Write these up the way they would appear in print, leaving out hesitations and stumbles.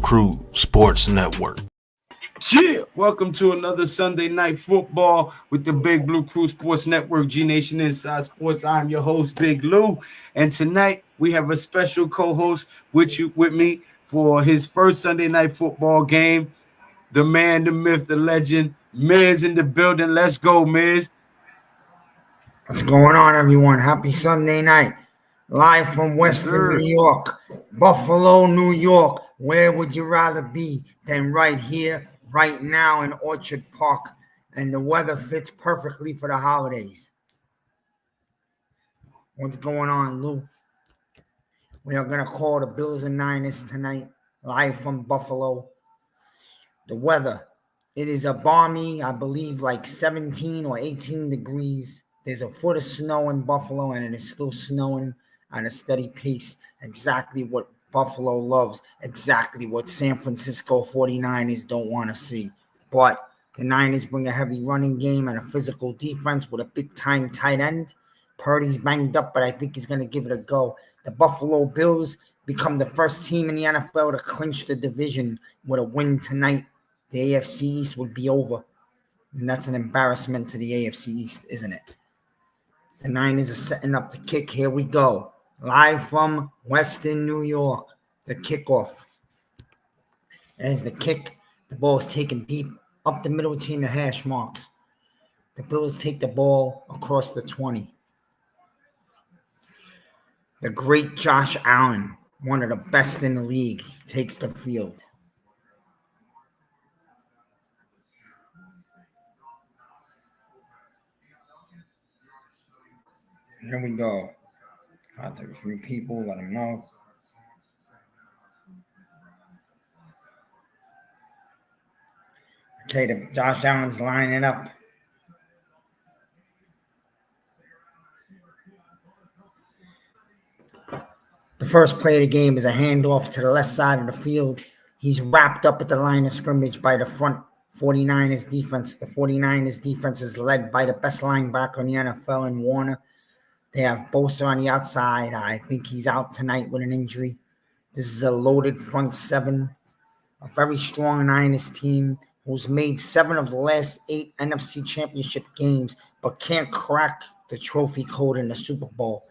Crew Sports Network. Yeah, welcome to another Sunday Night Football with the Big Blue Crew Sports Network, GNATION Inside Sports. I'm your host, Big Lou, and tonight we have a special co-host with me for his first Sunday Night Football game. The man, the myth, the legend, Miz in the building. Let's go, Miz. What's going on, everyone? Happy Sunday night. Live from Western New York, Buffalo, New York. Where would you rather be than right here, right now in Orchard Park? And the weather fits perfectly for the holidays. What's going on, Lou? We are going to call the Bills and Niners tonight, live from Buffalo. The weather, it is a balmy, I believe, like 17 or 18 degrees. There's a foot of snow in Buffalo, and it is still snowing at a steady pace. Exactly what Buffalo loves. Exactly what San Francisco 49ers don't want to see. But the Niners bring a heavy running game and a physical defense with a big-time tight end. Purdy's banged up, but I think he's going to give it a go. The Buffalo Bills become the first team in the NFL to clinch the division with a win tonight. The AFC East would be over. And that's an embarrassment to the AFC East, isn't it? The Niners are setting up the kick. Here we go. Live from Western New York. The kickoff. As the kick, the ball is taken deep up the middle between the hash marks. The Bills take the ball across the 20. The great Josh Allen, one of the best in the league, takes the field. Here we go. Contact a few people, let them know. Okay, Josh Allen's lining up. The first play of the game is a handoff to the left side of the field. He's wrapped up at the line of scrimmage by the front 49ers defense. The 49ers defense is led by the best linebacker in the NFL in Warner. They have Bosa on the outside. I think he's out tonight with an injury. This is a loaded front seven. A very strong Niners team who's made 7 of the last 8 NFC Championship games, but can't crack the trophy code in the Super Bowl.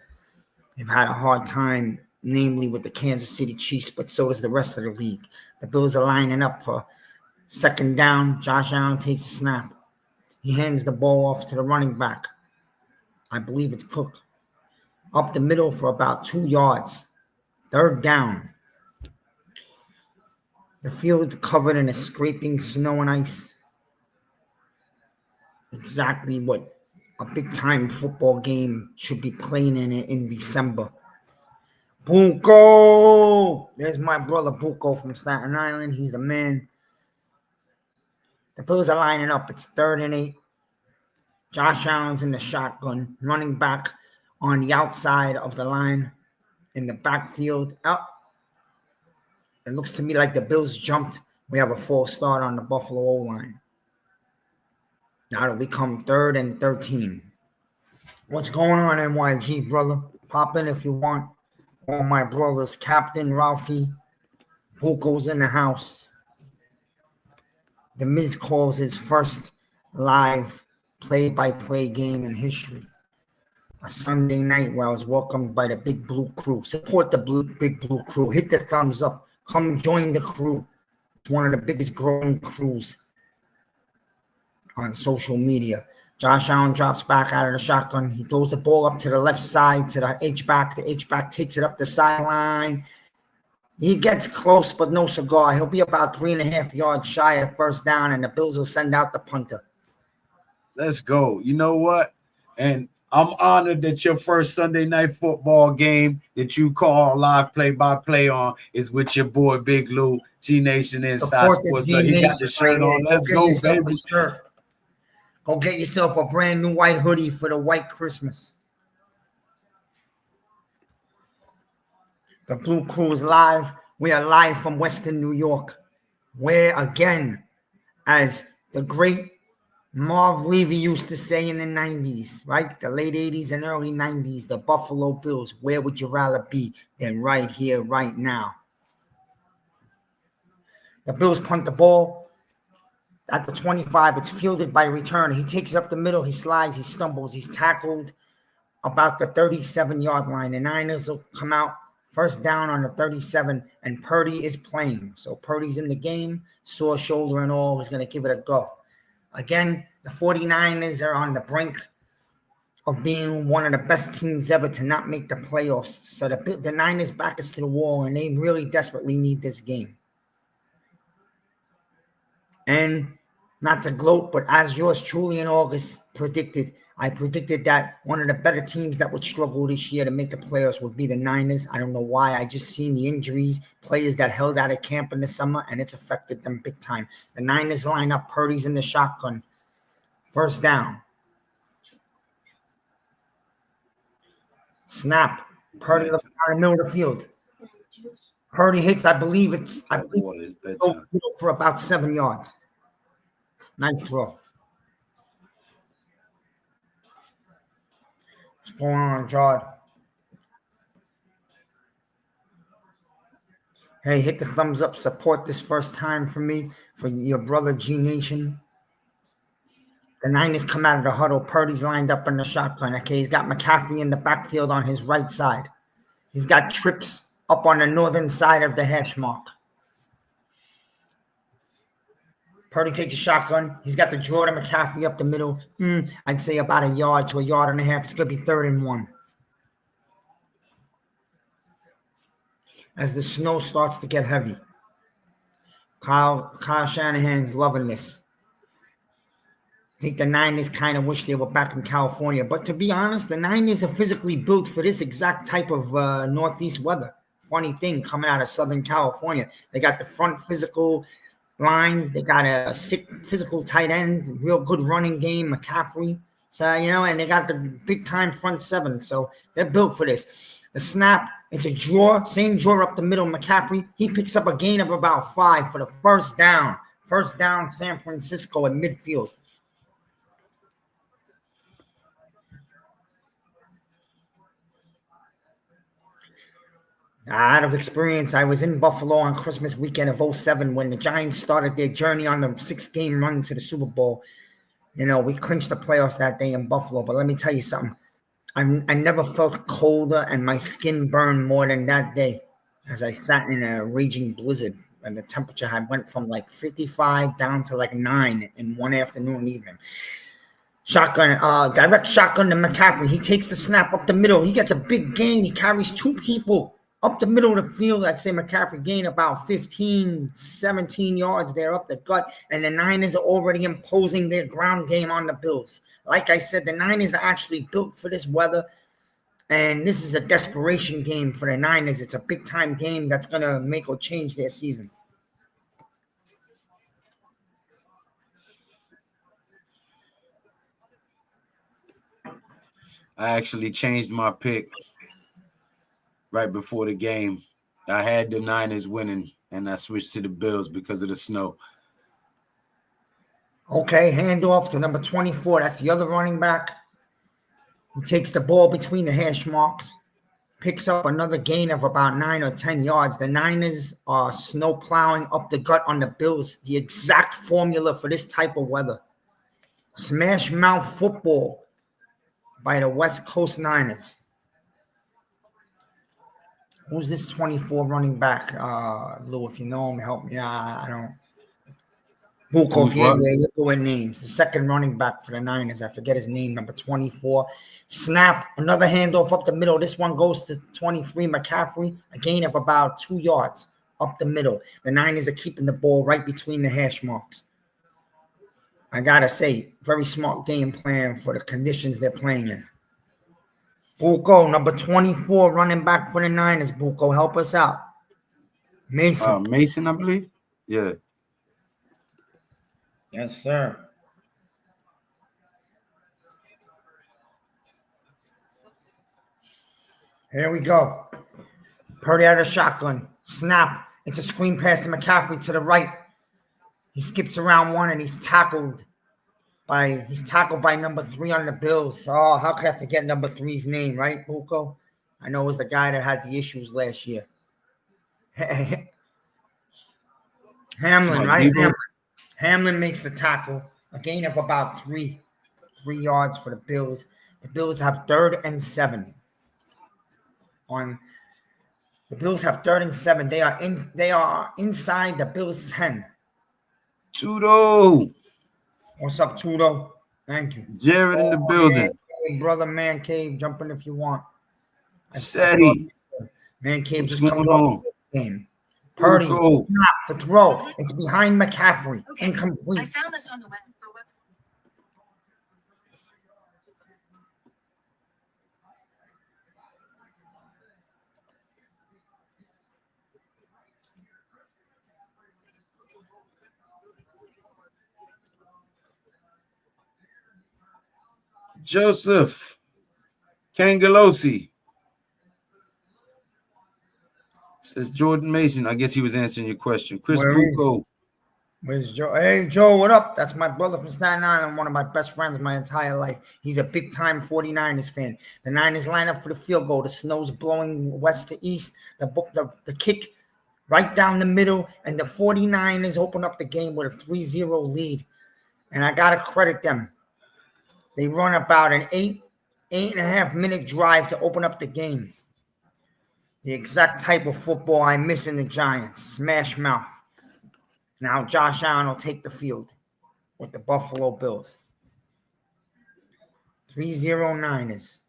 They've had a hard time, namely with the Kansas City Chiefs, but so does the rest of the league. The Bills are lining up for second down. Josh Allen takes a snap. He hands the ball off to the running back. I believe it's Cook. Up the middle for about 2 yards. Third down. The field covered in a scraping snow and ice. Exactly what a big-time football game should be playing in December. Buko! There's my brother Buko from Staten Island. He's the man. The Bills are lining up. It's 3rd and 8. Josh Allen's in the shotgun, running back on the outside of the line in the backfield. It looks to me like the Bills jumped. We have a false start on the Buffalo O-line. Now it'll become 3rd and 13. What's going on, NYG, brother? Pop in if you want. All my brothers, Captain Ralphie, Buko's in the house. The MIZ calls his first live play-by-play game in history. A Sunday night where I was welcomed by the Big Blue Crew. Support the Big Blue Crew. Hit the thumbs up. Come join the crew. It's one of the biggest growing crews on social media. Josh Allen drops back out of the shotgun. He throws the ball up to the left side to the H-back. The H-back takes it up the sideline. He gets close, but no cigar. He'll be about 3.5 yards shy of first down, and the Bills will send out the punter. Let's go. You know what? And I'm honored that your first Sunday Night Football game that you call live play-by-play on is with your boy Big Lou, GNATION Inside Sports. He got the shirt on. Let's go, baby. Go get yourself a brand new white hoodie for the white Christmas. The Blue Crew is live. We are live from Western New York, where, again, as the great Marv Levy used to say in the 90s, right? The late 80s and early 90s, the Buffalo Bills, where would you rather be than right here, right now? The Bills punt the ball at the 25. It's fielded by a returner. He takes it up the middle. He slides. He stumbles. He's tackled about the 37-yard line. The Niners will come out first down on the 37, and Purdy is playing. So Purdy's in the game, sore shoulder and all. He's going to give it a go. Again, the 49ers are on the brink of being one of the best teams ever to not make the playoffs. So the Niners back us to the wall, and they really desperately need this game. And not to gloat, but as yours truly in August predicted, I predicted that one of the better teams that would struggle this year to make the playoffs would be the Niners. I don't know why. I just seen the injuries, players that held out of camp in the summer, and it's affected them big time. The Niners line up. Purdy's in the shotgun. First down. Snap. Purdy looks down the middle of the field. Purdy hits, I believe for about 7 yards. Nice throw. What's going on, Jard? Hey, hit the thumbs up. Support this first time for me, for your brother GNATION. The Niners come out of the huddle. Purdy's lined up in the shotgun. Okay, he's got McCaffrey in the backfield on his right side. He's got trips up on the northern side of the hash mark. Purdy takes a shotgun. He's got the draw to McCaffrey up the middle. I'd say about a yard to a yard and a half. It's going to be 3rd and 1. As the snow starts to get heavy. Kyle Shanahan's loving this. I think the Niners kind of wish they were back in California. But to be honest, the Niners are physically built for this exact type of northeast weather. Funny thing, coming out of Southern California. They got the front physical line. They got a sick physical tight end, real good running game, McCaffrey. So, and they got the big-time front 7. So they're built for this. The snap, it's a draw, same draw up the middle. McCaffrey, he picks up a gain of about 5 for the first down. First down, San Francisco at midfield. Out of experience, I was in Buffalo on Christmas weekend of 2007 when the Giants started their journey on the 6-game run to the Super Bowl. We clinched the playoffs that day in Buffalo. But let me tell you something. I never felt colder and my skin burned more than that day as I sat in a raging blizzard. And the temperature had went from like 55 down to like 9 in one afternoon and evening. Shotgun, direct shotgun to McCaffrey. He takes the snap up the middle. He gets a big gain. He carries 2 people. Up the middle of the field, I'd say McCaffrey gained about 15, 17 yards there up the gut, and the Niners are already imposing their ground game on the Bills. Like I said, the Niners are actually built for this weather, and this is a desperation game for the Niners. It's a big-time game that's going to make or change their season. I actually changed my pick right before the game. I had the Niners winning, and I switched to the Bills because of the snow. Okay, handoff to number 24. That's the other running back. He takes the ball between the hash marks, picks up another gain of about 9 or 10 yards. The Niners are snow plowing up the gut on the Bills, the exact formula for this type of weather. Smash mouth football by the West Coast Niners. Who's this 24 running back? Lou, if you know him, help me. I don't. You're going names. The second running back for the Niners. I forget his name, number 24. Snap, another handoff up the middle. This one goes to 23, McCaffrey. A gain of about 2 yards up the middle. The Niners are keeping the ball right between the hash marks. I got to say, very smart game plan for the conditions they're playing in. Buko, number 24, running back for the Niners. Buko, help us out. Mason. Mason, I believe. Yeah. Yes, sir. Here we go. Purdy out of shotgun. Snap. It's a screen pass to McCaffrey to the right. He skips around one and he's tackled by number 3 on the Bills. Oh, how could I forget number 3's name, right, Buko? I know it was the guy that had the issues last year. Hamlin, Smart right? Debo. Hamlin makes the tackle. A gain of about 3 yards for the Bills. The Bills have 3rd and 7. The Bills have 3rd and 7. They are inside the Bills 10. Tudo. What's up, Tudo? Thank you. Jared in the building. Brother Man Cave, jump in if you want. Seti. Man Cave What's just going comes on? off this game. Purdy, Cool. snap, the throw. It's behind McCaffrey. Okay. Incomplete. I found this on the web. Joseph Kangalosi says Jordan Mason. I guess he was answering your question. Chris Bucco. Where's Joe? Hey, Joe, what up? That's my brother from Staten Island, one of my best friends my entire life. He's a big-time 49ers fan. The Niners line up for the field goal. The snow's blowing west to east. The kick right down the middle, and the 49ers open up the game with a 3-0 lead. And I got to credit them. They run about an 8.5 minute drive to open up the game. The exact type of football I miss in the Giants. Smash mouth. Now Josh Allen will take the field with the Buffalo Bills. 3-0 Niners.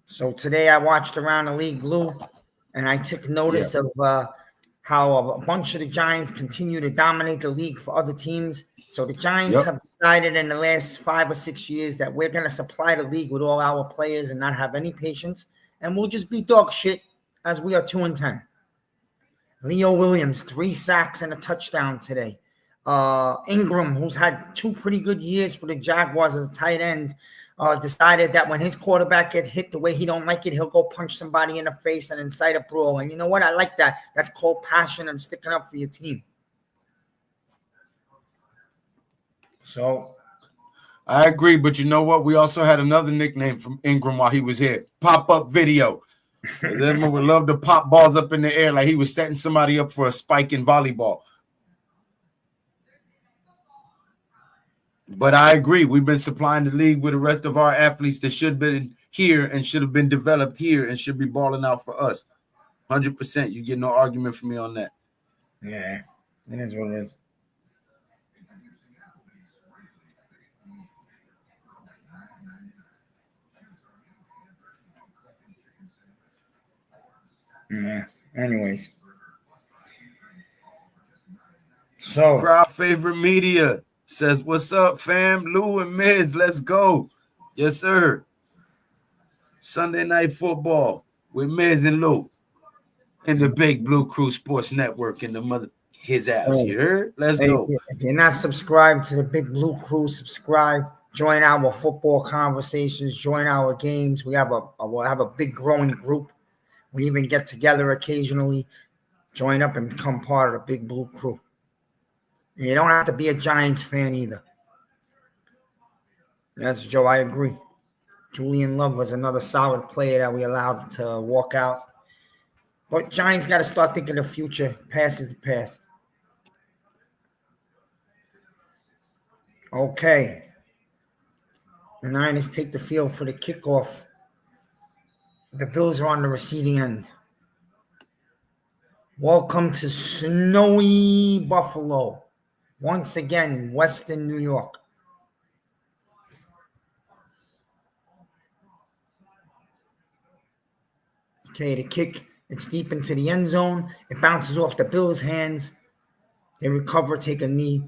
So today I watched Around the League, Lou, and I took notice of how a bunch of the Giants continue to dominate the league for other teams. So the Giants have decided in the last 5 or 6 years that we're going to supply the league with all our players and not have any patience, and we'll just be dog shit as we are 2-10. Leo Williams, 3 sacks and a touchdown today. Ingram, who's had 2 pretty good years for the Jaguars as a tight end, decided that when his quarterback gets hit the way he don't like it, he'll go punch somebody in the face and incite a brawl. And you know what? I like that. That's called passion and sticking up for your team. So I agree, but you know what? We also had another nickname from Ingram while he was here. Pop-up video. Then we would love to pop balls up in the air like he was setting somebody up for a spike in volleyball. But I agree. We've been supplying the league with the rest of our athletes that should have been here and should have been developed here and should be balling out for us. 100%. You get no argument from me on that. Yeah, it is what it is. Yeah. Anyways. So Crowd favorite media says, "What's up, fam? Lou and Miz, let's go." Yes, sir. Sunday Night Football with Miz and Lou in the Big Blue Crew Sports Network in the mother his ass. You heard? Let's go. If you're not subscribed to the Big Blue Crew, subscribe. Join our football conversations. Join our games. We'll have a big growing group. We even get together occasionally. Join up and become part of the Big Blue Crew. And you don't have to be a Giants fan either. Yes, Joe, I agree. Julian Love was another solid player that we allowed to walk out. But Giants got to start thinking of the future. Past is the past. Okay. The Niners take the field for the kickoff. The Bills are on the receiving end. Welcome to snowy Buffalo. Once again, Western New York. Okay, the kick, it's deep into the end zone. It bounces off the Bills' hands. They recover, take a knee.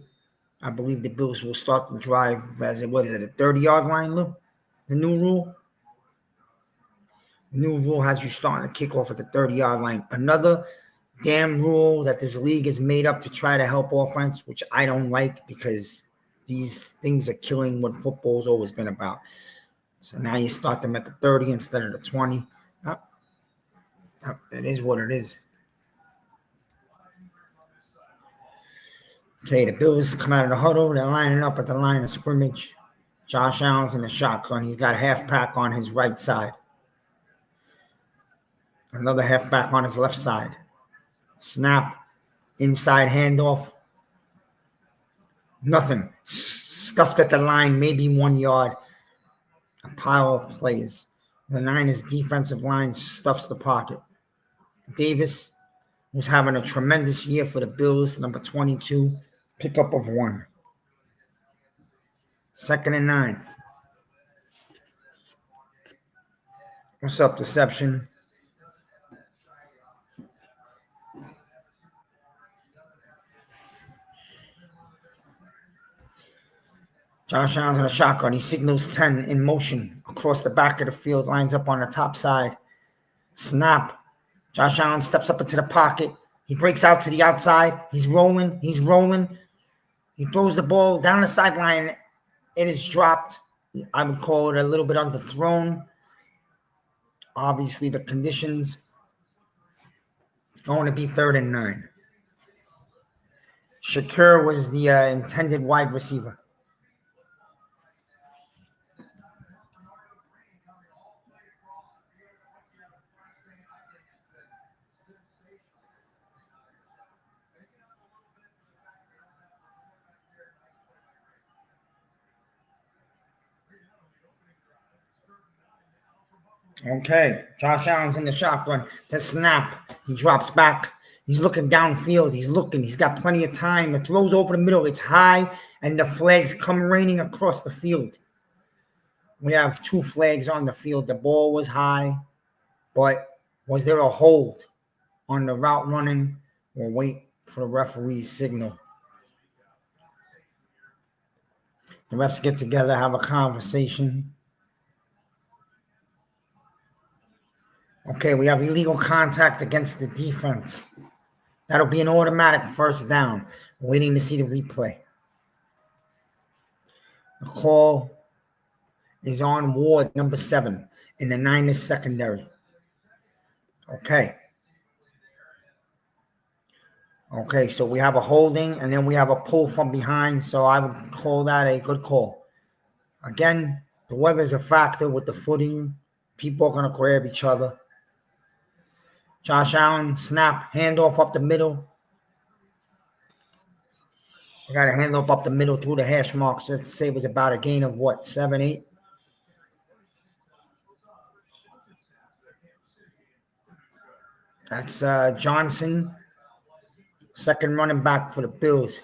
I believe the Bills will start the drive as a 30-yard line, Lou? The new rule? The new rule has you starting to kick off at the 30-yard line. Another damn rule that this league is made up to try to help offense, which I don't like because these things are killing what football's always been about. So now you start them at the 30 instead of the 20. It is what it is. Okay, the Bills come out of the huddle. They're lining up at the line of scrimmage. Josh Allen's in the shotgun. He's got halfback on his right side. Another halfback on his left side. Snap. Inside handoff. Nothing. Stuffed at the line, maybe 1 yard. A pile of plays. The Niners defensive line stuffs the pocket. Davis, who's having a tremendous year for the Bills, number 22, pickup of 1. 2nd and 9. What's up, Deception? Josh Allen's in a shotgun. He signals 10 in motion across the back of the field, lines up on the top side. Snap. Josh Allen steps up into the pocket. He breaks out to the outside. He's rolling. He throws the ball down the sideline. It is dropped. I would call it a little bit underthrown. Obviously, the conditions. It's going to be 3rd and 9. Shakur was the intended wide receiver. Okay, Josh Allen's in the shotgun. The snap. He drops back. He's looking downfield. He's looking. He's got plenty of time. The throw's over the middle. It's high, and the flags come raining across the field. We have 2 flags on the field. The ball was high, but was there a hold on the route running? We'll wait for the referee's signal. The refs get together, have a conversation. Okay, we have illegal contact against the defense. That'll be an automatic 1st down. We're waiting to see the replay. The call is on Ward, number 7, in the Niners secondary. Okay. Okay, so we have a holding, and then we have a pull from behind, so I would call that a good call. Again, the weather's a factor with the footing. People are going to grab each other. Josh Allen, snap, handoff up the middle. We got a handoff up the middle through the hash marks. Let's say it was about a gain of what, 7, 8? That's Johnson, 2nd running back for the Bills.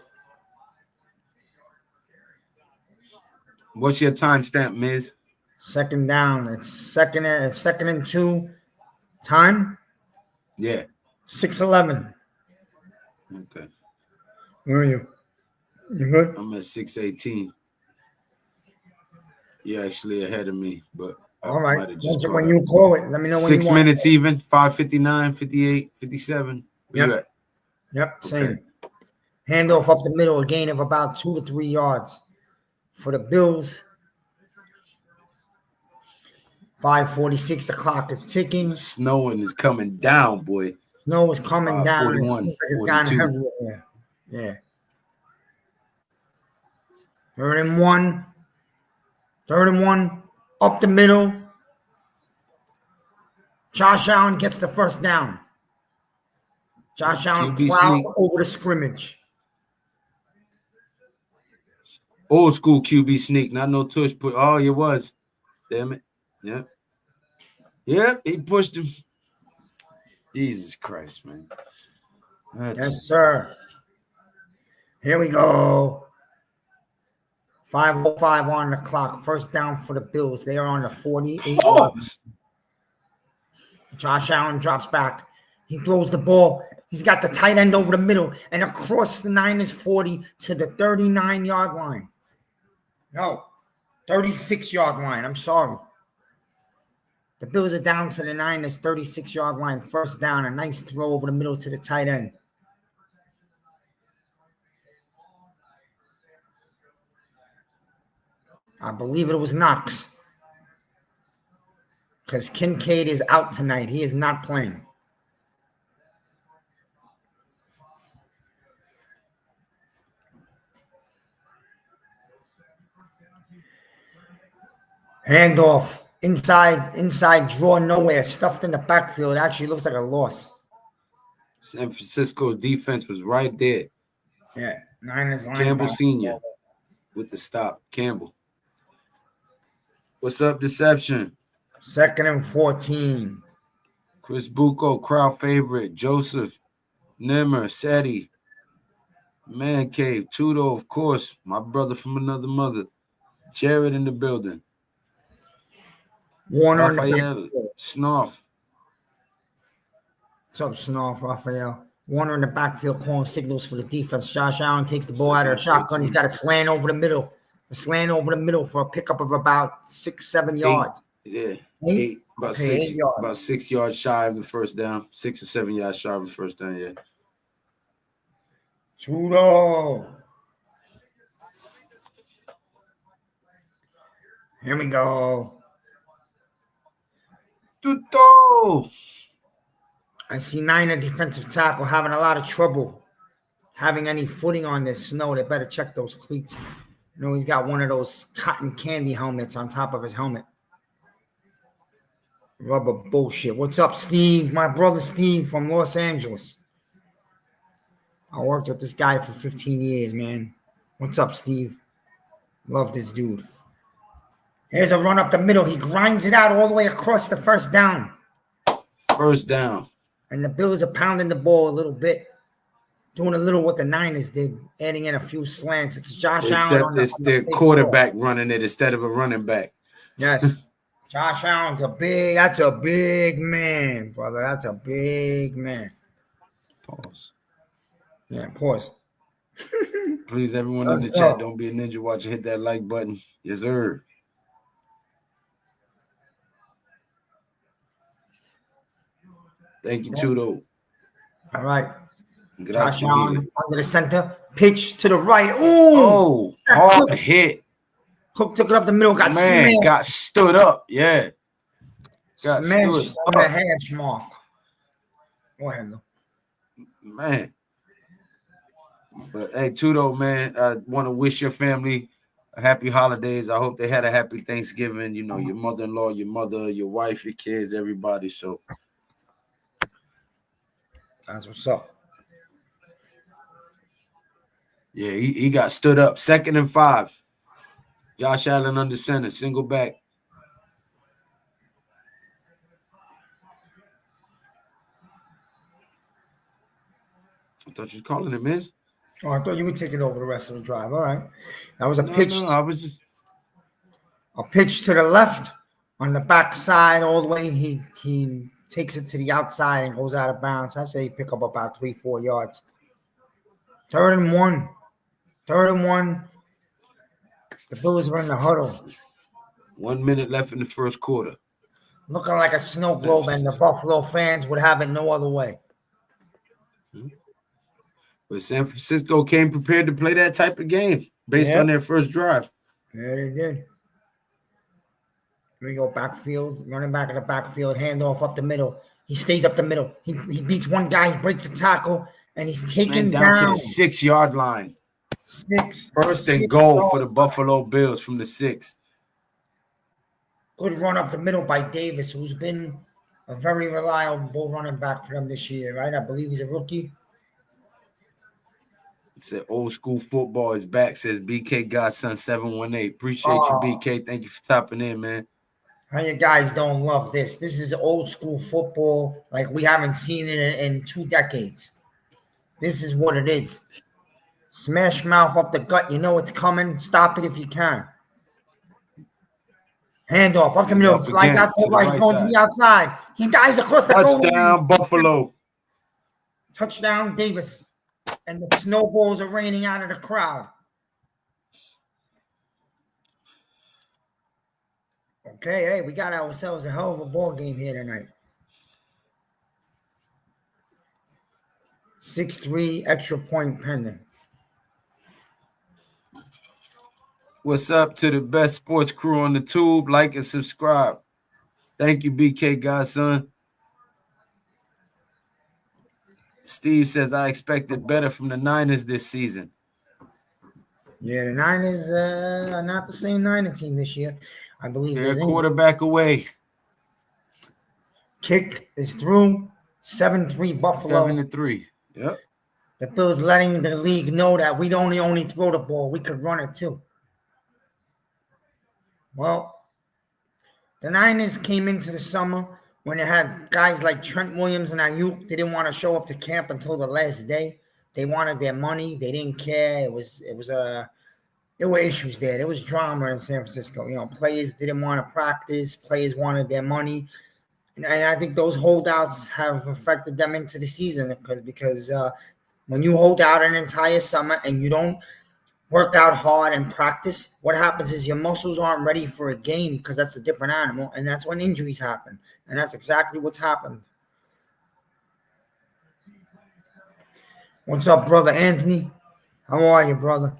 What's your timestamp, Miz? 2nd down. It's second and 2. Time? Yeah. 6:11. Okay. Where are you? You good? I'm at 6:18. You're actually ahead of me, but all right. When you call it, let me know when 6 minutes even. 5:59, 58, 57. Yep. Yep. Same. Okay. Handoff up the middle, a gain of about 2 to 3 yards for the Bills. 5:46. The clock is ticking. Snowing is coming down, boy. Snow is coming down. 41, it's gotten heavier. Yeah. 3rd and 1. 3rd and 1. Up the middle. Josh Allen gets the 1st down. Josh Allen plowed over the scrimmage. Old school QB sneak, not no tush. Oh, it was. Damn it. Yep. Yep, he pushed him. Jesus Christ, man. Yes, sir. Here we go. 5:05 on the clock. 1st down for the Bills. They are on the 48. Josh Allen drops back. He throws the ball. He's got the tight end over the middle and across the Niners 40 to the 39-yard line. No, 36-yard line. I'm sorry. The Bills are down to the Niners 36-yard line. 1st down. A nice throw over the middle to the tight end. I believe it was Knox. Because Kincaid is out tonight. He is not playing. Handoff. Inside draw nowhere. Stuffed in the backfield. Actually looks like a loss. San Francisco's defense was right there. Yeah. Niners Campbell linebacker. Sr. with the stop. Campbell. What's up, Deception? 2nd and 14. Chris Bucco, crowd favorite. Joseph, Nimmer, Seti, Man Cave, Tudo, of course. My brother from another mother. Jared in the building. Warner in the Raphael, backfield. Snuff. What's up, Snuff, Raphael? Warner in the backfield calling signals for the defense. Josh Allen takes the ball out of the shotgun. He's got a slant over the middle. A slant over the middle for a pickup of about 6-7 yards. Yeah. Eight? About Okay, 6 8 yards. About 6 yards shy of the first down. 6 or 7 yards shy of the first down, yeah. Tudo. Here we go. Tudo. I see Niner defensive tackle having a lot of trouble having any footing on this snow. They better check those cleats. You know, he's got one of those cotton candy helmets on top of his helmet. Rubber bullshit. What's up, Steve? My brother Steve from Los Angeles. I worked with this guy for 15 years, man. What's up, Steve? Love this dude. Here's a run up the middle. He grinds it out all the way across the first down. First down. And the Bills are pounding the ball a little bit. Doing a little what the Niners did, adding in a few slants. It's Josh Allen. Except it's the quarterback running it instead of a running back. Yes. Josh Allen's that's a big man, brother. That's a big man. Pause. Yeah, pause. Please, everyone in the chat, don't be a ninja watcher. Hit that like button. Yes, sir. Thank you, Tudo. All right. Grazie Josh Allen mille. under the center. Pitch to the right. Ooh. Oh, hard hit. Cook took it up the middle. Got Man, smashed. got stood up. Yeah. Got Smashed stood on the up. hash mark. Go ahead, Lou. Man. But hey, Tudo, man, I want to wish your family a happy holidays. I hope they had a happy Thanksgiving. You know, your mother-in-law, your mother, your wife, your kids, everybody. So that's what's up. yeah, he got stood up. 2nd and 5. Josh Allen under center, single back. I thought you was calling it, Miz. Oh, I thought you would take it over the rest of the drive. All right. That was a pitch. No, I was just A pitch to the left on the backside all the way. He takes it to the outside and goes out of bounds. I say pick up about 3-4 yards. 3rd and 1. 3rd and 1. The Bills are in the huddle. 1 minute left in the first quarter. Looking like a snow globe, and the Buffalo fans would have it no other way. But San Francisco came prepared to play that type of game based on their first drive. Yeah, they did. Here we go, backfield, running back in the backfield, handoff up the middle. He stays up the middle. He beats one guy, he breaks a tackle, and he's taken down to the 6-yard line. 6. First and goal for the Buffalo Bills from the 6. Good run up the middle by Davis, who's been a very reliable running back for them this year, right? I believe he's a rookie. It said old school football is back, says BK Godson 718. Appreciate you, BK. Thank you for topping in, man. How you guys don't love this? This is old school football like we haven't seen it in 2 decades. This is what it is. Smash mouth up the gut. You know it's coming. Stop it if you can. Handoff up the middle. Slide out to the right. Going to the outside. He dives across the goal. Touchdown, Buffalo. Touchdown, Davis. And the snowballs are raining out of the crowd. Okay, hey, we got ourselves a hell of a ball game here tonight. 6-3 extra point pending. What's up to the best sports crew on the tube? Like and subscribe. Thank you, BK Godson. Steve says, I expected better from the Niners this season. Yeah, the Niners are not the same Niner team this year. I believe They're there's a injury. quarterback away. Kick is through. 7-3 Buffalo. 7-3. Yep. The Bills letting the league know that we don't only throw the ball, we could run it too. Well, the Niners came into the summer when they had guys like Trent Williams and Ayuk. They didn't want to show up to camp until the last day. They wanted their money. They didn't care. There were issues there. There was drama in San Francisco. Players didn't want to practice. Players wanted their money. And I think those holdouts have affected them into the season because when you hold out an entire summer and you don't work out hard and practice, what happens is your muscles aren't ready for a game because that's a different animal, and that's when injuries happen. And that's exactly what's happened. What's up, brother Anthony? How are you, brother?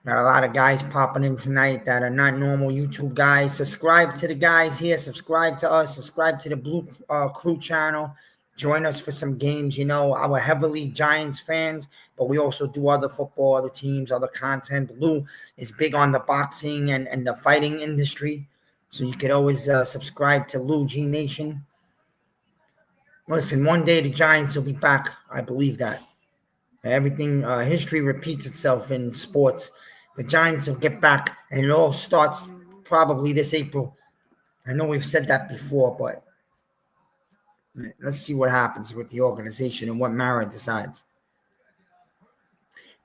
Got a lot of guys popping in tonight that are not normal YouTube guys. Subscribe to the guys here. Subscribe to us. Subscribe to the Blue Crew channel. Join us for some games. Our heavily Giants fans, but we also do other football, other teams, other content. Lou is big on the boxing and the fighting industry. So you could always subscribe to Lou G Nation. Listen, one day the Giants will be back. I believe that. Everything, history repeats itself in sports. The Giants will get back, and it all starts probably this April. I know we've said that before, but let's see what happens with the organization and what Mara decides.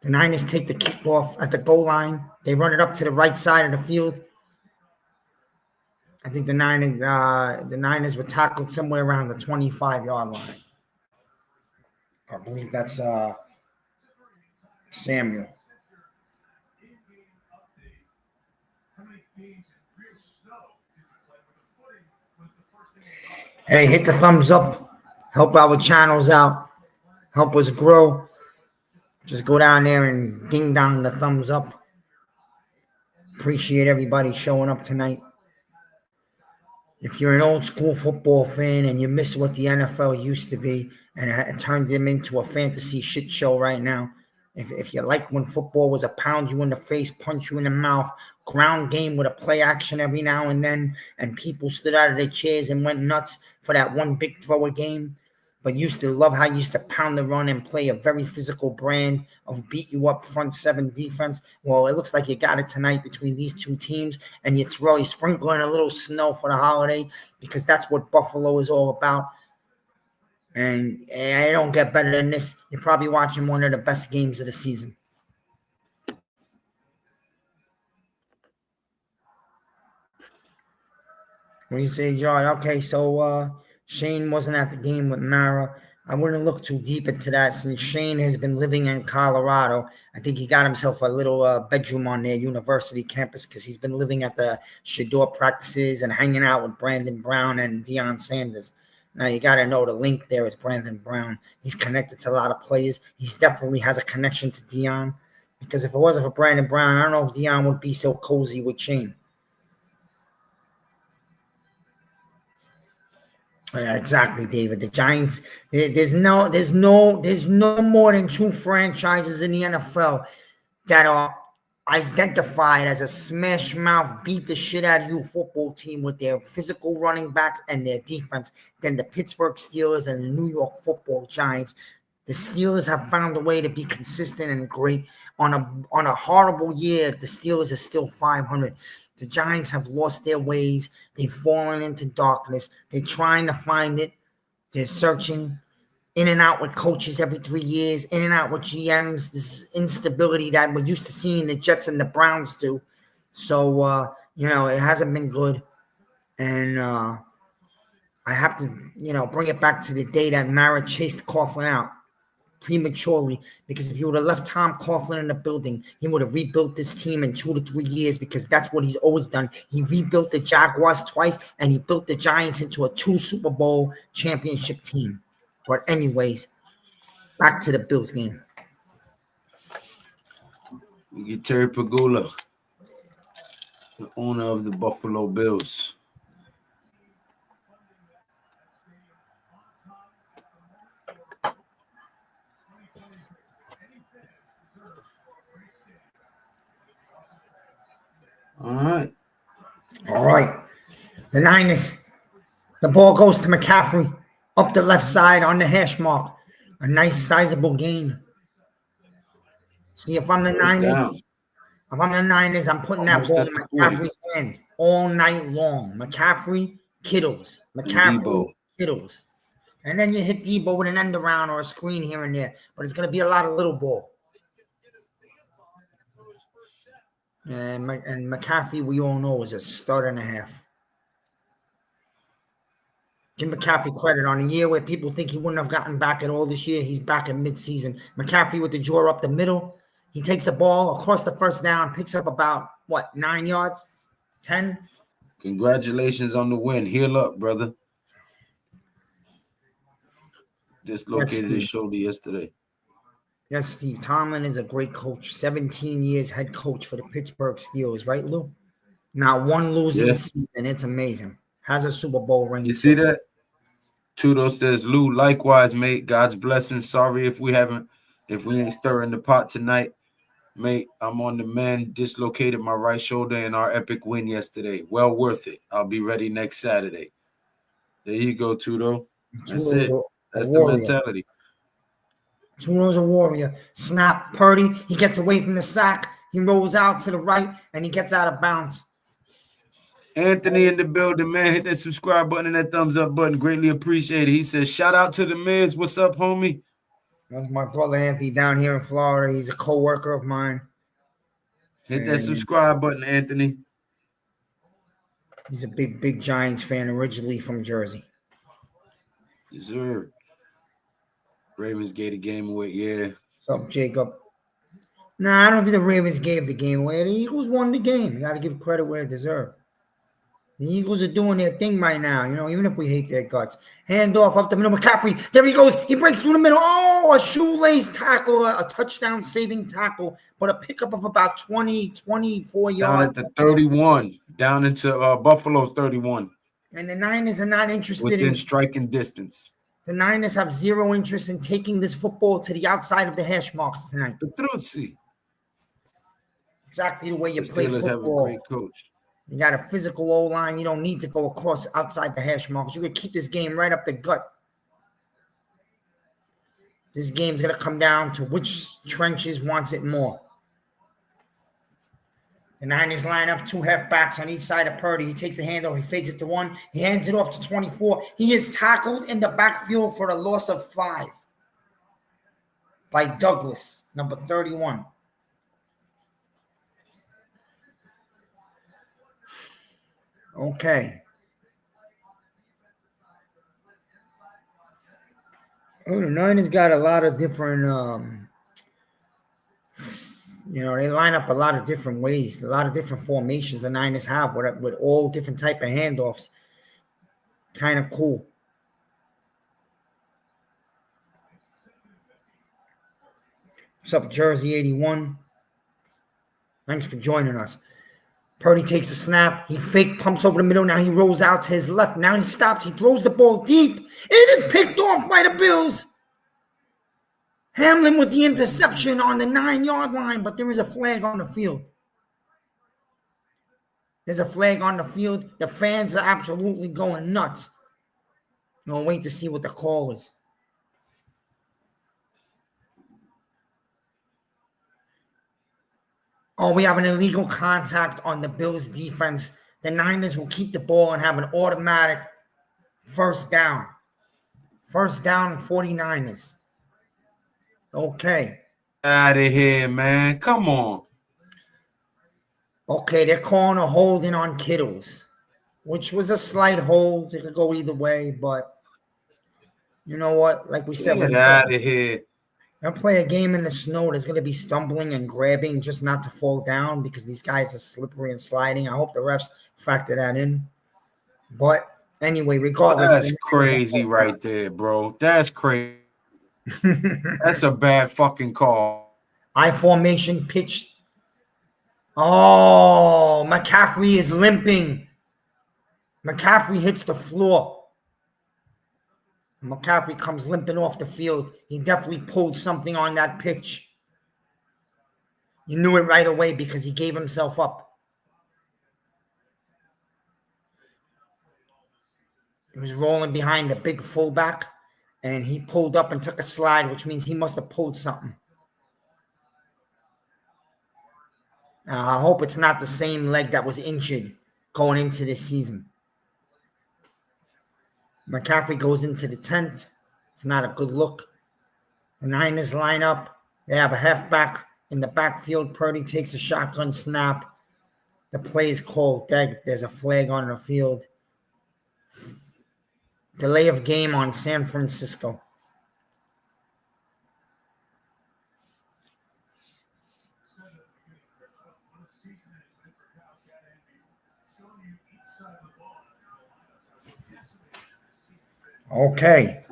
The Niners take the kickoff at the goal line. They run it up to the right side of the field. I think the Niners were tackled somewhere around the 25-yard line. I believe that's Samuel. Hey, hit the thumbs up. Help our channels out. Help us grow. Just go down there and ding dong the thumbs up. Appreciate everybody showing up tonight. If you're an old school football fan and you miss what the NFL used to be and it turned them into a fantasy shit show right now, if you like when football was a pound you in the face, punch you in the mouth, ground game with a play action every now and then, and people stood out of their chairs and went nuts for that one big thrower game, but used to love how you used to pound the run and play a very physical brand of beat you up front seven defense. Well, it looks like you got it tonight between these two teams, and you sprinkle in a little snow for the holiday because that's what Buffalo is all about. And I don't get better than this. You're probably watching one of the best games of the season. What do you say, John? Okay, so Shane wasn't at the game with Mara. I wouldn't look too deep into that since Shane has been living in Colorado. I think he got himself a little bedroom on their university campus because he's been living at the Shador practices and hanging out with Brandon Brown and Deion Sanders. Now, you got to know the link there is Brandon Brown. He's connected to a lot of players. He definitely has a connection to Deion because if it wasn't for Brandon Brown, I don't know if Deion would be so cozy with Shane. Yeah, exactly, David. The Giants. There's no more than two franchises in the NFL that are identified as a smash mouth, beat the shit out of you football team with their physical running backs and their defense than the Pittsburgh Steelers and the New York Football Giants. The Steelers have found a way to be consistent and great. On a horrible year, the Steelers are still 500. The Giants have lost their ways. They've fallen into darkness. They're trying to find it. They're searching in and out with coaches every 3 years, in and out with GMs, this instability that we're used to seeing the Jets and the Browns do. So, it hasn't been good. And I have to, bring it back to the day that Mara chased Coughlin out prematurely, because if you would have left Tom Coughlin in the building, he would have rebuilt this team in 2 to 3 years, because that's what he's always done. He rebuilt the Jaguars twice, and he built the Giants into a 2 Super Bowl championship team. But anyways, back to the Bills game. We get Terry Pagula, the owner of the Buffalo Bills. All right. All right. The Niners. The ball goes to McCaffrey up the left side on the hash mark. A nice sizable gain. See, if I'm the Niners, I'm putting that Almost ball at in the 40. McCaffrey's hand all night long. McCaffrey, Kittles. And McCaffrey, Debo. Kittles. And then you hit Debo with an end around or a screen here and there. But it's going to be a lot of little ball. And McCaffrey, we all know, is a stud and a half. Give McCaffrey credit on a year where people think he wouldn't have gotten back at all this year. He's back in midseason. McCaffrey with the draw up the middle. He takes the ball across the first down, picks up about, 9 yards? 10? Congratulations on the win. Heal up, brother. Dislocated his shoulder yesterday. Yes, Steve. Tomlin is a great coach. 17 years head coach for the Pittsburgh Steelers, right, Lou? Not one losing season. It's amazing. Has a Super Bowl ring. You see that? Tudo says, Lou, likewise, mate. God's blessings. Sorry if we ain't stirring the pot tonight. Mate, I'm on the mend. Dislocated my right shoulder in our epic win yesterday. Well worth it. I'll be ready next Saturday. There you go, Tudo. That's it. That's the mentality. Tudo's a warrior. Snap, Purdy. He gets away from the sack. He rolls out to the right, and he gets out of bounds. Anthony in the building, man. Hit that subscribe button and that thumbs up button. Greatly appreciated. He says, shout out to the MIZ. What's up, homie? That's my brother Anthony down here in Florida. He's a co-worker of mine. Hit that subscribe button, Anthony. He's a big Giants fan, originally from Jersey. Yes, sir. Ravens gave the game away, yeah. What's up, Jacob? Nah, I don't think the Ravens gave the game away. The Eagles won the game. You got to give credit where it deserved. The Eagles are doing their thing right now, even if we hate their guts. Hand off up the middle. McCaffrey, there he goes. He breaks through the middle. Oh, a shoelace tackle, a touchdown-saving tackle, but a pickup of about 20, 24 yards. Down at the 31, down into Buffalo's 31. And the Niners are not interested within striking distance. The Niners have zero interest in taking this football to the outside of the hash marks tonight. Petruzzi. Exactly the way you play Steelers football. have a great coach. You got a physical O-line. You don't need to go across outside the hash marks. You can keep this game right up the gut. This game's going to come down to which trenches wants it more. The Niners line up 2 halfbacks on each side of Purdy. He takes the handoff. He fakes it to 1. He hands it off to 24. He is tackled in the backfield for a loss of 5 by Douglas, number 31. Okay. Oh, the Niners got a lot of different, they line up a lot of different ways, a lot of different formations the Niners have with all different type of handoffs. Kind of cool. What's up, Jersey 81? Thanks for joining us. Purdy takes the snap. He fake pumps over the middle. Now he rolls out to his left. Now he stops. He throws the ball deep. It is picked off by the Bills. Hamlin with the interception on the 9-yard line, but there is a flag on the field. There's a flag on the field. The fans are absolutely going nuts. We'll wait to see what the call is. Oh, we have an illegal contact on the Bills defense. The Niners will keep the ball and have an automatic first down. First down, 49ers. Okay. Out of here, man. Come on. Okay, they're calling a holding on Kittles, which was a slight hold. It could go either way, but you know what? Like we said, get out of here. I'll play a game in the snow. There's going to be stumbling and grabbing just not to fall down because these guys are slippery and sliding. I hope the refs factor that in. But anyway, regardless. That's crazy right there, bro. That's crazy. That's a bad fucking call. I formation pitch. Oh, McCaffrey is limping. McCaffrey hits the floor. McCaffrey comes limping off the field. He definitely pulled something on that pitch. You knew it right away because he gave himself up. He was rolling behind the big fullback, and he pulled up and took a slide, which means he must have pulled something. I hope it's not the same leg that was injured going into this season. McCaffrey goes into the tent. It's not a good look. The Niners line up. They have a halfback in the backfield. Purdy takes a shotgun snap. The play is called dead. There's a flag on the field. Delay of game on San Francisco. Okay.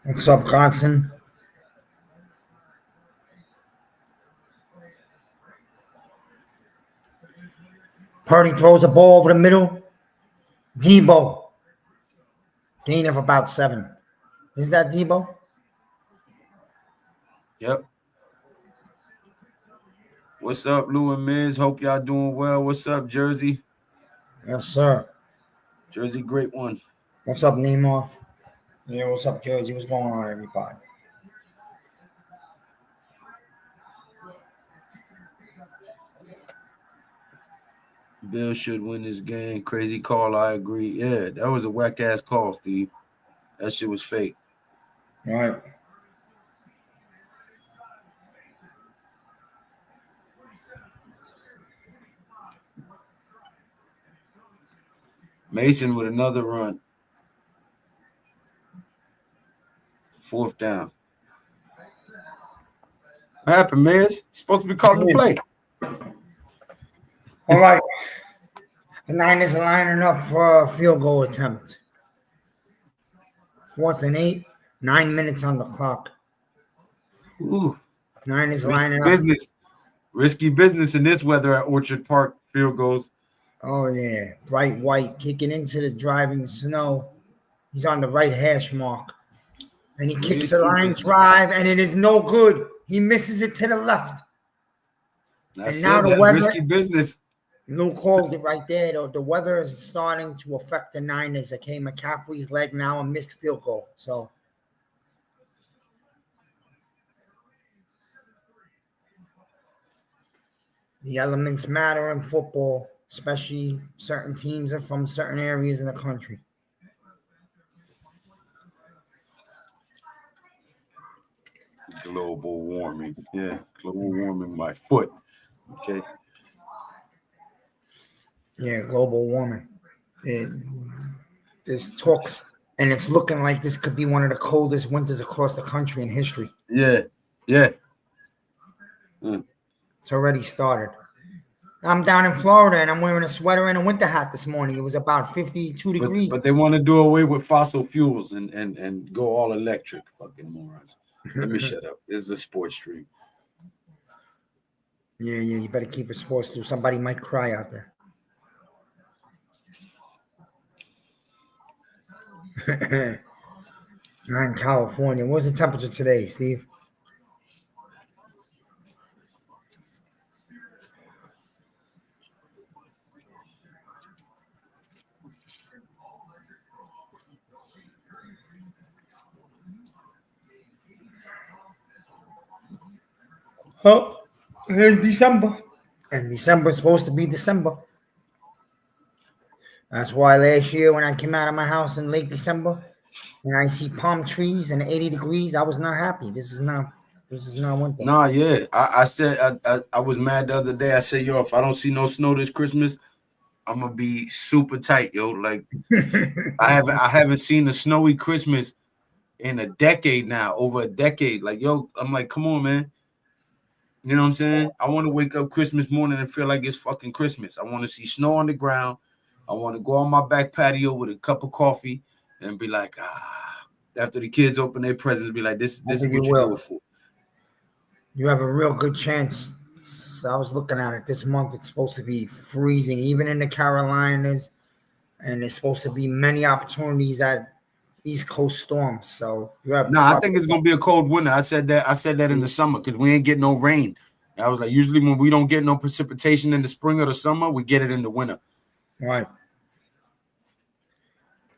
What's up, Godson? Purdy throws a ball over the middle. Debo. Gain of about 7. Is that Debo? Yep. What's up, Lou and Miz? Hope y'all doing well. What's up, Jersey? Yes, sir. Jersey, great one. What's up, Neymar? Yeah, what's up, Jersey? What's going on, everybody? Bill should win this game. Crazy call, I agree. Yeah, that was a whack-ass call, Steve. That shit was fake. All right. Mason with another run. 4th down. What happened, Miz? You're supposed to be calling the play. All right. The Niners are lining up for a field goal attempt. 4th and 8. 9 minutes on the clock. Ooh. Niners Risky lining up. business. Risky business in this weather at Orchard Park field goals. Oh, yeah. Bright white kicking into the driving snow. He's on the right hash mark. And he kicks the line drive, and it is no good. He misses it to the left. And now the weather, risky business. Lou called it right there. The weather is starting to affect the Niners. Okay, McCaffrey's leg now a missed field goal. So the elements matter in football, especially certain teams are from certain areas in the country. Global warming. Yeah, global warming my foot. Okay. Yeah, global warming. There's talks, and it's looking like this could be one of the coldest winters across the country in history. Yeah, yeah. It's already started. I'm down in Florida, and I'm wearing a sweater and a winter hat this morning. It was about 52 degrees. But they want to do away with fossil fuels and go all electric. Fucking morons. Let me shut up. This is a sports stream. Yeah, you better keep it sports through. Somebody might cry out there. You're in California. What's the temperature today, Steve? Oh, here's December. And December's supposed to be December. That's why last year when I came out of my house in late December and I see palm trees and 80 degrees, I was not happy. This is not winter. Nah, yeah. I said I was mad the other day. I said, yo, if I don't see no snow this Christmas, I'm gonna be super tight, yo. Like I haven't seen a snowy Christmas in a decade now, over a decade. Like, yo, I'm like, come on, man. You know what I'm saying? I want to wake up Christmas morning and feel like it's fucking Christmas. I want to see snow on the ground. I want to go on my back patio with a cup of coffee and be like, after the kids open their presents, be like, this is what you do it for. You have a real good chance. I was looking at it this month. It's supposed to be freezing, even in the Carolinas. And there's supposed to be many opportunities at East Coast storms. So you have I think it's gonna be a cold winter. I said that in the summer because we ain't getting no rain. I was like, usually when we don't get no precipitation in the spring or the summer, we get it in the winter. Right.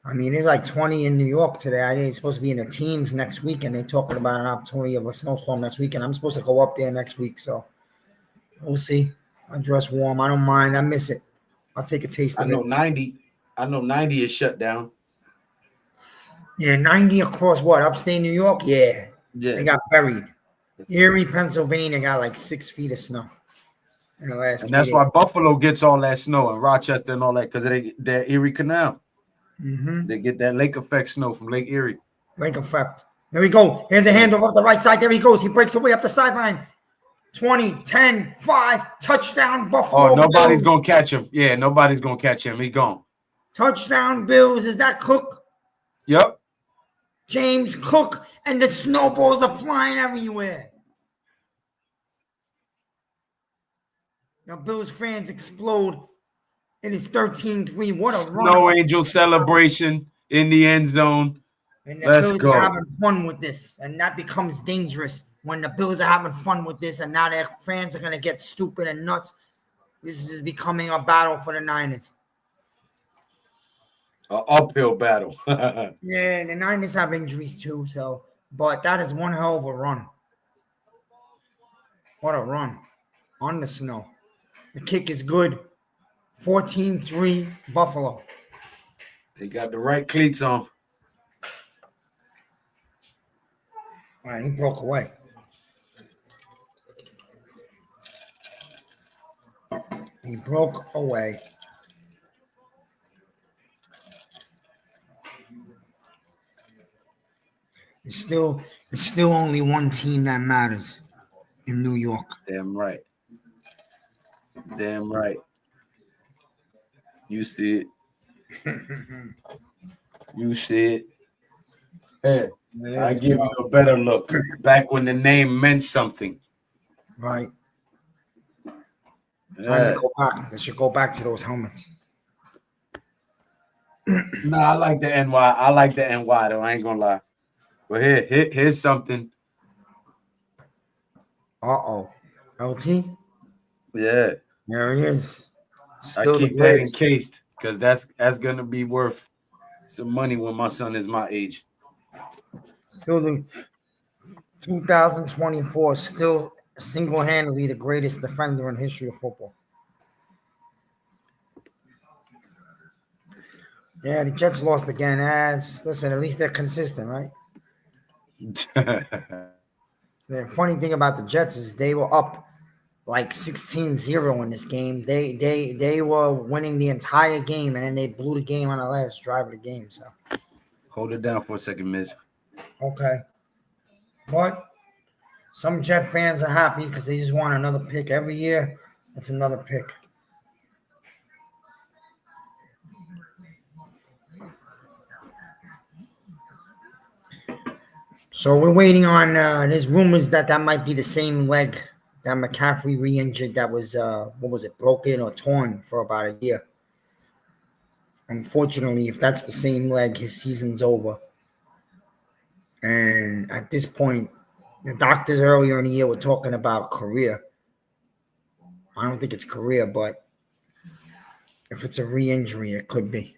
I mean, it's like 20 in New York today. I think it's supposed to be in the teens next week, and they're talking about an opportunity of a snowstorm next week. And I'm supposed to go up there next week, so we'll see. I dress warm. I don't mind. I miss it. I'll take a taste of it. I know 90 is shut down. Yeah, 90 across what? Upstate New York? Yeah. They got buried. Erie, Pennsylvania got like 6 feet of snow in the last. And that's why Buffalo gets all that snow and Rochester and all that because they that Erie Canal. Mm-hmm. They get that lake effect snow from Lake Erie. Lake effect. There we go. Here's a handoff off the right side. There he goes. He breaks away up the sideline. 20, 10, 5, touchdown, Buffalo. Oh, nobody's going to catch him. Yeah, nobody's going to catch him. He gone. Touchdown, Bills. Is that Cook? Yep. James Cook, and the snowballs are flying everywhere. Now, Bills fans explode. It is 13-3. What a run. Snow Angel celebration in the end zone. And the Let's Bills go. are having fun with this, and that becomes dangerous when the Bills are having fun with this, and now their fans are going to get stupid and nuts. This is becoming a battle for the Niners. An uphill battle. Yeah, the Niners have injuries too, but that is one hell of a run. What a run on the snow. The kick is good. 14-3 Buffalo. They got the right cleats on. All right, he broke away. He broke away. It's still only one team that matters in New York. Damn right. Damn right. You see it. You see it. Hey, I give you a better look. Back when the name meant something. Right. Time to go back. They should go back to those helmets. No, I like the NY. I like the NY though. I ain't gonna lie. But here's something. LT? Yeah. There he is. Still I keep that encased because that's gonna be worth some money when my son is my age. Still the 2024, still single-handedly the greatest defender in history of football. Yeah, the Jets lost again. Listen, at least they're consistent, right? The funny thing about the Jets is they were up like 16-0 in this game. They were winning the entire game, and then they blew the game on the last drive of the game. So hold it down for a second, Miz. Okay. But some Jet fans are happy because they just want another pick every year. It's another pick. So we're waiting on. There's rumors that might be the same leg that McCaffrey re-injured. That was what was it, broken or torn for about a year. Unfortunately, if that's the same leg, his season's over. And at this point, the doctors earlier in the year were talking about career. I don't think it's career, but if it's a re-injury, it could be.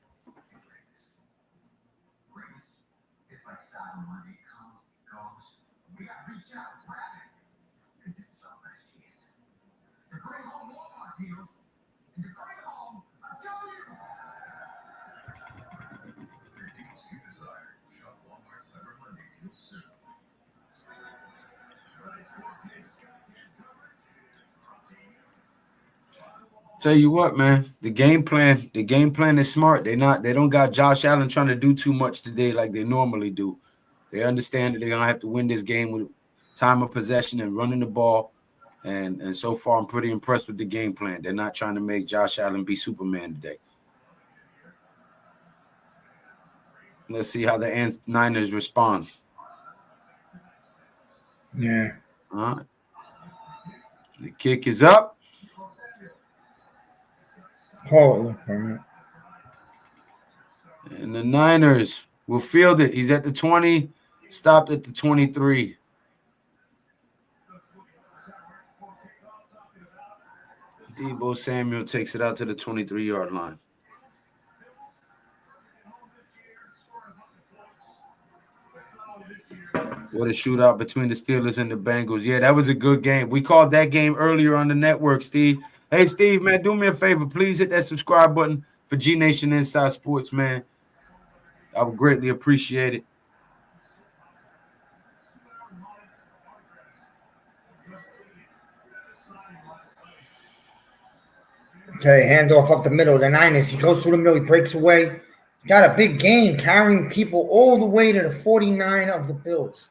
Tell you what, man, the game plan is smart. They don't got Josh Allen trying to do too much today like they normally do. They understand that they're gonna have to win this game with time of possession and running the ball. And so far, I'm pretty impressed with the game plan. They're not trying to make Josh Allen be Superman today. Let's see how the Niners respond. Yeah. All right. The kick is up. Call it. And the Niners Will field it. He's at the 20, stopped at the 23. Deebo Samuel takes it out to the 23-yard line. What a shootout between the Steelers and the Bengals. Yeah, that was a good game. We called that game earlier on the network, Steve. Hey, Steve, man, do me a favor. Please hit that subscribe button for G Nation Inside Sports, man. I would greatly appreciate it. Okay, handoff up the middle. The Niners. He goes through the middle. He breaks away. He's got a big gain, carrying people all the way to the 49 of the Bills.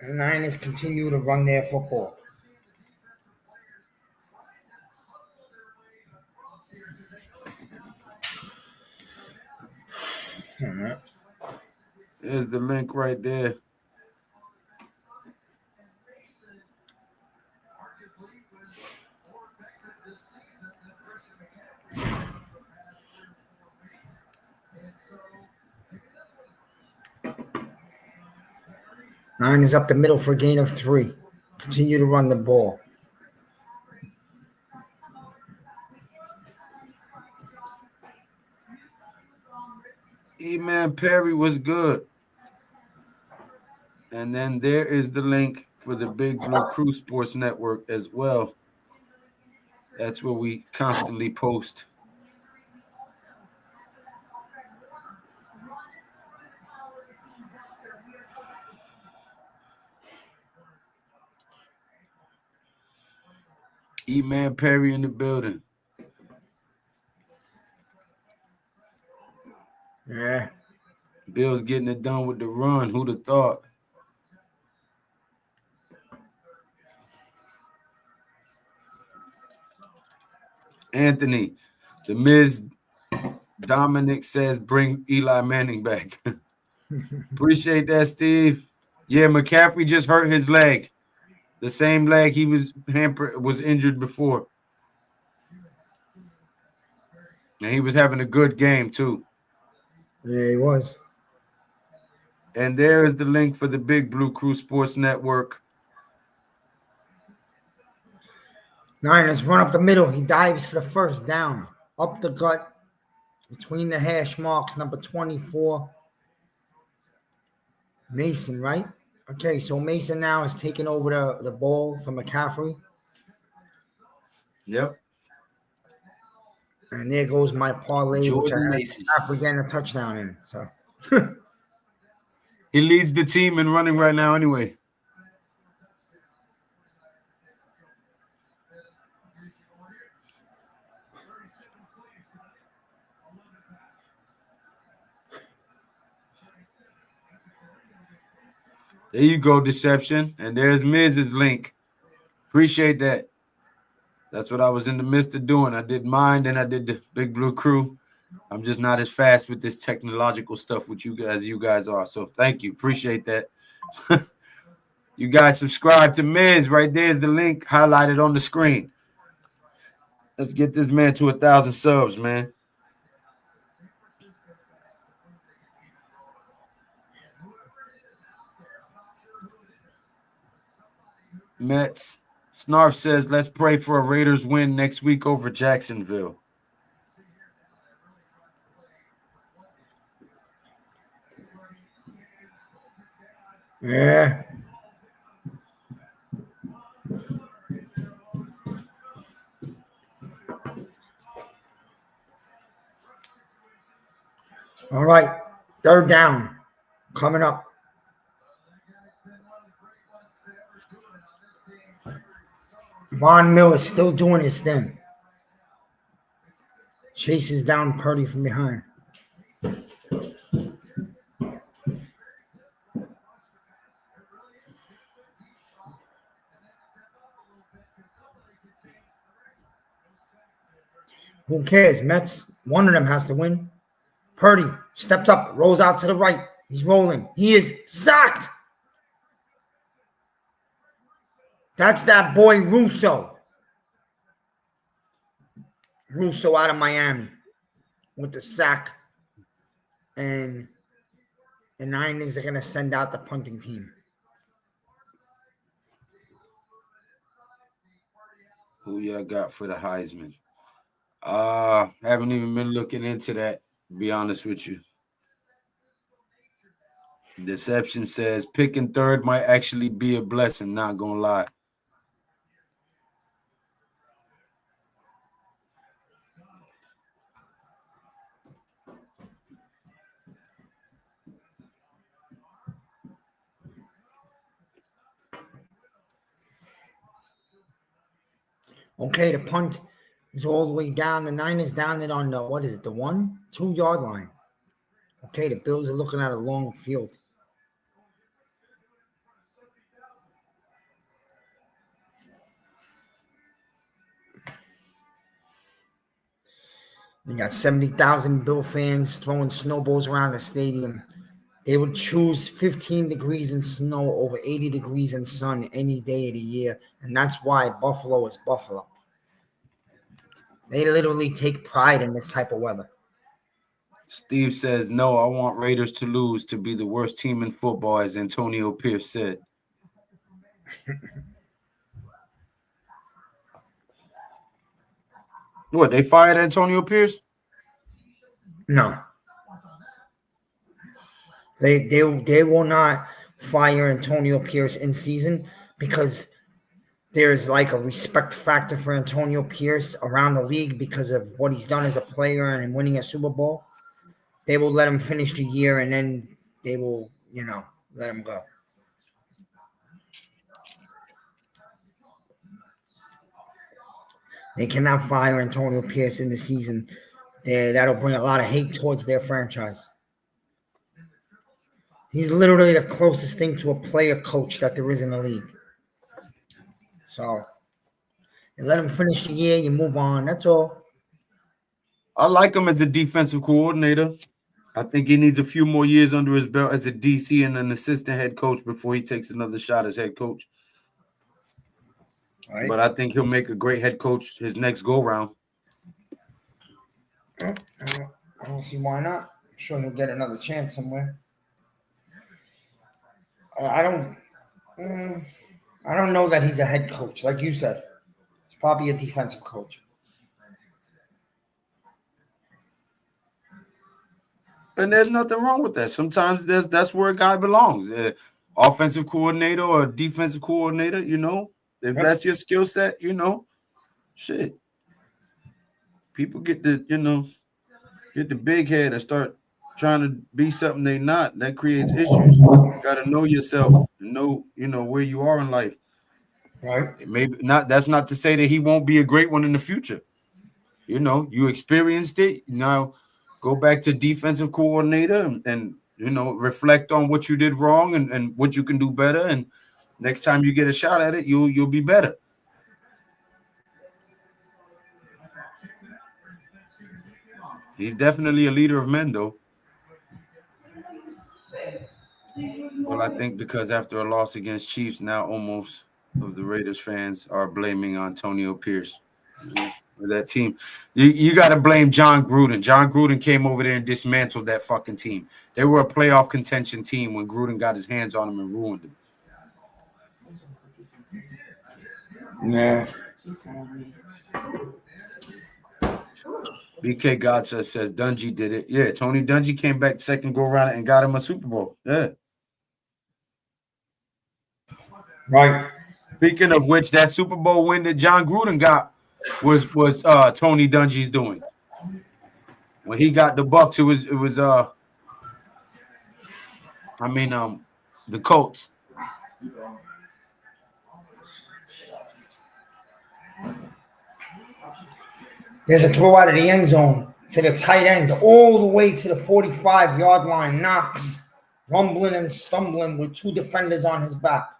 The Niners continue to run their football. There's the link right there. Niners up the middle for a gain of 3. Continue to run the ball. E-Man Perry was good. And then there is the link for the Big Blue Crew Sports Network as well. That's where we constantly post. E-Man Perry in the building. Yeah. Bills getting it done with the run. Who'd have thought? Anthony, the MIZ Dominic says bring Eli Manning back. Appreciate that, Steve. Yeah, McCaffrey just hurt his leg. The same leg he was injured before. And he was having a good game, too. Yeah, he was. And there is the link for the Big Blue Crew Sports Network. Niners run up the middle. He dives for the first down. Up the gut. Between the hash marks, number 24. Mason, right? Okay, so Mason now is taking over the ball from McCaffrey. Yep. And there goes my parlay, Jordan which I Mason. have getting a touchdown in. So he leads the team in running right now anyway. There you go, Deception. And there's Miz's link. Appreciate that. That's what I was in the midst of doing. I did mine, and I did the Big Blue Crew. I'm just not as fast with this technological stuff with you guys are. So thank you. Appreciate that. You guys subscribe to Miz. Right there's the link highlighted on the screen. Let's get this man to 1,000 subs, man. Mets. Snarf says, let's pray for a Raiders win next week over Jacksonville. yeah. All right. Third down. Coming up. Von Miller is still doing his thing. Chases down Purdy from behind. Who cares? Mets, one of them has to win. Purdy steps up, rolls out to the right. He's rolling. He is sacked. That's that boy Russo. Russo out of Miami with the sack. and the Niners are going to send out the punting team. Who y'all got for the Heisman? Haven't even been looking into that, to be honest with you. Deception says picking third might actually be a blessing, not gonna lie. Okay, the punt is all the way down. The Niners down it on the, what is it, the 1-2 yard line. Okay, the Bills are looking at a long field. You got 70,000 Bill fans throwing snowballs around the stadium. They would choose 15 degrees in snow over 80 degrees in sun any day of the year, and that's why Buffalo is Buffalo. They literally take pride in this type of weather. Steve says, no, I want Raiders to lose to be the worst team in football, as Antonio Pierce said. What, they fired Antonio Pierce? No. They will not fire Antonio Pierce in season because there's like a respect factor for Antonio Pierce around the league because of what he's done as a player and winning a Super Bowl. They will let him finish the year and then they will, let him go. They cannot fire Antonio Pierce in the season. That'll bring a lot of hate towards their franchise. He's literally the closest thing to a player coach that there is in the league. So you let him finish the year, you move on. That's all. I like him as a defensive coordinator. I think he needs a few more years under his belt as a DC and an assistant head coach before he takes another shot as head coach. Right. But I think he'll make a great head coach his next go-round. I don't see why not. I'm sure he'll get another chance somewhere. I don't know that he's a head coach, like you said. He's probably a defensive coach. And there's nothing wrong with that. Sometimes that's where a guy belongs. Offensive coordinator or defensive coordinator, if that's your skill set, shit. People get the big head and start trying to be something they not. That creates issues. You got to know yourself, know where you are in life. Right. Maybe not. That's not to say that he won't be a great one in the future. You experienced it. Now go back to defensive coordinator and reflect on what you did wrong and what you can do better. And next time you get a shot at it, you'll be better. He's definitely a leader of men, though. Well, I think because after a loss against Chiefs, now almost of the Raiders fans are blaming Antonio Pierce. That team. You got to blame John Gruden. John Gruden came over there and dismantled that fucking team. They were a playoff contention team when Gruden got his hands on them and ruined them. Nah. BK Godsa says Dungy did it. Yeah, Tony Dungy came back second go around and got him a Super Bowl. Yeah. Right. Speaking of which, that Super Bowl win that John Gruden got was Tony Dungy's doing. When he got the Bucks, it was the Colts. There's a throw out of the end zone to the tight end all the way to the 45-yard line. Knox rumbling and stumbling with two defenders on his back.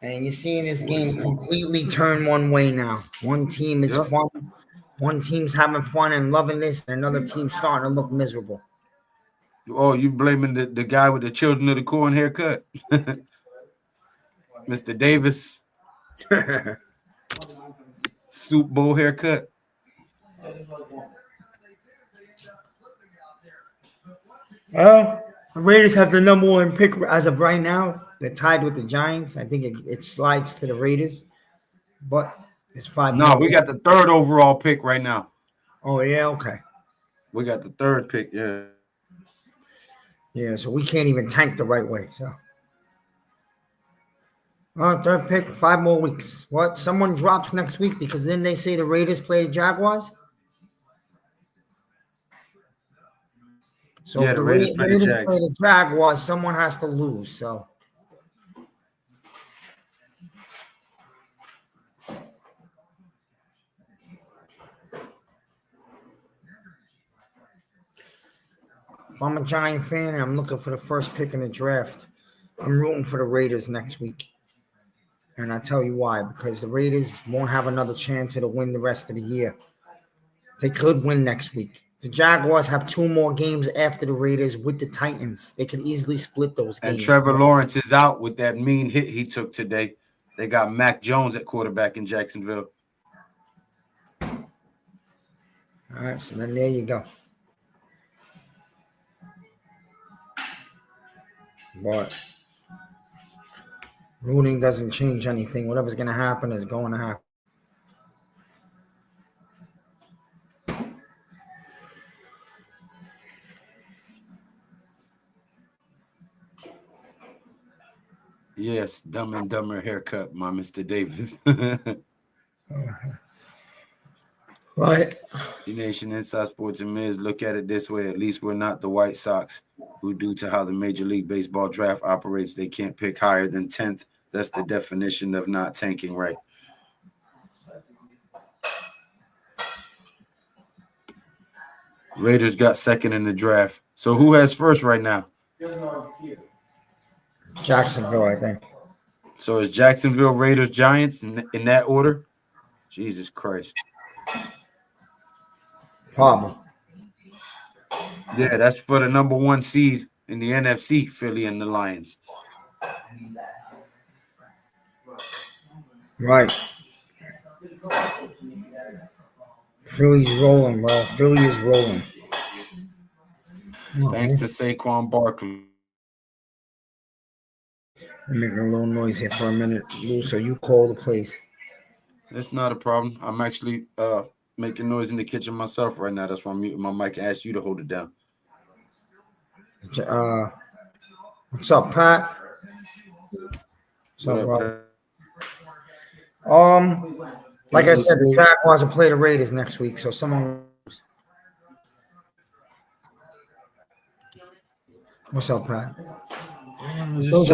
And you're seeing this game completely turn one way now. One team is fun. One team's having fun and loving this, and another team's starting to look miserable. Oh, you blaming the guy with the Children of the Corn haircut? Mr. Davis. Soup Bowl haircut. Well, the Raiders have the number one pick as of right now. They're tied with the Giants. I think it slides to the Raiders, but it's 5 No, more. we got the third overall pick right now. Oh, yeah, okay. We got the third pick, yeah. Yeah, so we can't even tank the right way. So, well, third pick, 5 more weeks. What? Someone drops next week because then they say the Raiders play the Jaguars? So Yeah, if the the Raiders play the Raiders Jags. play the Jaguars, someone has to lose. So, if I'm a Giant fan and I'm looking for the first pick in the draft, I'm rooting for the Raiders next week. And I'll tell you why. Because the Raiders won't have another chance to win the rest of the year. They could win next week. The Jaguars have 2 more games after the Raiders with the Titans. They could easily split those games. And Trevor Lawrence is out with that mean hit he took today. They got Mac Jones at quarterback in Jacksonville. All right, so then there you go. But rooting doesn't change anything. Whatever's going to happen is going to happen. Yes, Dumb and Dumber haircut, my Mr. Davis. Right. G-Nation Inside Sports and MIZ, look at it this way. At least we're not the White Sox, who, due to how the Major League Baseball draft operates, they can't pick higher than 10th. That's the definition of not tanking right. Raiders got second in the draft. So who has first right now? Jacksonville, I think. So is Jacksonville, Raiders, Giants in that order? Jesus Christ. Probably. Yeah, that's for the number 1 seed in the NFC, Philly and the Lions. Right. Philly's rolling, bro. Philly is rolling. Thanks to Saquon Barkley. I'm making a little noise here for a minute, Lou, so you call the place. It's not a problem. I'm actually making noise in the kitchen myself right now. That's why I'm muting my mic and ask you to hold it down. What's up, Pat? What's up, brother? Like I said, the Jaguars will play the Raiders next week, so someone. What's up, Pat? Josh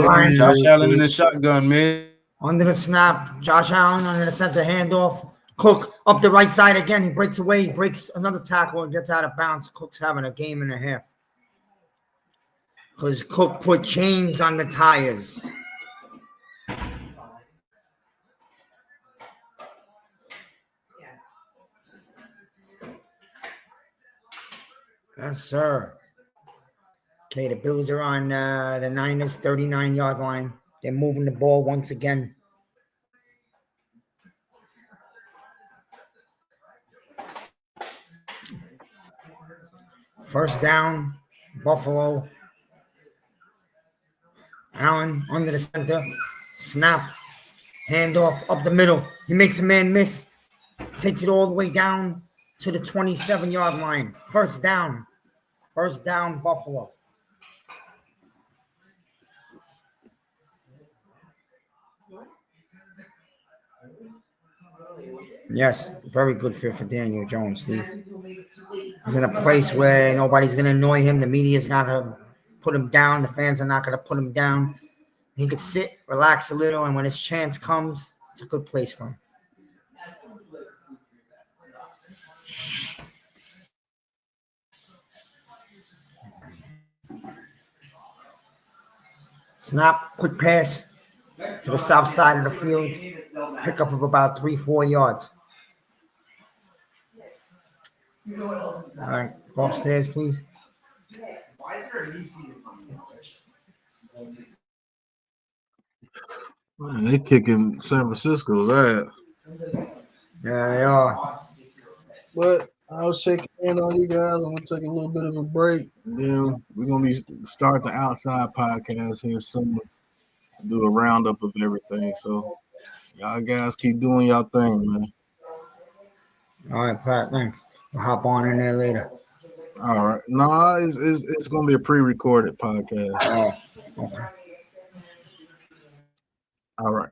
Allen in the shotgun, man. Under the snap, Josh Allen under the center handoff. Cook up the right side again. He breaks away. He breaks another tackle and gets out of bounds. Cook's having a game and a half. Because Cook put chains on the tires. Yes, sir. Okay, the Bills are on the Niners' 39-yard line. They're moving the ball once again. First down, Buffalo. Allen under the center. Snap. Handoff up the middle. He makes a man miss. Takes it all the way down to the 27-yard line. First down. First down, Buffalo. Yes, very good fit for Daniel Jones, Steve. He's in a place where nobody's going to annoy him. The media's not going to put him down. The fans are not going to put him down. He could sit, relax a little, and when his chance comes, it's a good place for him. Snap, quick pass to the south side of the field. Pickup of about 3-4 yards. All right, go upstairs, please. Man, they kicking San Francisco's ass. Yeah, they are. But I was checking in on you guys. I'm gonna take a little bit of a break. And then we're gonna be start the outside podcast here soon. Do a roundup of everything. So y'all guys keep doing y'all thing, man. All right, Pat. Thanks. We'll hop on in there later. All right. No, it's gonna be a pre-recorded podcast. Oh, okay. All right.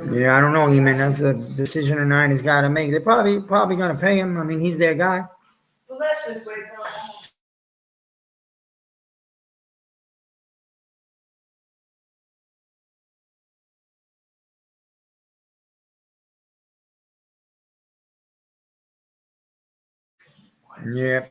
Yeah, I don't know, man. That's a decision the Niners got to make. They're probably going to pay him. I mean, he's their guy. Well, let's just wait till Yeah.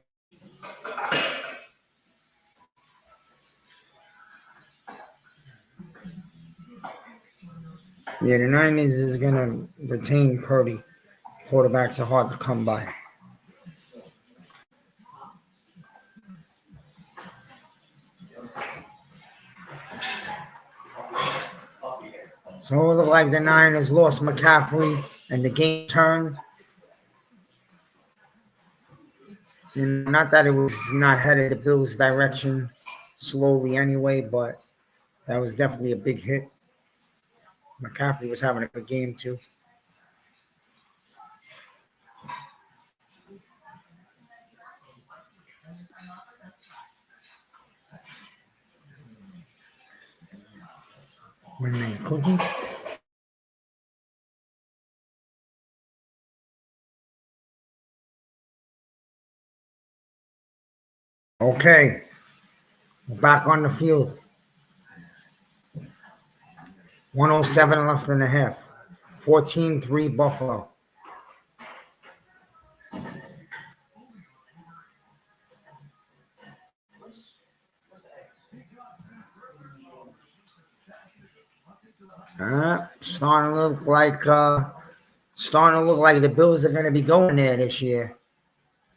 Yeah, the Niners is going to retain Purdy. Quarterbacks are hard to come by. So it looked like the Niners lost McCaffrey and the game turned. And not that it was not headed the Bills' direction slowly anyway, but that was definitely a big hit. McCaffrey was having a good game too. When they cooking. Okay. Back on the field. 107 left in the half. 14-3 Buffalo. Starting to look like the Bills are going to be going there this year.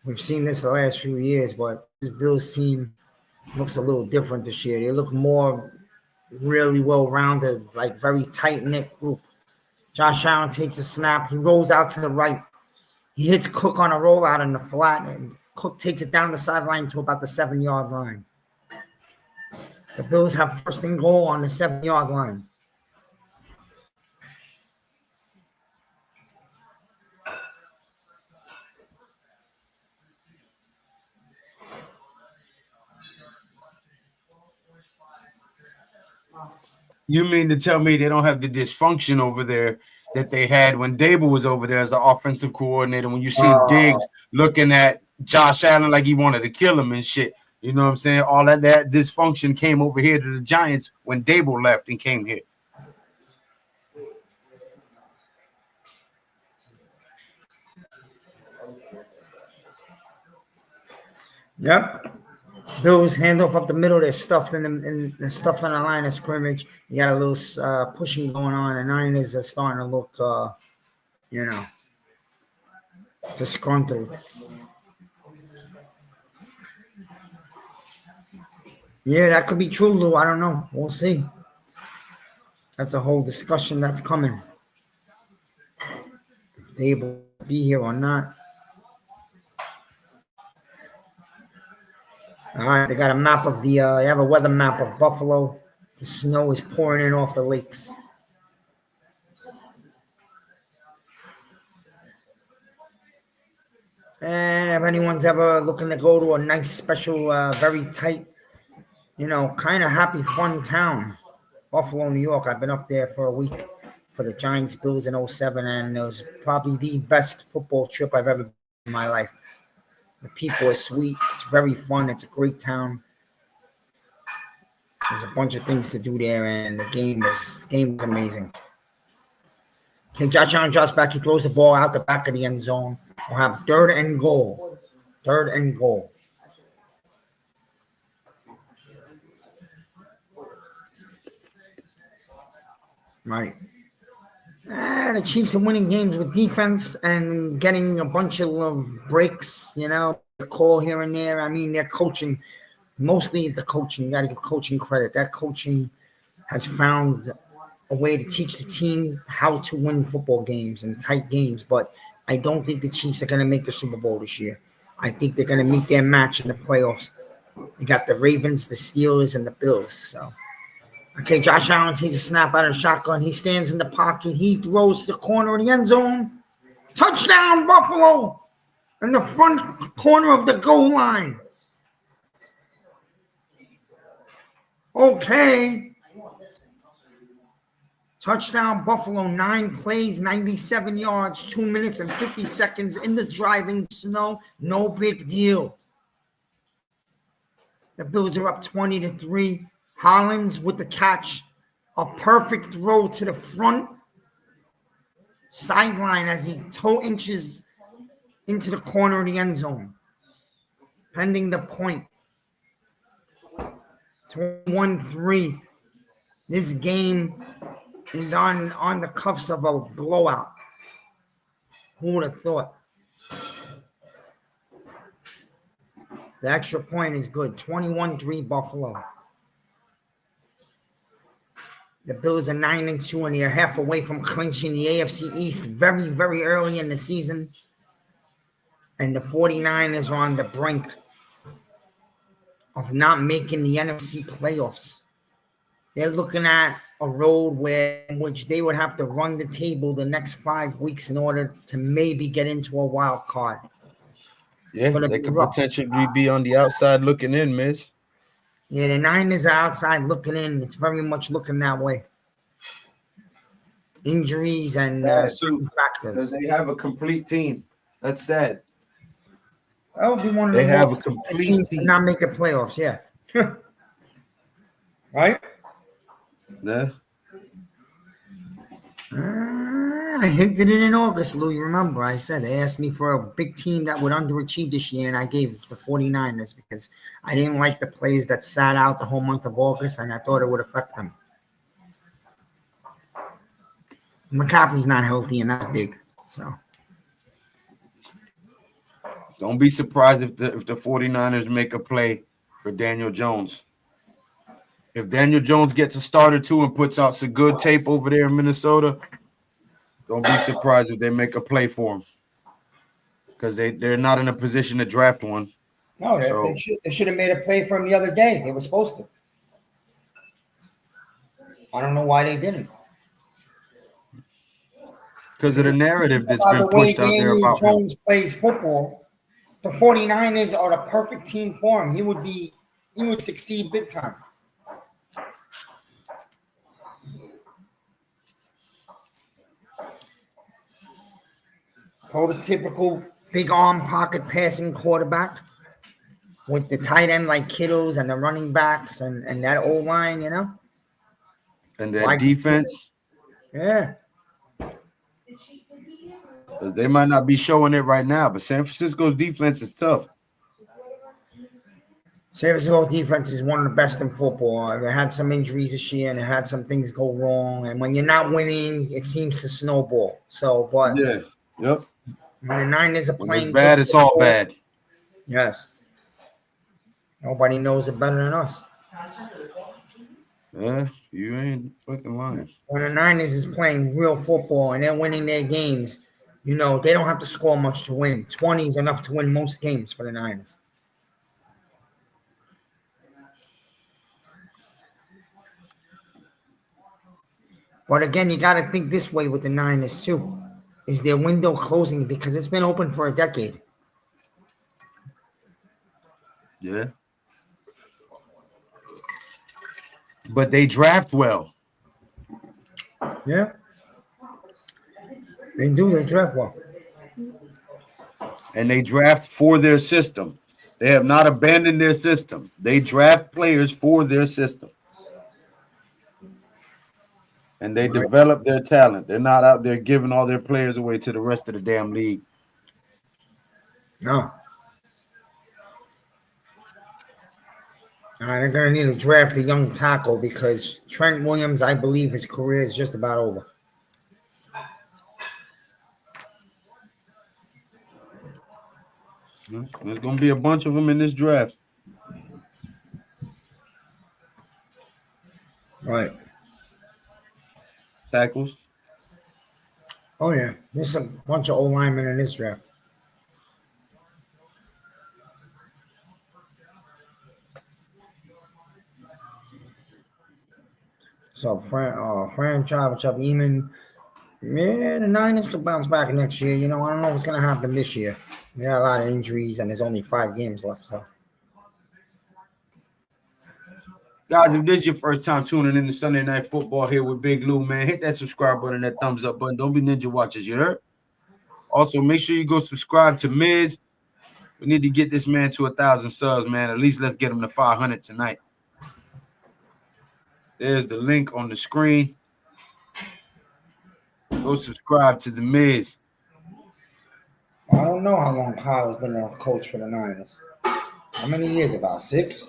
We've seen this the last few years, but this Bills team looks a little different this year. They look more really well-rounded, like very tight-knit group. Josh Allen takes a snap. He rolls out to the right. He hits Cook on a rollout in the flat, and Cook takes it down the sideline to about the 7-yard line. The Bills have first and goal on the 7-yard line. You mean to tell me they don't have the dysfunction over there that they had when Dable was over there as the offensive coordinator? When you see Diggs looking at Josh Allen like he wanted to kill him and shit. You know what I'm saying? All that dysfunction came over here to the Giants when Dable left and came here. Yep. Bills handoff up the middle. They're stuffed in the line of scrimmage. You got a little pushing going on. The Niners are starting to look, disgruntled. Yeah, that could be true, Lou. I don't know. We'll see. That's a whole discussion that's coming. If they able to be here or not. All right, they got a map of they have a weather map of Buffalo. The snow is pouring in off the lakes. And if anyone's ever looking to go to a nice, special, very tight, kind of happy, fun town, Buffalo, New York. I've been up there for a week for the Giants Bills in 07, and it was probably the best football trip I've ever been in my life. The people are sweet. It's very fun. It's a great town. There's a bunch of things to do there, and the game is amazing. Okay, Josh Allen drops back. He throws the ball out the back of the end zone. We'll have third and goal. Right. The Chiefs are winning games with defense and getting a bunch of breaks, a call here and there. I mean, they're coaching, mostly the coaching. You got to give coaching credit. That coaching has found a way to teach the team how to win football games and tight games, but I don't think the Chiefs are going to make the Super Bowl this year. I think they're going to meet their match in the playoffs. You got the Ravens, the Steelers, and the Bills. So, okay, Josh Allen takes a snap out of the shotgun. He stands in the pocket. He throws to the corner of the end zone. Touchdown, Buffalo! In the front corner of the goal line. Okay. Touchdown, Buffalo, 9 plays, 97 yards, 2 minutes and 50 seconds in the driving snow. No big deal. The Bills are up 20-3. Hollins with the catch. A perfect throw to the front sideline as he toe inches into the corner of the end zone. Pending the point. 21-3. This game is on the cuffs of a blowout. Who would have thought? The extra point is good. 21-3 Buffalo. The Bills are 9-2 and they're half away from clinching the AFC East very, very early in the season. And the 49ers are on the brink of not making the NFC playoffs. They're looking at a road in which they would have to run the table the next 5 weeks in order to maybe get into a wild card. Yeah, they could potentially be on the outside looking in, Miz. Yeah, the Niners are outside looking in. It's very much looking that way. Injuries and certain factors. They have a complete team. That's sad. That would be one of They the have most a complete teams team. to not make the playoffs, yeah. Right? Yeah. I hinted it in August, Lou. You remember I said they asked me for a big team that would underachieve this year, and I gave the 49ers because I didn't like the players that sat out the whole month of August, and I thought it would affect them. McCaffrey's not healthy, and that's big. So Don't be surprised if the 49ers make a play for Daniel Jones. If Daniel Jones gets a start or two and puts out some good tape over there in Minnesota, don't be surprised if they make a play for him. Because they're not in a position to draft one. no, they should have made a play for him the other day. They were supposed to. I don't know why they didn't. Because of the narrative that's been pushed out there about him. Jones plays football. The 49ers are the perfect team for him. He would succeed big time. Prototypical big arm pocket passing quarterback with the tight end like Kittles and the running backs and that old line, you know? And that defense. Yeah. Because they might not be showing it right now, but San Francisco's defense is tough. San Francisco defense is one of the best in football. They had some injuries this year and they had some things go wrong. And when you're not winning, it seems to snowball. So, but yeah, yep. When the Niners are playing, it's bad, it's all bad. Yes. Nobody knows it better than us. Yeah, you ain't fucking lying. When the Niners is playing real football and they're winning their games, you know, they don't have to score much to win. 20 is enough to win most games for the Niners. But again, you got to think this way with the Niners too. Is their window closing because it's been open for a decade? Yeah. But they draft well. Yeah. They do. They draft well. And they draft for their system. They have not abandoned their system. They draft players for their system. And they develop their talent. They're not out there giving all their players away to the rest of the damn league. No. They're going to need to draft a young tackle because Trent Williams, I believe his career is just about over. There's going to be a bunch of them in this draft. Right. tackles. Oh, yeah. There's a bunch of old linemen in this draft. So, franchise, what's up, Eamon? Yeah, the Niners could bounce back next year. You know, I don't know what's going to happen this year. We got a lot of injuries, and there's only 5 games left. So, Guys, if this is your first time tuning in to Sunday Night Football here with Big Lou, man, hit that subscribe button, that thumbs up button. Don't be ninja watchers, you heard? Also, make sure you go subscribe to MIZ. We need to get this man to 1,000 subs, man. At least let's get him to 500 tonight. There's the link on the screen. Go subscribe to the MIZ. I don't know how long Kyle has been a coach for the Niners. How many years? About 6?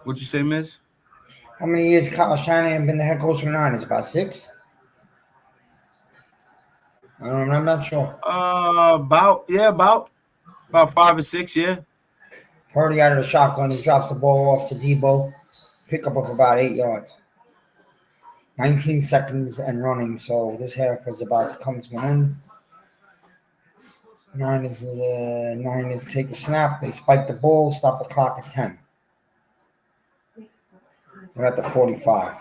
What'd you say, Miz? How many years Kyle Shanahan been the head coach for the Niners? About 6? I'm not sure. About 5 or 6, yeah. Purdy out of the shotgun. He drops the ball off to Debo. Pickup of about 8 yards. 19 seconds and running. So this half was about to come to an end. Niners take the snap. They spike the ball. Stop the clock at 10. They're at the 45.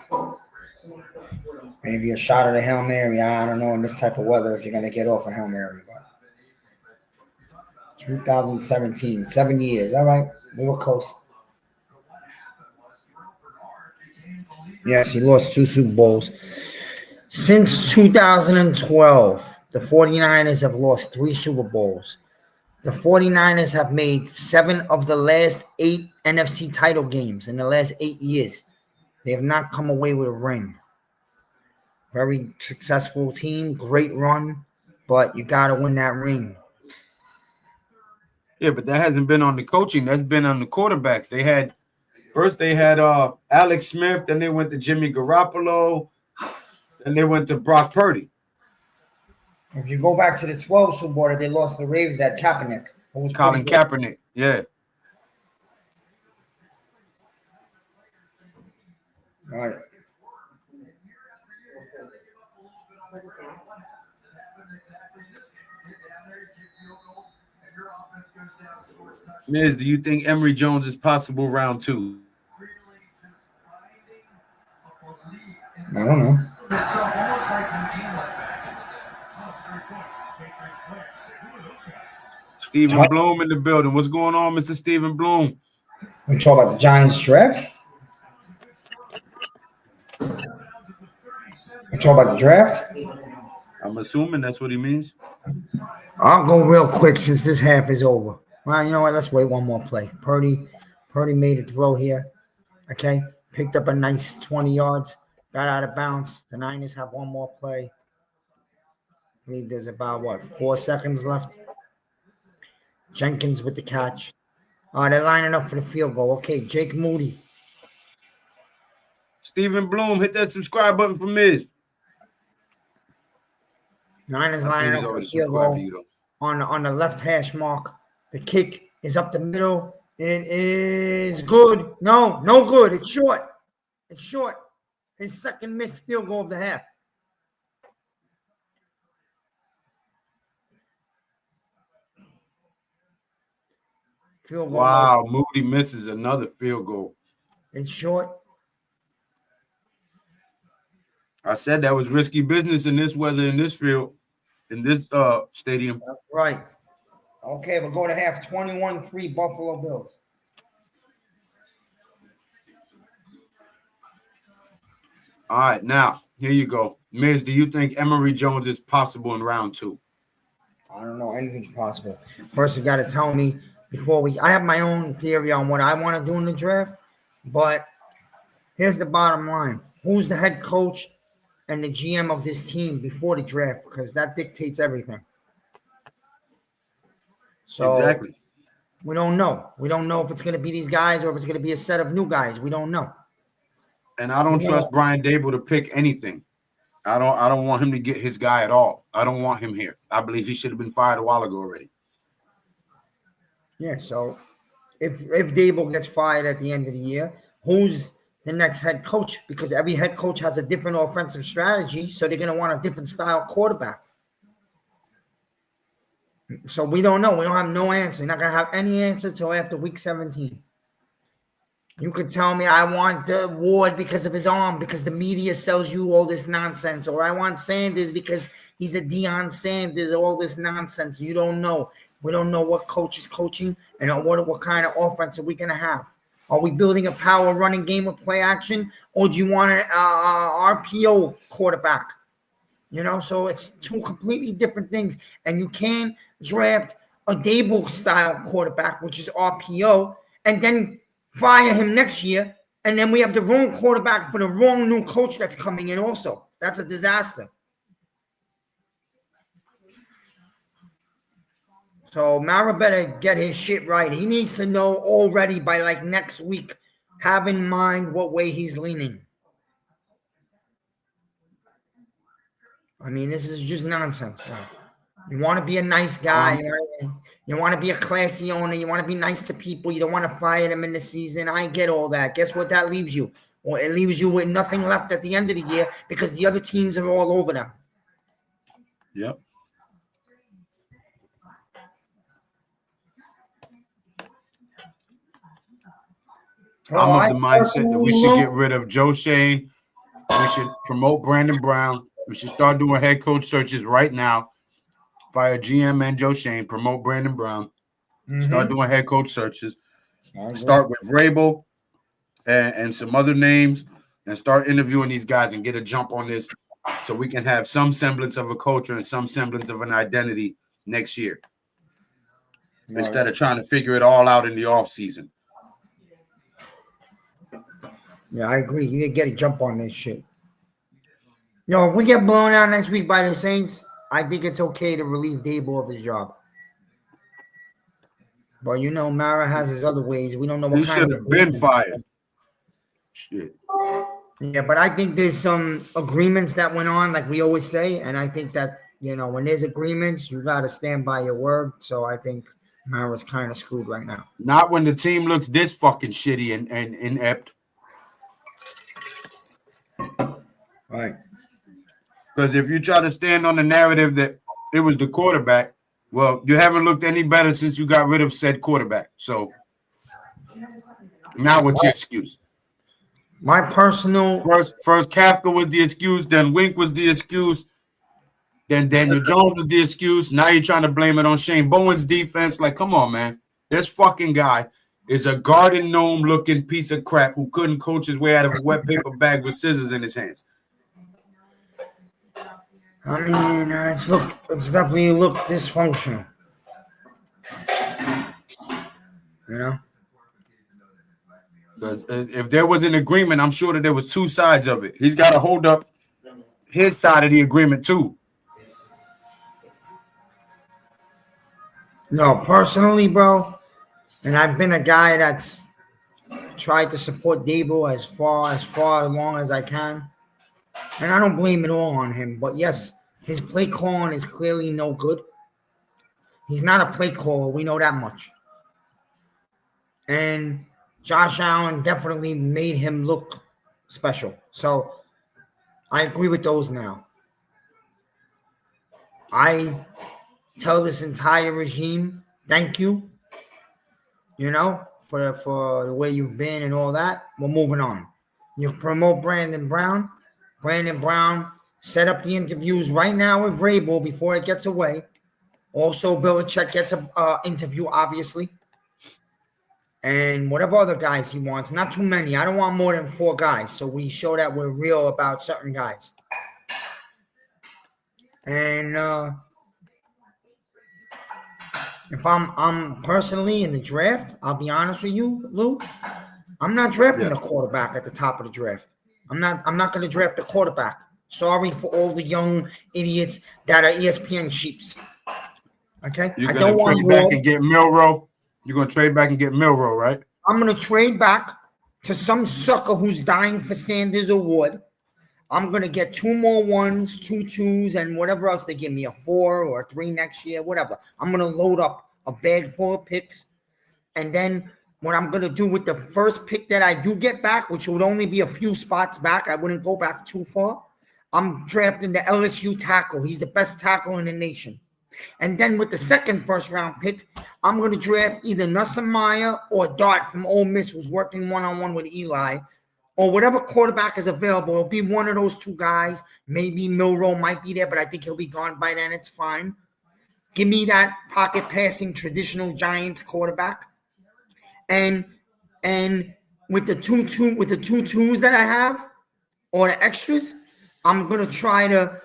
Maybe a shot at a Hail Mary. I don't know in this type of weather if you're going to get off a Hail Mary. But 2017, 7 years. All right. We were close. Yes, he lost 2 Super Bowls. Since 2012, the 49ers have lost 3 Super Bowls. The 49ers have made 7 of the last 8 NFC title games in the last 8 years. They have not come away with a ring. Very successful team, great run, but you got to win that ring. Yeah, but that hasn't been on the coaching. That's been on the quarterbacks. They had Alex Smith, then they went to Jimmy Garoppolo, then they went to Brock Purdy. If you go back to the 12 Super Bowl, they lost the Ravens, that Kaepernick. Colin Kaepernick, yeah. All right. Miz, do you think Emory Jones is possible round 2? I don't know. Stephen Bloom in the building. What's going on, Mr. Stephen Bloom? We talk about the Giants draft. We talk about the draft. I'm assuming that's what he means. I'll go real quick since this half is over. Well, you know what? Let's wait one more play. Purdy made a throw here. Okay. Picked up a nice 20 yards. Got out of bounds. The Niners have one more play. I believe there's about, 4 seconds left. Jenkins with the catch. They're lining up for the field goal. Okay, Jake Moody. Stephen Bloom, hit that subscribe button for Miz. Niners lining up for the field goal on the left hash mark. The kick is up the middle. It is good. No good. It's short. It's short. His second missed field goal of the half. Field goal. Wow, Moody misses another field goal. It's short. I said that was risky business in this weather, in this field, in this stadium. That's right. Okay, we'll go to half 21-3 Buffalo Bills. All right, now, here you go. Miz, do you think Emory Jones is possible in round 2? I don't know. Anything's possible. First, you got to tell me I have my own theory on what I want to do in the draft, but here's the bottom line. Who's the head coach and the GM of this team before the draft? Because that dictates everything. So exactly. We don't know. We don't know if it's going to be these guys or if it's going to be a set of new guys. We don't know. And I don't trust Brian Dable to pick anything. I don't want him to get his guy at all. I don't want him here. I believe he should have been fired a while ago already. Yeah, so if Dable gets fired at the end of the year, who's the next head coach? Because every head coach has a different offensive strategy, so they're going to want a different style quarterback. So we don't know. We don't have no answer. You're not going to have any answer till after week 17. You could tell me I want Ward because of his arm, because the media sells you all this nonsense, or I want Sanders because he's a Deion Sanders, all this nonsense. You don't know. We don't know what coach is coaching and what kind of offense are we going to have. Are we building a power running game with play action, or do you want an RPO quarterback? You know, so it's two completely different things. And you can't draft a Dable-style quarterback, which is RPO, and then fire him next year, and then we have the wrong quarterback for the wrong new coach that's coming in also. That's a disaster. So Mara better get his shit right. He needs to know already by like next week, have in mind what way he's leaning. I mean, this is just nonsense. You want to be a nice guy. You want to be a classy owner. You want to be nice to people. You don't want to fire them in the season. I get all that. Guess what that leaves you? Well, it leaves you with nothing left at the end of the year because the other teams are all over them. Yep. I'm of the mindset that we should get rid of Joe Shane. We should promote Brandon Brown. We should start doing head coach searches right now. Fire GM and Joe Shane. Promote Brandon Brown. Start doing head coach searches. Start with Vrabel and some other names and start interviewing these guys and get a jump on this so we can have some semblance of a culture and some semblance of an identity next year instead of trying to figure it all out in the offseason. Yeah, I agree. You need to get a jump on this shit. Yo, if we get blown out next week by the Saints, I think it's okay to relieve Dable of his job. But you know, Mara has his other ways. We don't know what He should have been fired. Shit. Yeah, but I think there's some agreements that went on, like we always say, and I think that, you know, when there's agreements, you got to stand by your word. So I think Mara's kind of screwed right now. Not when the team looks this fucking shitty and inept. Right. Because if you try to stand on the narrative that it was the quarterback, well, you haven't looked any better since you got rid of said quarterback. So now what's your excuse? My personal first Kafka was the excuse, then Wink was the excuse, then Daniel Jones was the excuse. Now you're trying to blame it on Shane Bowen's defense. Like, come on, man. This fucking guy is a garden gnome looking piece of crap who couldn't coach his way out of a wet paper bag with scissors in his hands. I mean, it's definitely look dysfunctional. You know? Because if there was an agreement, I'm sure that there was two sides of it. He's got to hold up his side of the agreement too. No, personally, bro, and I've been a guy that's tried to support Dable as far along as I can. And I don't blame it all on him. But yes, his play calling is clearly no good. He's not a play caller. We know that much. And Josh Allen definitely made him look special. So I agree with those now. I tell this entire regime, thank you, you know, for the way you've been and all that. We're moving on. You promote Brandon Brown. Brandon Brown set up the interviews right now with Vrabel before it gets away. Also, Belichick gets an interview, obviously. And whatever other guys he wants. Not too many. I don't want more than 4 guys. So we show that we're real about certain guys. And if I'm personally in the draft, I'll be honest with you, Lou. I'm not drafting a quarterback at the top of the draft. I'm not going to draft a quarterback. Sorry for all the young idiots that are ESPN sheeps. Okay? You're going to trade back and get Milroe? You're going to trade back and get Milroe, right? I'm going to trade back to some sucker who's dying for Sanders or Wood. I'm going to get 2 more 1s, 2 2s, and whatever else they give me, a 4 or a 3 next year, whatever. I'm going to load up a bag full of picks. And then what I'm going to do with the first pick that I do get back, which would only be a few spots back, I wouldn't go back too far. I'm drafting the LSU tackle. He's the best tackle in the nation. And then with the second first-round pick, I'm going to draft either Nussmeier or Dart from Ole Miss, who's working one-on-one with Eli, or whatever quarterback is available. It'll be one of those two guys. Maybe Milroe might be there, but I think he'll be gone by then. It's fine. Give me that pocket-passing, traditional Giants quarterback. And with the two twos that I have, or the extras, I'm going to try to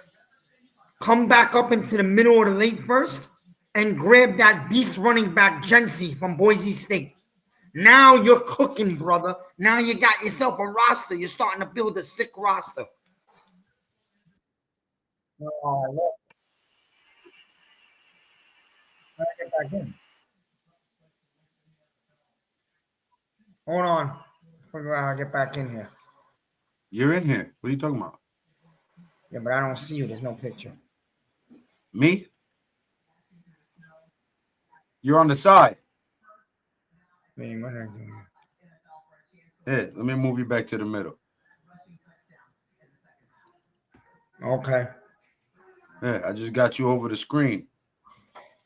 come back up into the middle or the late first and grab that beast running back, Jency from Boise State. Now you're cooking, brother. Now you got yourself a roster. You're starting to build a sick roster. Oh, I get back in. Hold on. Figure out how to get back in here. You're in here. What are you talking about? Yeah, but I don't see you. There's no picture. Me? You're on the side. Man, what did I do here? Yeah, let me move you back to the middle. Okay. Yeah, I just got you over the screen.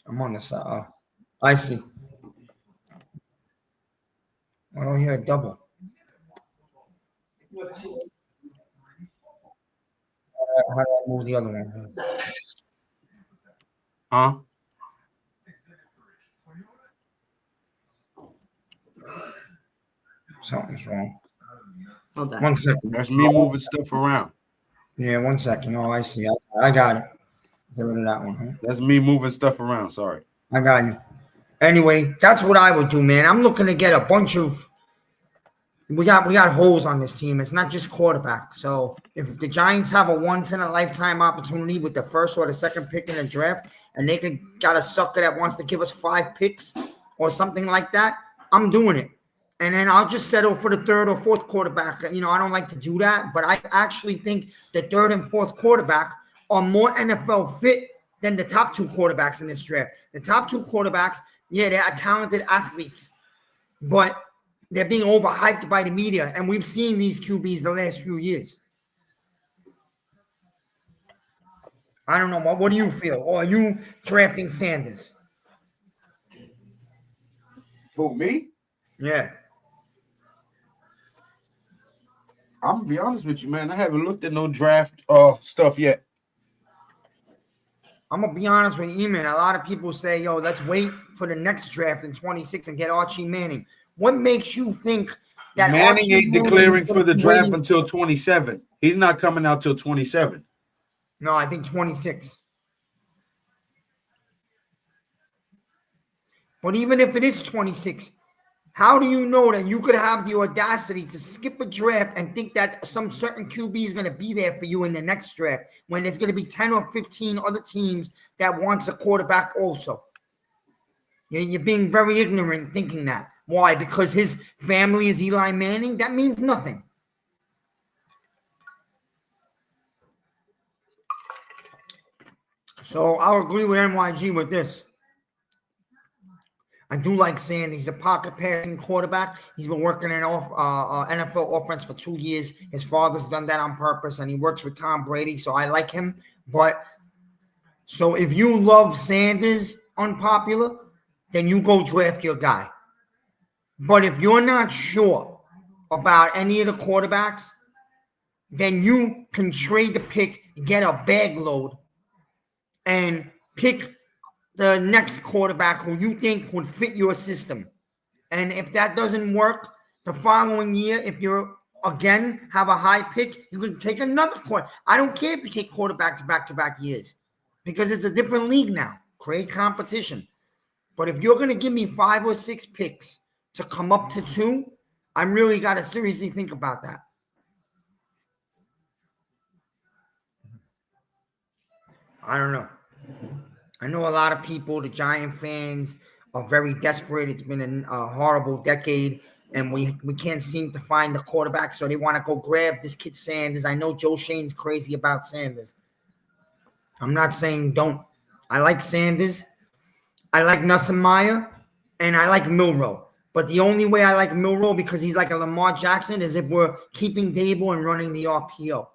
I'm on the side. I see. I don't hear a double. How do I move the other one? Huh? Something's wrong. Hold on. 1 second. That's me moving stuff around. Yeah, 1 second. Oh, I see. I got it. Get rid of that one. Huh? That's me moving stuff around. Sorry. I got you. Anyway, that's what I would do, man. I'm looking to get a bunch of. We got holes on this team. It's not just quarterback. So if the Giants have a once-in-a-lifetime opportunity with the first or the second pick in the draft, and they got a sucker that wants to give us 5 picks or something like that, I'm doing it. And then I'll just settle for the third or fourth quarterback. You know, I don't like to do that, but I actually think the third and fourth quarterback are more NFL fit than the top 2 quarterbacks in this draft. The top 2 quarterbacks, yeah, they are talented athletes, but they're being overhyped by the media, and we've seen these QBs the last few years. I don't know. What do you feel? Or are you drafting Sanders? Who, me? Yeah. I'm gonna be honest with you, man. I haven't looked at no draft stuff yet. I'm going to be honest with you, man. A lot of people say, yo, let's wait for the next draft in 26 and get Archie Manning. What makes you think that Manning Archie ain't Manning declaring is for the gonna be draft waiting- until 27. He's not coming out till 27. No, I think 26. But even if it is 26, how do you know that you could have the audacity to skip a draft and think that some certain QB is going to be there for you in the next draft when there's going to be 10 or 15 other teams that wants a quarterback also? You're being very ignorant thinking that. Why? Because his family is Eli Manning? That means nothing. So I'll agree with NYG with this. I do like Sand. He's a pocket passing quarterback. He's been working in NFL offense for 2 years. His father's done that on purpose, and he works with Tom Brady, so I like him. But so if you love Sanders, unpopular, then you go draft your guy. But if you're not sure about any of the quarterbacks, then you can trade the pick, get a bag load, and pick the next quarterback who you think would fit your system. And if that doesn't work, the following year, if you again have a high pick, you can take another quarterback. I don't care if you take quarterbacks back-to-back years because it's a different league now. Create competition. But if you're going to give me 5 or 6 picks to come up to 2, I really got to seriously think about that. I don't know. I know a lot of people, the Giant fans, are very desperate. It's been a horrible decade, and we can't seem to find the quarterback, so they want to go grab this kid Sanders. I know Joe Shane's crazy about Sanders. I'm not saying don't. I like Sanders. I like Nussmeier, and I like Milroe. But the only way I like Milroe, because he's like a Lamar Jackson, is if we're keeping Dable and running the RPO.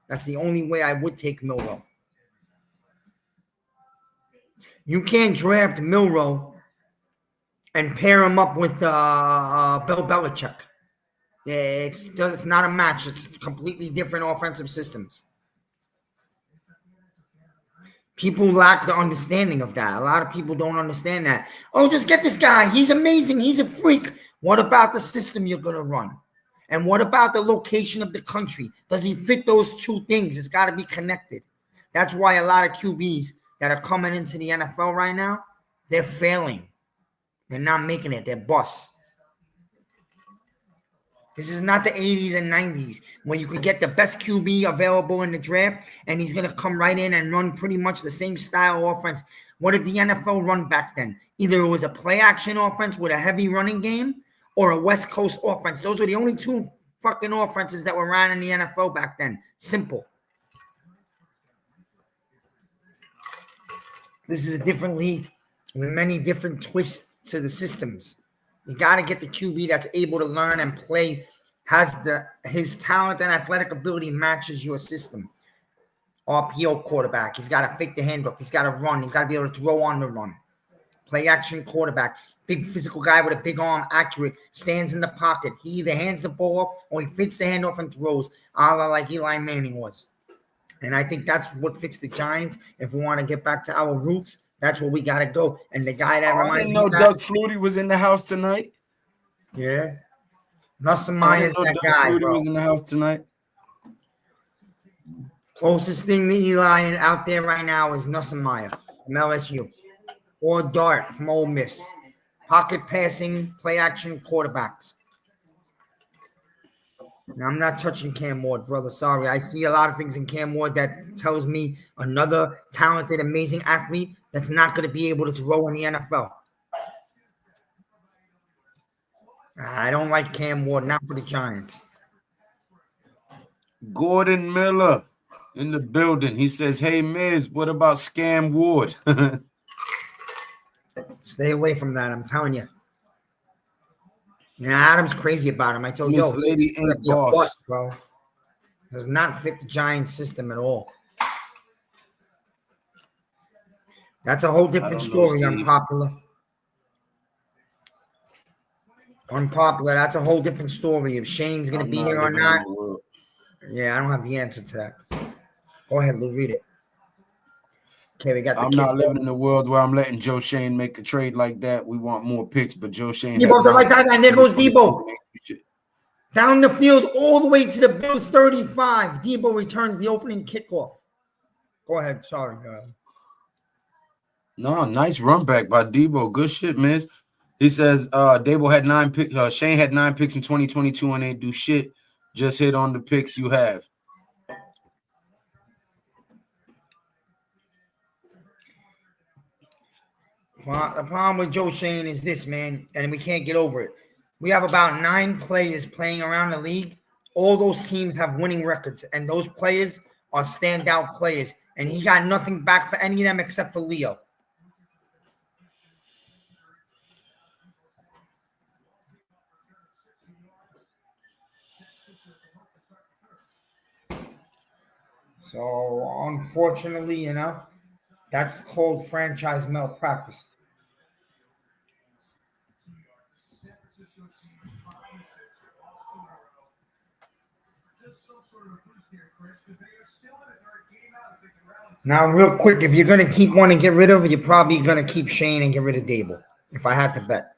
That's the only way I would take Milroe. You can't draft Milroe and pair him up with Bill Belichick. It's not a match. It's completely different offensive systems. People lack the understanding of that. A lot of people don't understand that. Oh, just get this guy. He's amazing. He's a freak. What about the system you're going to run? And what about the location of the country? Does he fit those two things? It's got to be connected. That's why a lot of QBs that are coming into the NFL right now, they're failing. They're not making it. They're busts. This is not the 80s and 90s when you could get the best QB available in the draft and he's going to come right in and run pretty much the same style offense. What did the NFL run back then? Either it was a play-action offense with a heavy running game or a West Coast offense. Those were the only two fucking offenses that were ran in the NFL back then. Simple. This is a different league with many different twists to the systems. You got to get the QB that's able to learn and play, has his talent and athletic ability matches your system. RPO quarterback. He's got to fake the handoff. He's got to run. He's got to be able to throw on the run. Play action quarterback. Big physical guy with a big arm, accurate, stands in the pocket. He either hands the ball off or he fakes the handoff and throws, a la like Eli Manning was. And I think that's what fits the Giants. If we want to get back to our roots, that's where we got to go. And the guy that reminds me. I didn't know Doug Flutie was in the house tonight. Yeah. Nussmeier's that guy, Flutie bro. was in the house tonight. Closest thing to Eli out there right now is Nussmeier from LSU. Or Dart from Ole Miss. Pocket passing, play action quarterbacks. Now, I'm not touching Cam Ward, brother. Sorry. I see a lot of things in Cam Ward that tells me another talented, amazing athlete that's not going to be able to throw in the NFL. I don't like Cam Ward, not for the Giants. Gordon Miller in the building. He says, hey, Miz, what about Scam Ward? Stay away from that, I'm telling you. Adam's crazy about him. I told you, Lady he's ain't boss. Bust, bro. Does not fit the Giants system at all. That's a whole different story, unpopular. Unpopular, that's a whole different story. If Shane's going to be here or not. Yeah, I don't have the answer to that. Go ahead, Lou, read it. Okay, we got the I'm not living in a world where I'm letting Joe Shane make a trade like that. We want more picks, but Joe Shane. Debo, the right sideline. There goes Debo. Down the field all the way to the Bills 35. Debo returns the opening kickoff. Go ahead. Sorry. No, nice run back by Debo. Good shit, Miz. He says Debo had 9 picks. Shane had 9 picks in 2022 and ain't do shit. Just hit on the picks you have. The problem with Joe Shane is this, man, and we can't get over it. We have about 9 players playing around the league. All those teams have winning records, and those players are standout players. And he got nothing back for any of them except for Leo. So, unfortunately, that's called franchise malpractice. Now, real quick, if you're going to keep one and get rid of it, you're probably going to keep Shane and get rid of Dable, if I had to bet.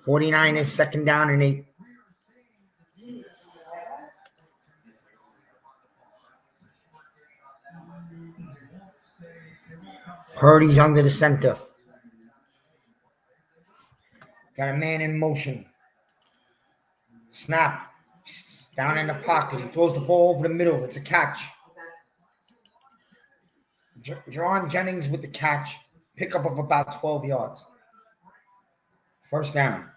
49 is second down and 8. Purdy's under the center. Got a man in motion. Snap. Down in the pocket. He throws the ball over the middle. It's a catch. John Jennings with the catch. Pickup of about 12 yards. First down.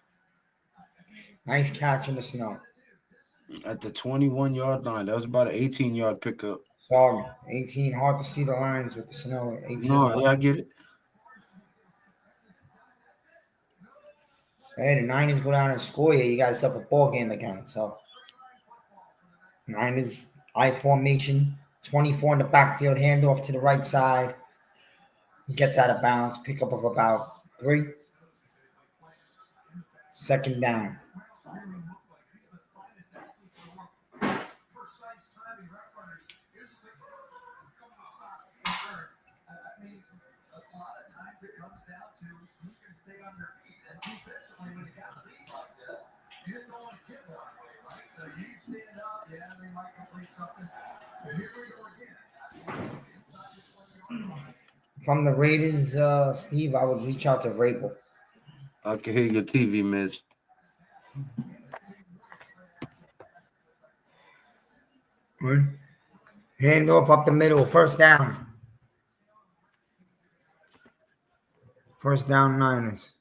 Nice catch in the snow. At the 21-yard line. That was about an 18-yard pickup. Sorry. 18. Hard to see the lines with the snow. 18. No, yeah, I get it. Hey, the Niners go down and score you. You got yourself a ball game again. So, Niners I formation, 24 in the backfield, handoff to the right side. He gets out of bounds, pickup of about 3. Second down. From the Raiders, Steve, I would reach out to Vrabel. I can hear your TV, Miz. Good. Handoff up the middle, first down. First down, Niners.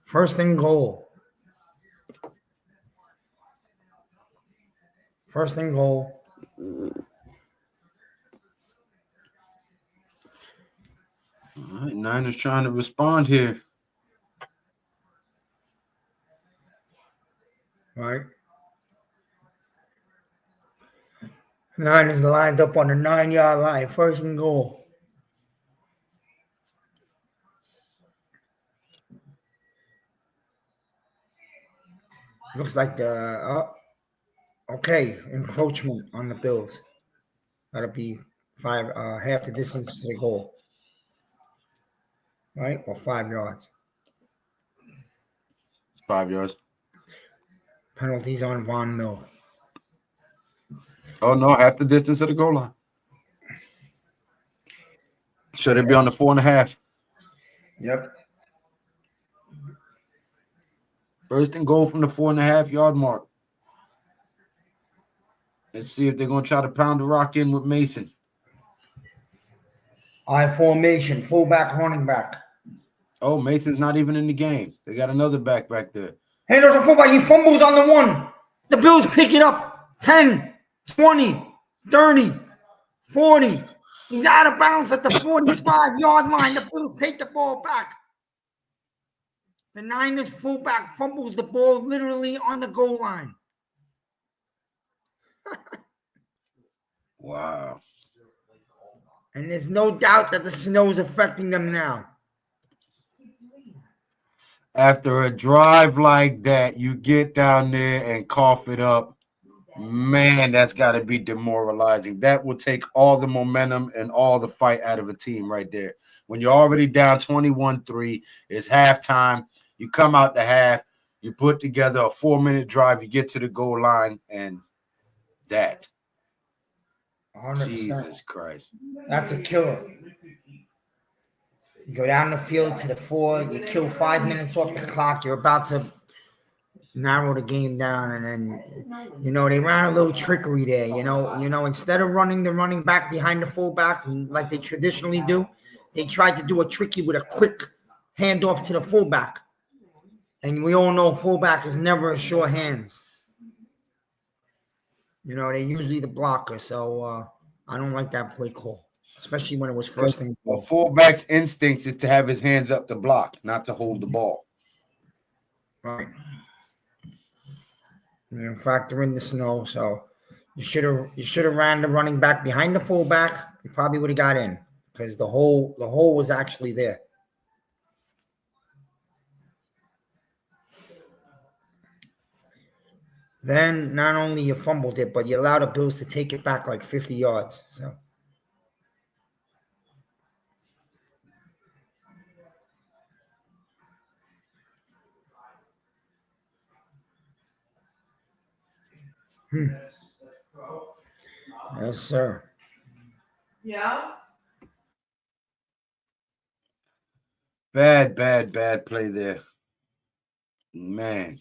First and goal. First and goal. All right, Niners trying to respond here. Right. Niners lined up on the 9-yard line. First and goal. Looks like the encroachment on the Bills. That'll be half the distance to the goal. Right? Or 5 yards. 5 yards. Penalties on Von Miller. Oh no, half the distance of the goal line. Should it be on the 4.5? Yep. First and goal from the 4.5-yard mark. Let's see if they're gonna try to pound the rock in with Mason. I formation, fullback, running back. Oh, Mason's not even in the game. They got another back there. Hand off the fullback. He fumbles on the 1. The Bills pick it up. 10, 20, 30, 40. He's out of bounds at the 45-yard line. The Bills take the ball back. The Niners fullback fumbles the ball literally on the goal line. Wow. And there's no doubt that the snow is affecting them now. After a drive like that, you get down there and cough it up. Man, that's got to be demoralizing. That will take all the momentum and all the fight out of a team right there. When you're already down 21-3, it's halftime. You come out the half, you put together a 4-minute drive, you get to the goal line, and that. 100%. Jesus Christ. That's a killer. You go down the field to the 4, you kill 5 minutes off the clock, you're about to narrow the game down, and then they ran a little trickery there. Instead of running the running back behind the fullback like they traditionally do, they tried to do a tricky with a quick handoff to the fullback. And we all know fullback is never a sure hands. They're usually the blocker, so I don't like that play call, especially when it was first and goal. A fullback's instincts is to have his hands up to block, not to hold the ball. Right. Factor in the snow, so you should have ran the running back behind the fullback. You probably would have got in because the hole was actually there. Then not only you fumbled it, but you allowed the Bills to take it back like 50 yards. So. Yes, sir. Yeah. Bad play there. Man.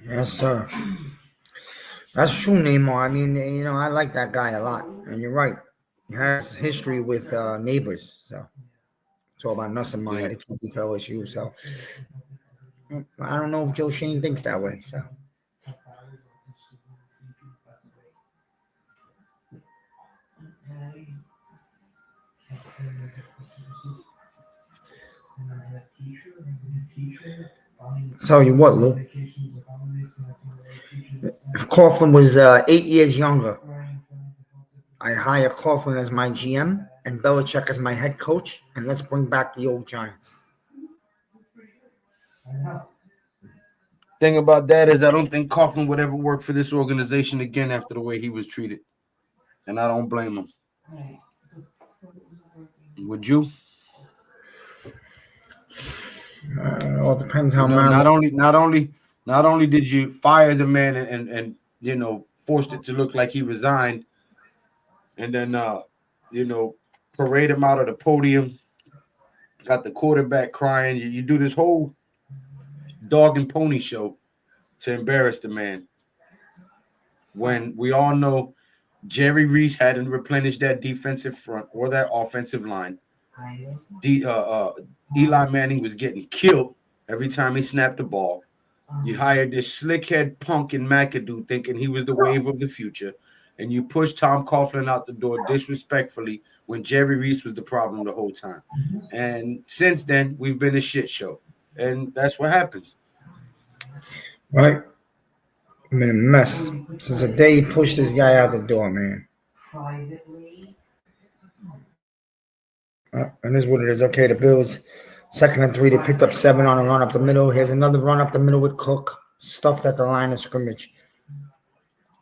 Yes, sir. That's true, Neymar. I mean, I like that guy a lot. And you're right. He has history with neighbors, so it's all about Nussmeier, the QB for LSU. So I don't know if Joe Shane thinks that way. So tell you what, Lou. If Coughlin was 8 years younger, I'd hire Coughlin as my GM and Belichick as my head coach, and let's bring back the old Giants. Thing about that is I don't think Coughlin would ever work for this organization again after the way he was treated. And I don't blame him. Would you? It all depends how not only did you fire the man and forced it to look like he resigned, and then parade him out of the podium, got the quarterback crying. You do this whole dog and pony show to embarrass the man. When we all know Jerry Reese hadn't replenished that defensive front or that offensive line. Eli Manning was getting killed every time he snapped the ball. You hired this slickhead punk in McAdoo thinking he was the wave of the future, and you pushed Tom Coughlin out the door disrespectfully when Jerry Reese was the problem the whole time. And since then, we've been a shit show, and that's what happens. Right? I'm in a mess since the day he pushed this guy out the door, man. And this is what it is. Okay, the Bills, 2nd and 3. They picked up 7 on a run up the middle. Here's another run up the middle with Cook, stuffed at the line of scrimmage.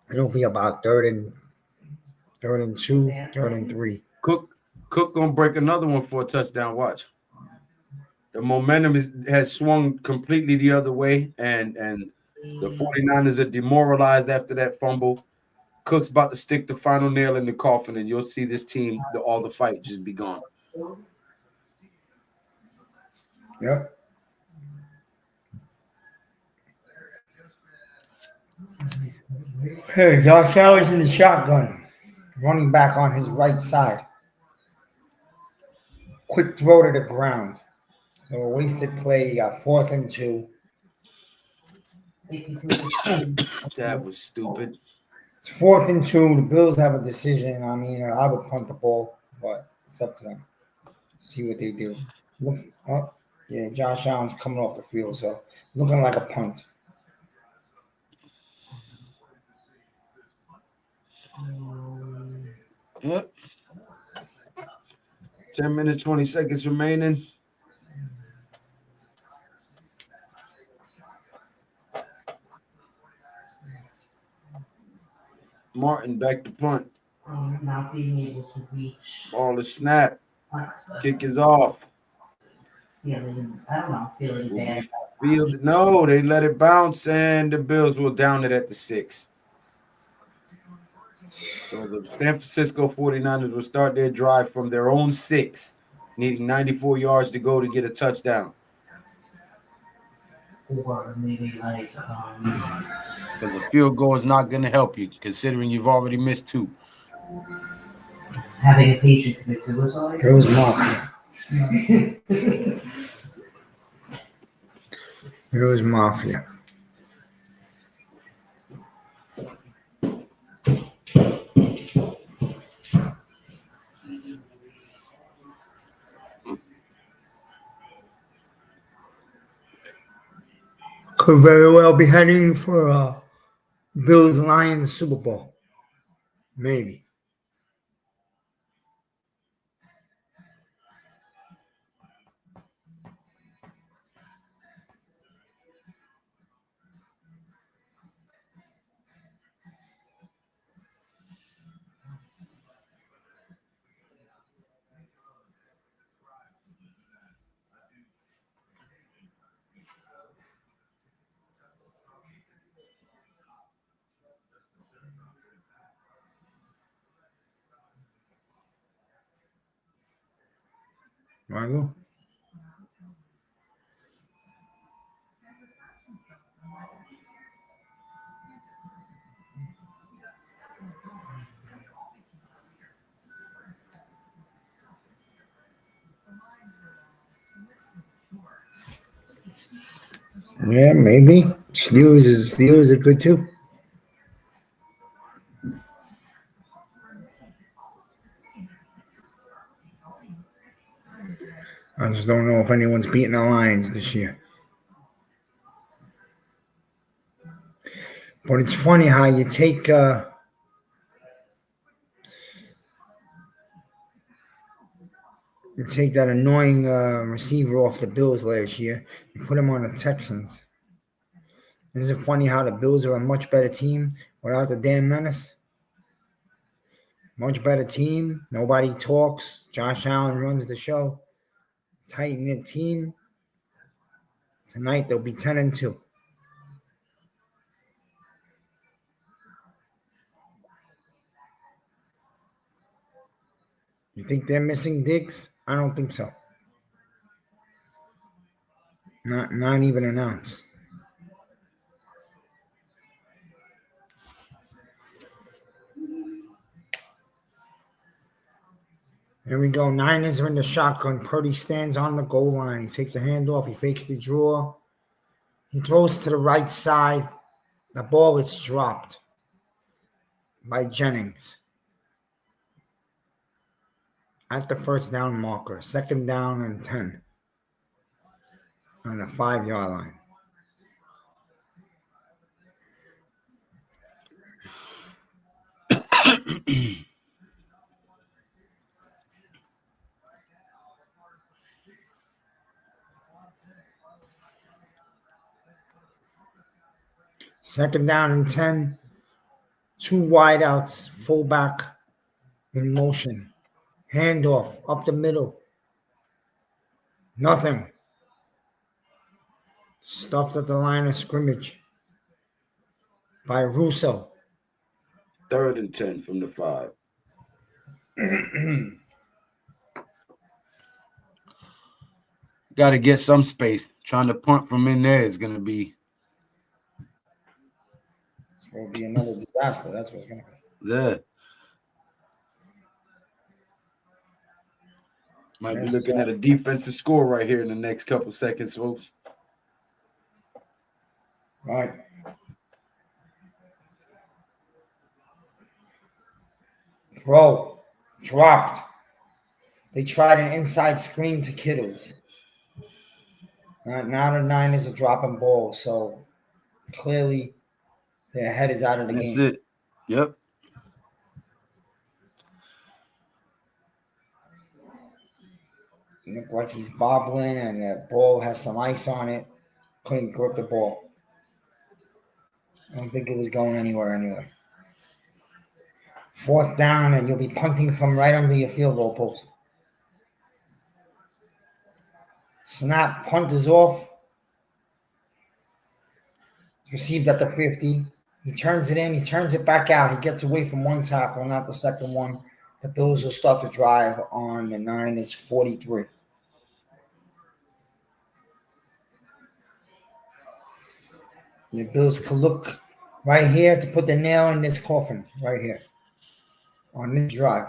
It'll be about third and 2, 3rd and 3. Cook gonna break another one for a touchdown. Watch. The momentum has swung completely the other way, and the 49ers are demoralized after that fumble. Cook's about to stick the final nail in the coffin, and you'll see this team, all the fight just be gone. Yep. Hey, Josh Allen's in the shotgun, running back on his right side. Quick throw to the ground. So a wasted play. You got 4th and 2. That was stupid. It's 4th and 2. The Bills have a decision. I mean, I would punt the ball, but it's up to them. See what they do. Look up. Yeah, Josh Allen's coming off the field, so looking like a punt. Yep. 10 minutes, 20 seconds remaining. Martin back to punt. Not being able to reach. Ball is snap. Kick is off. Feeling bad. No, they let it bounce, and the Bills will down it at the 6. So the San Francisco 49ers will start their drive from their own 6, needing 94 yards to go to get a touchdown. Or maybe because a field goal is not going to help you, considering you've already missed 2. Having a patient commit suicide. Goes Mafia. Goes Mafia. Could very well be heading for Bills Lions Super Bowl. Maybe. Michael? Yeah, maybe. Steelers are good too. I just don't know if anyone's beating the Lions this year. But it's funny how you take that annoying receiver off the Bills last year. You put him on the Texans. Isn't it funny how the Bills are a much better team without the damn menace? Much better team. Nobody talks. Josh Allen runs the show. Tight-knit team. Tonight they'll be 10-2. You think they're missing Diggs? I don't think so. Not even an ounce. Here we go. Niners are in the shotgun. Purdy stands on the goal line. He takes a handoff. He fakes the draw. He throws to the right side. The ball is dropped by Jennings at the first down marker. 2nd down and 10 on the 5-yard line. Second down and 10. 2 wideouts. Fullback in motion. Handoff up the middle. Nothing. Stopped at the line of scrimmage by Russo. 3rd and 10 from the 5. Got to get some space. Trying to punt from in there is going to be. It's going to be another disaster. That's what's going to be. Yeah. Might be looking at a defensive score right here in the next couple seconds, folks. Right. Throw. Dropped. They tried an inside screen to Kittles. Now the Niners are dropping balls, so clearly their head is out of the game. That's it. Yep. Looked like he's bobbling, and the ball has some ice on it. Couldn't grip the ball. I don't think it was going anywhere anyway. 4th down, and you'll be punting from right under your field goal post. Snap, punt is off. Received at the 50. He turns it in. He turns it back out. He gets away from one tackle, not the second one. The Bills will start to drive on the Niners 43. The Bills can look right here to put the nail in this coffin right here on this drive.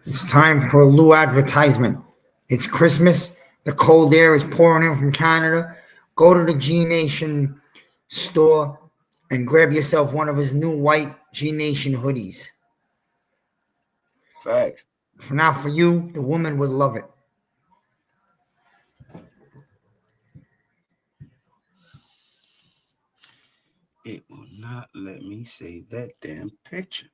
It's time for a Lou advertisement. It's Christmas. The cold air is pouring in from Canada. Go to the GNATION store and grab yourself one of his new white GNATION hoodies. Facts. Now for you, the woman would love it. It will not let me save that damn picture.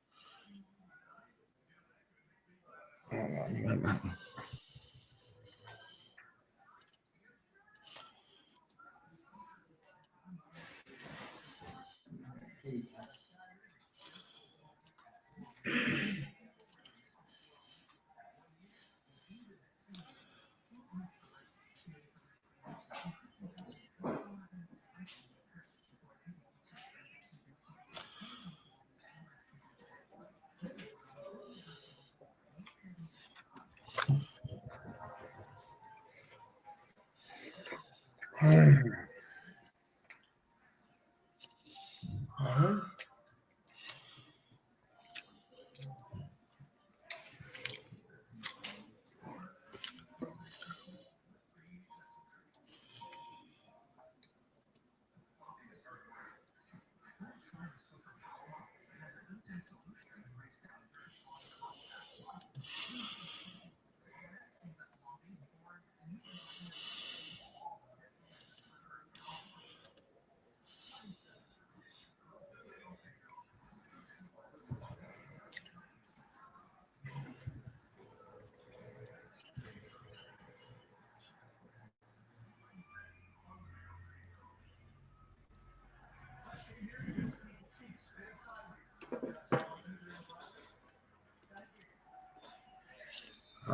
All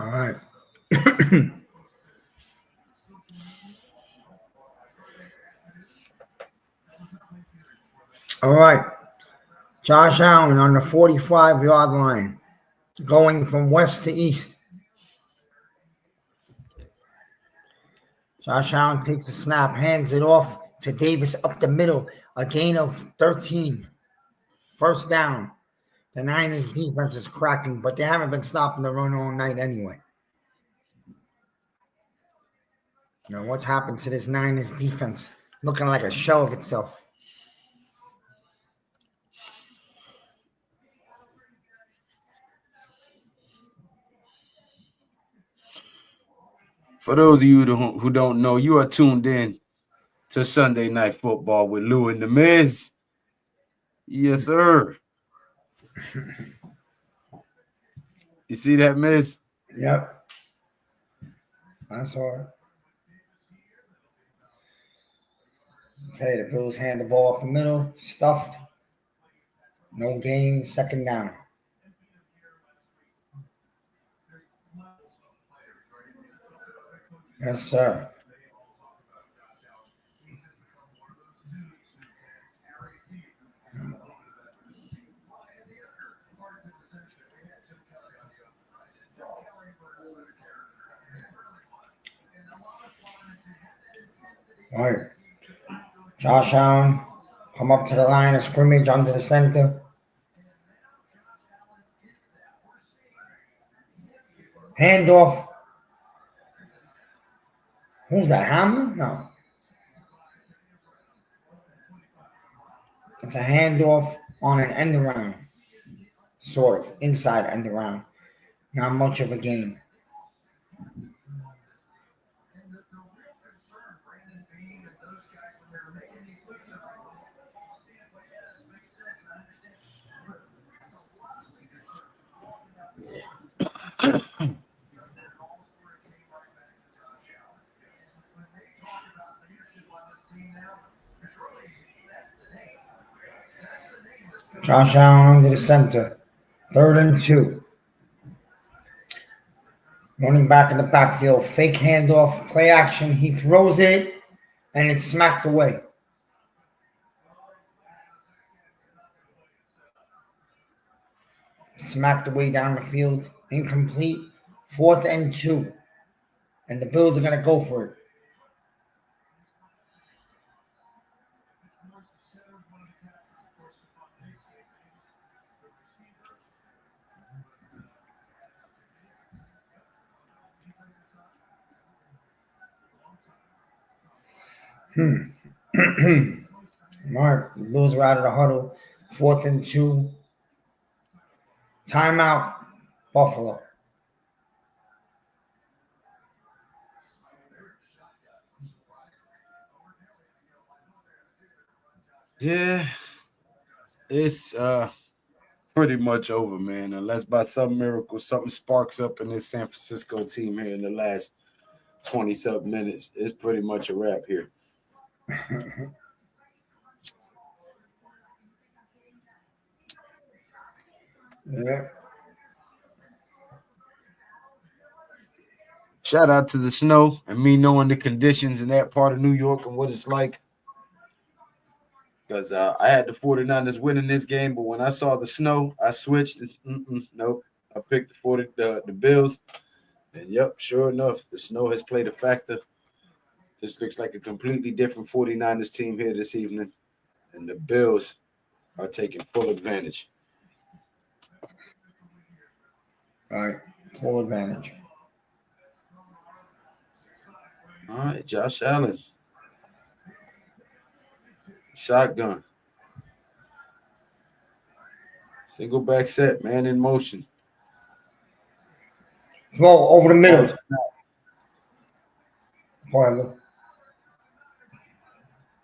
right. All right. Josh Allen on the 45-yard line, going from west to east. Josh Allen takes the snap, hands it off to Davis up the middle, a gain of 13. First down. The Niners defense is cracking, but they haven't been stopping the run all night anyway. Now, what's happened to this Niners defense? Looking like a shell of itself. For those of you who don't know, you are tuned in to Sunday Night Football with Lou and the MIZ. Yes, sir. You see that, Miz? Yep. I saw it. Okay, the Bills hand the ball up the middle, stuffed. No gain, second down. Yes, sir. All right. Josh Allen, come up to the line of scrimmage under the center. Handoff. Who's that, Hamlin? No. It's a handoff on an end around. Sort of. Inside end around. Not much of a gain. Josh Allen under the center. 3rd and 2. Running back in the backfield. Fake handoff. Play action. He throws it, and it's smacked away. Smacked away down the field. Incomplete. 4th and 2. And the Bills are going to go for it. Mark, the Bills are out of the huddle. 4th and 2. Timeout, Buffalo. Yeah, it's pretty much over, man. Unless by some miracle something sparks up in this San Francisco team here in the last 20-something minutes, it's pretty much a wrap here. Yeah. Shout out to the snow and me knowing the conditions in that part of New York and what it's like. Because I had the 49ers winning this game, but when I saw the snow, I switched. Nope. I picked the Bills. And, yep, sure enough, the snow has played a factor. This looks like a completely different 49ers team here this evening. And the Bills are taking full advantage. All right, full advantage. All right, Josh Allen. Shotgun. Single back set, man in motion. Throw over the middle. Boy,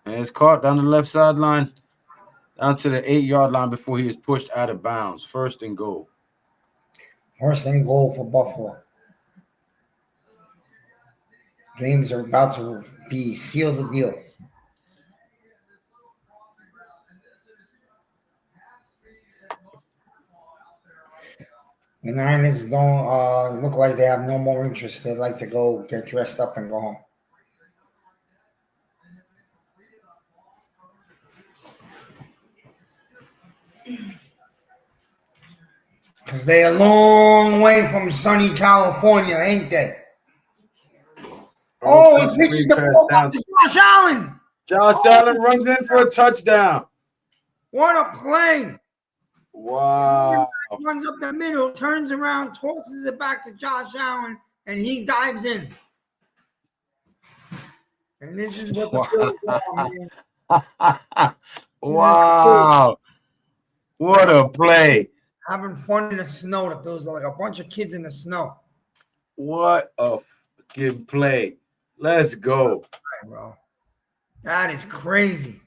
And it's caught down the left sideline, down to the 8-yard line before he is pushed out of bounds. First and goal. first and goal for Buffalo. Games are about to be seal the deal. The Niners don't look like they have no more interest. They'd like to go get dressed up and go home. Because they're a long way from sunny California, ain't they? Oh, he pitches the ball back to Josh Allen. Josh Allen runs in for a touchdown. What a play. Wow. Runs up the middle, turns around, tosses it back to Josh Allen, and he dives in. And this is what the Bills want, man. Wow. What a play. Having fun in the snow. The Bills are like a bunch of kids in the snow. What a fucking play. Let's go. Right, bro. That is crazy.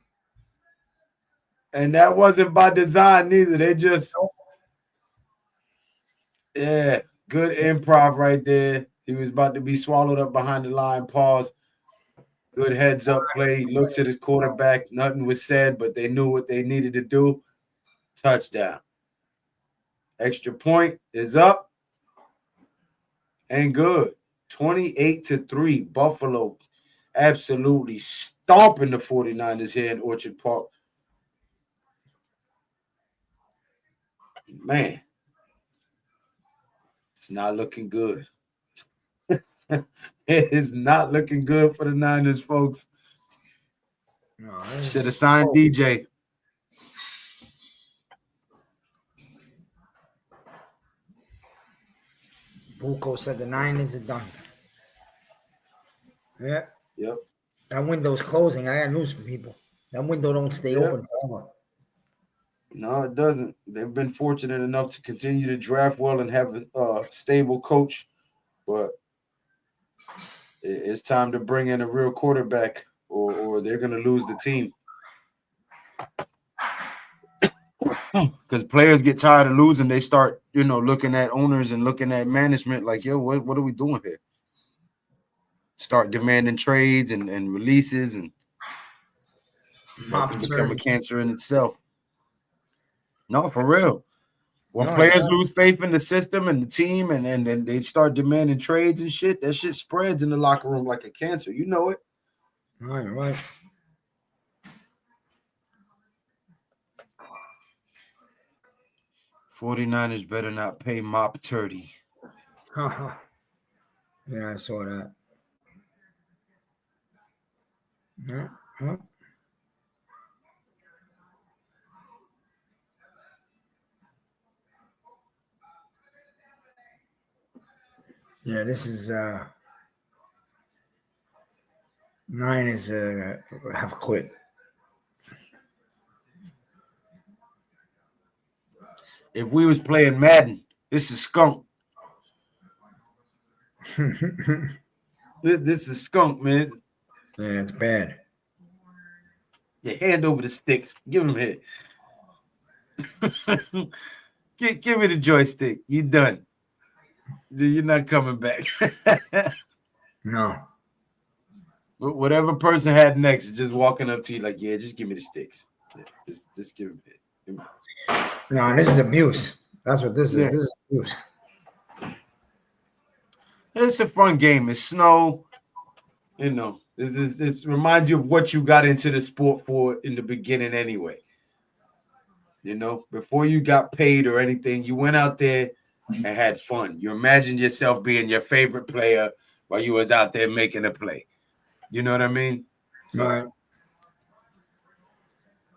And that wasn't by design neither. They just, yeah, good improv right there. He was about to be swallowed up behind the line. Pause. Good heads up play. He looks at his quarterback. Nothing was said, but they knew what they needed to do. Touchdown. Extra point is up and good. 28-3. Buffalo absolutely stomping the 49ers here in Orchard Park. Man, it's not looking good. It is not looking good for the Niners, folks. No, Should have signed DJ. Buko said the Niners are done. Yeah. Yep. That window's closing. I got news for people. That window don't stay open forever. No, it doesn't. They've been fortunate enough to continue to draft well and have a stable coach, but it's time to bring in a real quarterback or they're going to lose the team. Because players get tired of losing. They start, looking at owners and looking at management like, yo, what are we doing here? Start demanding trades and releases and become a cancer in itself. No, for real. When players lose faith in the system and the team and then they start demanding trades and shit, that shit spreads in the locker room like a cancer. You know it. Right. 49ers better not pay Mop 30. Yeah, I saw that. Yeah. Yeah, this is Niners have quit. If we was playing Madden, this is skunk. This is skunk, man. Yeah, it's bad. Yeah, hand over the sticks. Give him here. Give me the joystick. You done. You're not coming back. No. Whatever person had next is just walking up to you like, yeah, just give me the sticks. Yeah, just give him it. No, this is abuse. That's what this is. This is abuse. It's a fun game. It's snow. It reminds you of what you got into the sport for in the beginning anyway. Before you got paid or anything, you went out there and had fun. You imagined yourself being your favorite player while you was out there making a play. You know what I mean? So, Right.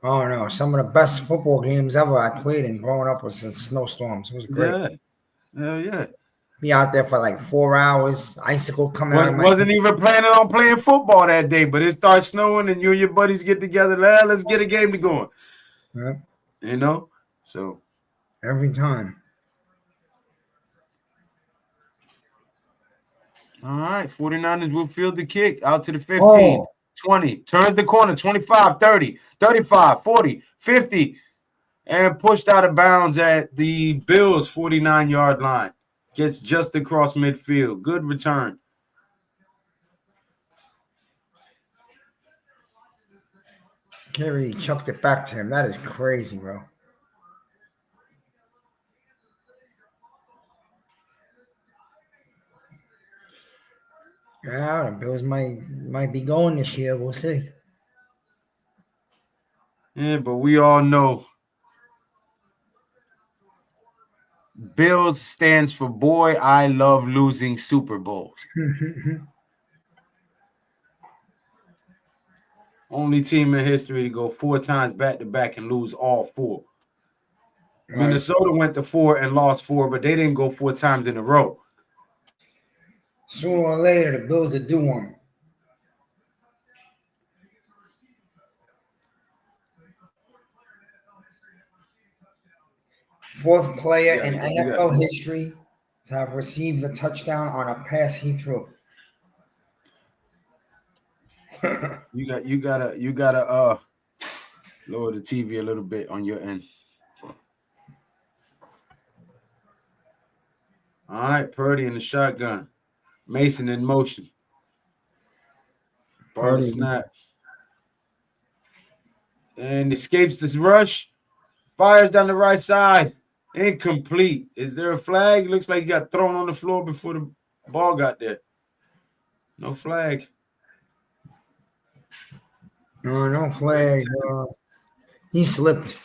Oh no, some of the best football games ever I played in growing up was in snowstorms. It was great. yeah. Hell yeah. Be out there for like 4 hours, icicle coming out of my Wasn't even planning on playing football that day, but it starts snowing and you and your buddies get together. Let's get a game to going. yeah, You know? So, every time. all right. 49ers will field the kick out to the 15, Oh. 20, turns the corner, 25, 30, 35, 40, 50, and pushed out of bounds at the Bills' 49-yard line. Gets just across midfield. Good return. Kerry chucked it back to him. That is crazy, bro. Yeah, the Bills might be going this year. We'll see. Yeah, but we all know Bills stands for boy, I love losing Super Bowls. Only team in history to go 4 times back-to-back and lose all 4. Right. Minnesota went to 4 and lost 4, but they didn't go 4 times in a row. Sooner or later, the Bills will do one. Fourth player in NFL history to have received a touchdown on a pass he threw. You gotta lower the TV a little bit on your end. All right, Purdy in the shotgun. Mason in motion. Ball to snap. And escapes this rush. Fires down the right side. Incomplete. Is there a flag? Looks like he got thrown on the floor before the ball got there. No flag. No flag. He slipped.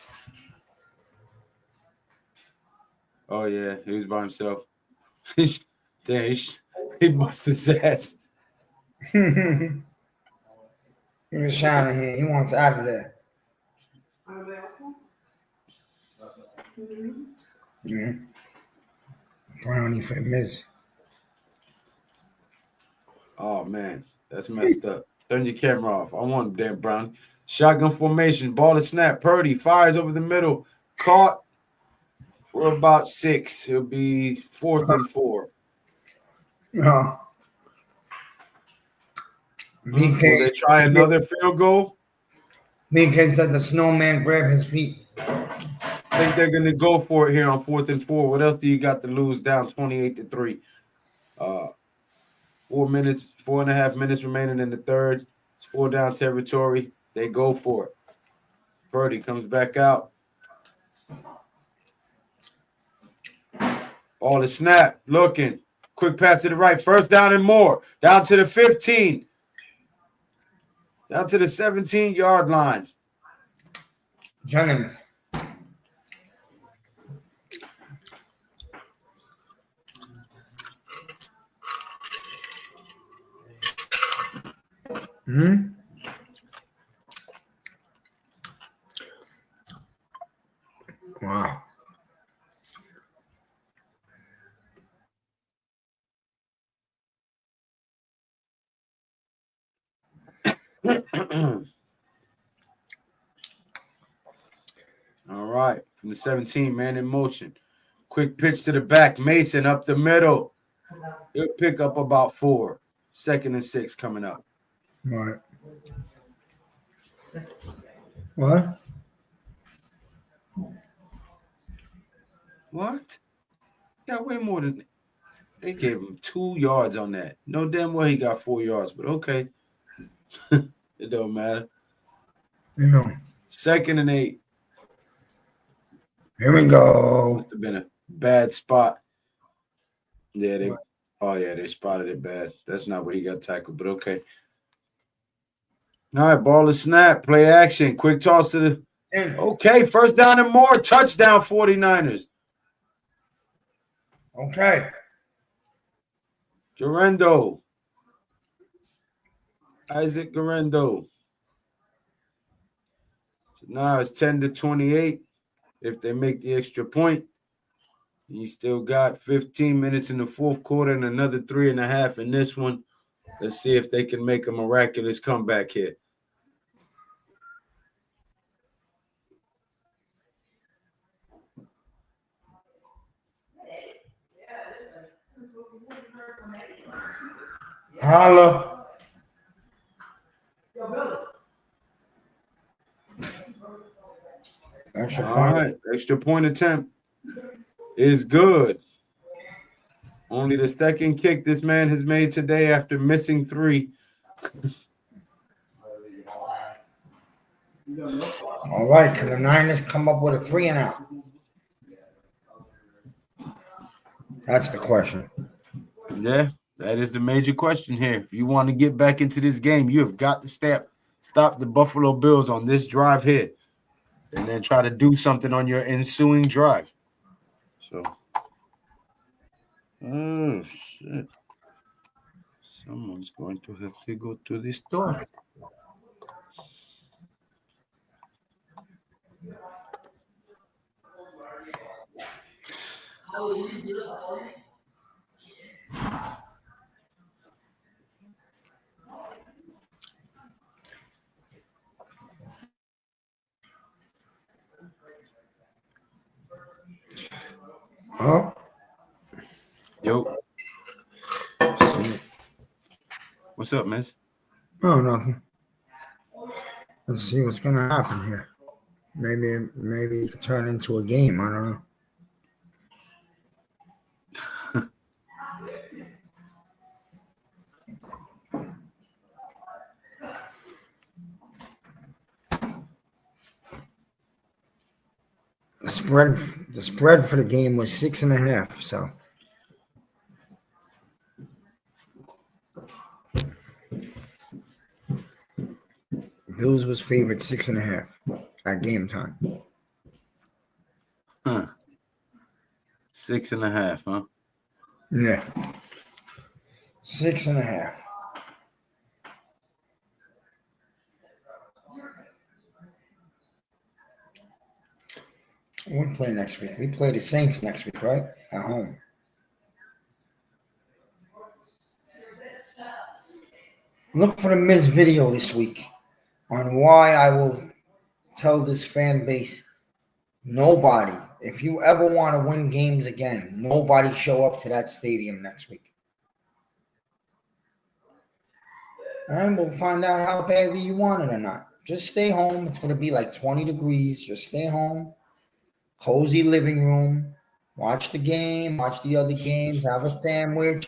Oh, yeah. He was by himself. Damn, he busted his ass. He was shining here. He wants out of there. Yeah. Brownie for the MIZ. Oh, man. That's messed up. Turn your camera off. I want damn Brownie. Shotgun formation. Ball to snap. Purdy fires over the middle. Caught. We're about 6. It'll be 4th and 4. No. BK. Will they try another field goal? BK said the snowman grabbed his feet. I think they're going to go for it here on 4th and 4. What else do you got to lose down 28-3? 4.5 minutes remaining in the third. It's 4 down territory. They go for it. Purdy comes back out. Ball is snap. Looking. Quick pass to the right. First down and more. Down to the 15. Down to the 17-yard line. Jennings. Wow. All right. From the 17, man in motion. Quick pitch to the back. Mason up the middle. He'll pick up about 4. 2nd and 6 coming up. Right. What? What? Got way more than they gave him 2 yards on that. No damn well he got 4 yards, but okay. It don't matter. You know. 2nd and 8. Here we go. Must have been a bad spot. Yeah, they spotted it bad. That's not where he got tackled, but okay. All right, ball is snap. Play action. Quick toss to the okay, first down and more. Touchdown 49ers. Okay. Garendo. Isaac Garendo. So now it's 10-28. If they make the extra point, you still got 15 minutes in the fourth quarter and another 3.5 in this one. Let's see if they can make a miraculous comeback here. Holla. All right, extra point attempt is good. Only the second kick this man has made today after missing 3. All right, can the Niners come up with a 3-and-out? That's the question. Yeah, that is the major question here. If you want to get back into this game, you have got to stop the Buffalo Bills on this drive here and then try to do something on your ensuing drive. So, oh, shit. Someone's going to have to go to the store. Huh? Yo. What's up, miss? Oh, nothing. Let's see what's gonna happen here. Maybe it could turn into a game. I don't know. The spread for the game was 6.5. So Bills was favored 6.5 at game time. Huh. 6.5, huh? Yeah. 6.5. We play next week. We play the Saints next week, right? At home. Look for the MIZ video this week on why I will tell this fan base, nobody, if you ever want to win games again, nobody show up to that stadium next week. And we'll find out how badly you want it or not. Just stay home. It's going to be like 20 degrees. Just stay home. Cozy living room. Watch the game. Watch the other games. Have a sandwich.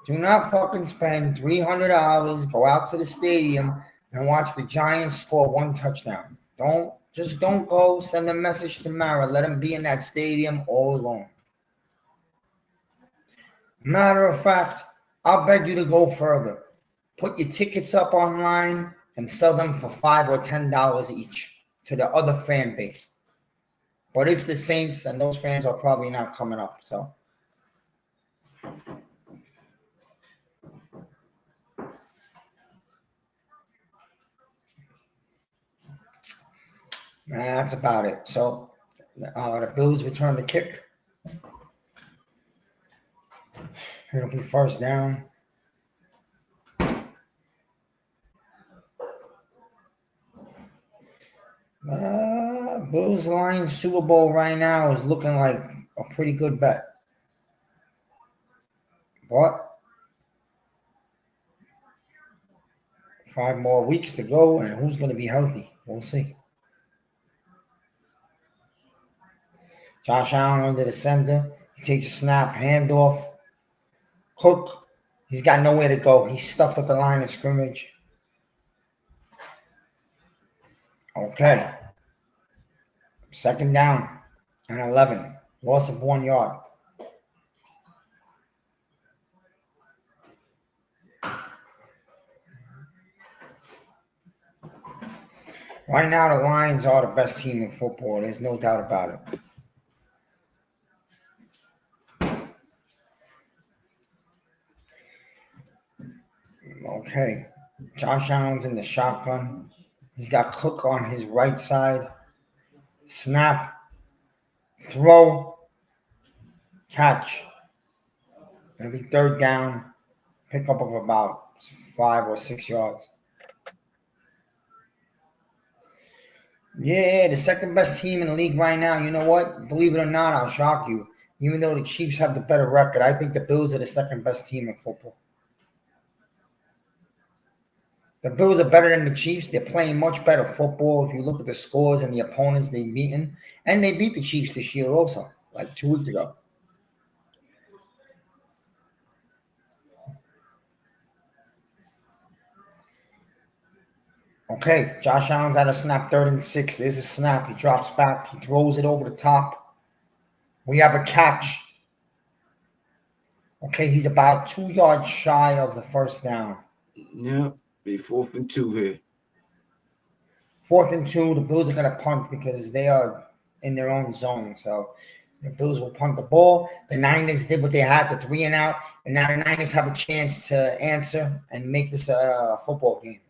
Do not fucking spend $300. Go out to the stadium and watch the Giants score 1 touchdown. Don't go. Send a message to Mara. Let him be in that stadium all alone. Matter of fact, I'll beg you to go further. Put your tickets up online and sell them for $5 or $10 each to the other fan base. But it's the Saints, and those fans are probably not coming up. So, that's about it. So, the Bills return the kick. It'll be first down. Bills Lions Super Bowl right now is looking like a pretty good bet. But 5 more weeks to go, and who's going to be healthy? We'll see. Josh Allen under the center. He takes a snap, handoff. Cook. He's got nowhere to go. He's stuck at the line of scrimmage. Okay. 2nd down and 11. Loss of 1 yard. Right now, the Lions are the best team in football. There's no doubt about it. Okay. Josh Allen's in the shotgun. He's got Cook on his right side. Snap, throw, catch. It'll be third down, pickup of about 5 or 6 yards. Yeah, the second best team in the league right now. You know what? Believe it or not, I'll shock you. Even though the Chiefs have the better record, I think the Bills are the second best team in football. The Bills are better than the Chiefs. They're playing much better football. If you look at the scores and the opponents they've beaten, and they beat the Chiefs this year also, like 2 weeks ago. Okay, Josh Allen's at a snap, 3rd and 6. There's a snap. He drops back. He throws it over the top. We have a catch. Okay, he's about 2 yards shy of the first down. Yeah, be 4th and 2 here. 4th and 2. The Bills are going to punt because they are in their own zone. So the Bills will punt the ball. The Niners did what they had to 3 and out. And now the Niners have a chance to answer and make this a football game.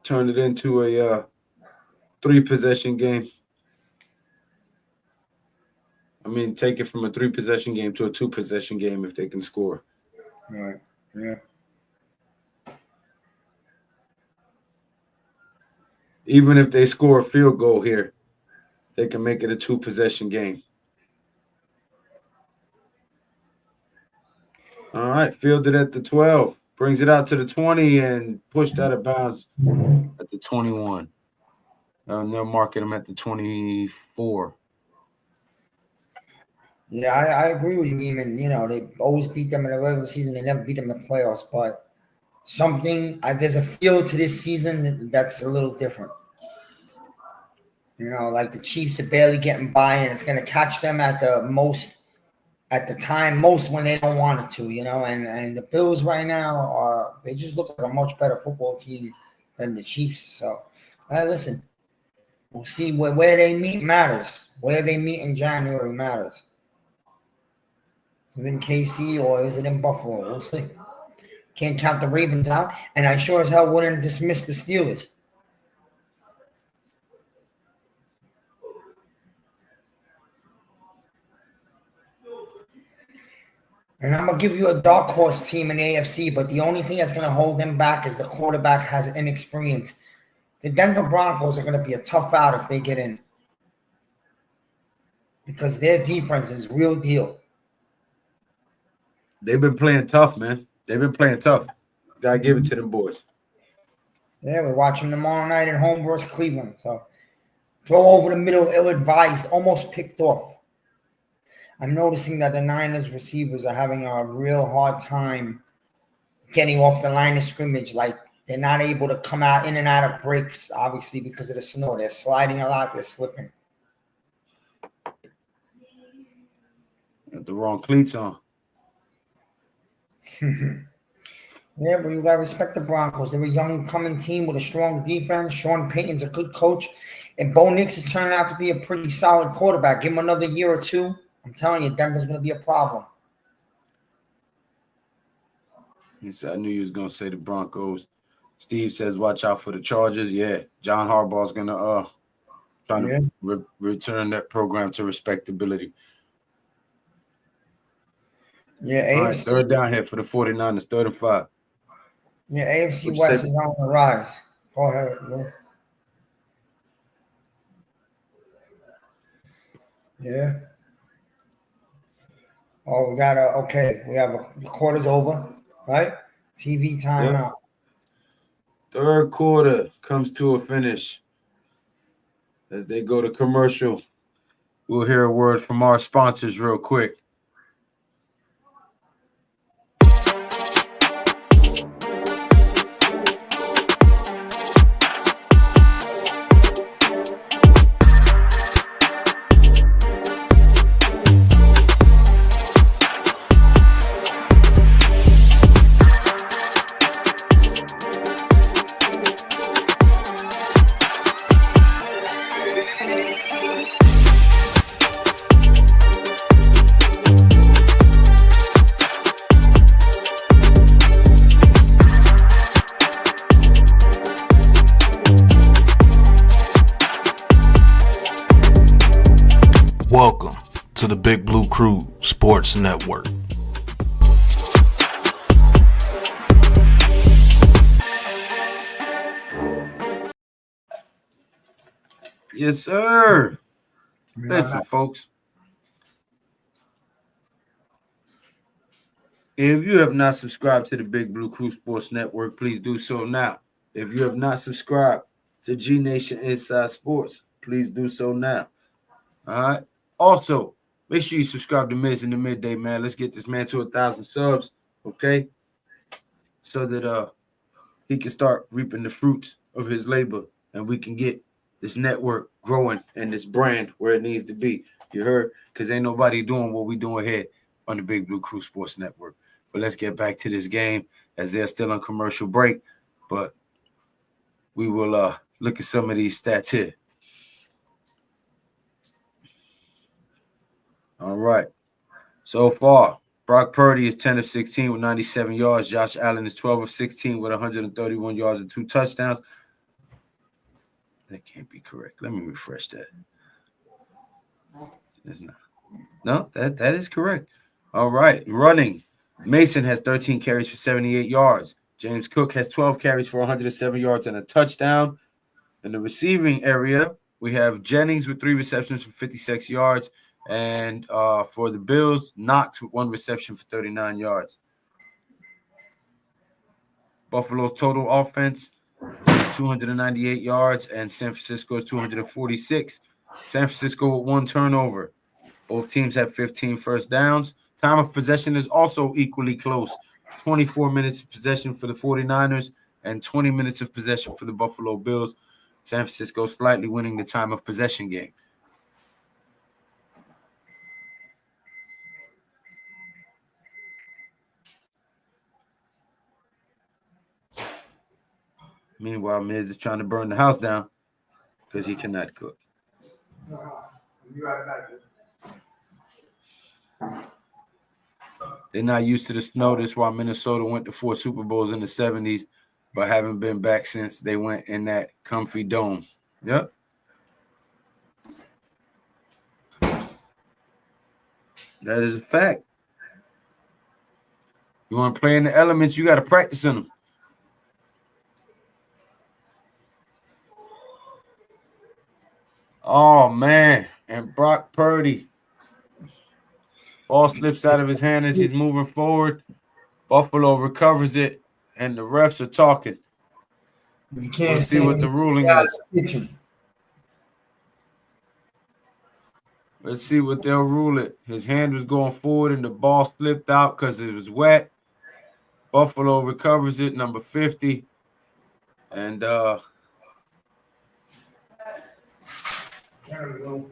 Turn it into a 3-possession game. I mean, take it from a 3-possession game to a 2-possession game if they can score. Right. Yeah. Even if they score a field goal here, they can make it a 2-possession game. All right, fielded at the 12. Brings it out to the 20 and pushed out of bounds at the 21. They're marking them at the 24. Yeah, I agree with you, Eamon. You know, they always beat them in the regular season. They never beat them in the playoffs. But there's a feel to this season that's a little different. You know, like the Chiefs are barely getting by, and it's going to catch them at the most when they don't want it to, you know. And the Bills right now, they just look like a much better football team than the Chiefs. So, listen, we'll see where they meet matters. Where they meet in January matters. Is it in KC or is it in Buffalo? We'll see. Can't count the Ravens out, and I sure as hell wouldn't dismiss the Steelers. And I'm going to give you a dark horse team in the AFC, but the only thing that's going to hold them back is the quarterback has inexperience. The Denver Broncos are going to be a tough out if they get in, because their defense is real deal. They've been playing tough, man. They've been playing tough. Gotta give it to them boys. Yeah, we're watching tomorrow night at home versus Cleveland. So throw over the middle, ill-advised, almost picked off. I'm noticing that the Niners receivers are having a real hard time getting off the line of scrimmage. Like, they're not able to come out in and out of breaks, obviously, because of the snow. They're sliding a lot. They're slipping. Got the wrong cleats on. Yeah, but you got to respect the Broncos. They're a young coming team with a strong defense. Sean Payton's a good coach. And Bo Nix is turning out to be a pretty solid quarterback. Give him another year or two. I'm telling you, Denver's going to be a problem. I knew you was going to say the Broncos. Steve says, watch out for the Chargers. Yeah, John Harbaugh's going to try to return that program to respectability. Yeah, All AFC. right, third down here for the 49ers, 3rd and 5. Yeah, AFC West is on the rise. Go ahead, Lou. Yeah. Oh, we got we have the quarter's over, right? TV timeout. Third quarter comes to a finish. As they go to commercial, we'll hear a word from our sponsors real quick. to the Big Blue Crew Sports Network. Yes, sir. Listen, folks. If you have not subscribed to the Big Blue Crew Sports Network, please do so now. If you have not subscribed to G Nation Inside Sports, please do so now. All right. Also, make sure you subscribe to MIZ in the midday, man. Let's get this man to 1,000 subs, okay? So that he can start reaping the fruits of his labor, and we can get this network growing and this brand where it needs to be. You heard? Because ain't nobody doing what we doing here on the Big Blue Crew Sports Network. But let's get back to this game as they're still on commercial break. But we will look at some of these stats here. All right. So far, Brock Purdy is 10 of 16 with 97 yards. Josh Allen is 12 of 16 with 131 yards and 2 touchdowns. That can't be correct. Let me refresh that. It's not. No, that is correct. All right. Running. Mason has 13 carries for 78 yards. James Cook has 12 carries for 107 yards and a touchdown. In the receiving area, we have Jennings with 3 receptions for 56 yards. And for the Bills, Knox with 1 reception for 39 yards. Buffalo's total offense is 298 yards, and San Francisco is 246. San Francisco with 1 turnover. Both teams have 15 first downs. Time of possession is also equally close. 24 minutes of possession for the 49ers and 20 minutes of possession for the Buffalo Bills. San Francisco slightly winning the time of possession game. Meanwhile, Miz is trying to burn the house down because he cannot cook. Be right back. They're not used to the snow. That's why Minnesota went to 4 Super Bowls in the 70s, but haven't been back since they went in that comfy dome. Yep. That is a fact. You want to play in the elements, you got to practice in them. Oh, man. And Brock Purdy. Ball slips out of his hand as he's moving forward. Buffalo recovers it, and the refs are talking. You can't We'll see what the ruling is. Let's see what they'll rule it. His hand was going forward, and the ball slipped out because it was wet. Buffalo recovers it, number 50. And There we go.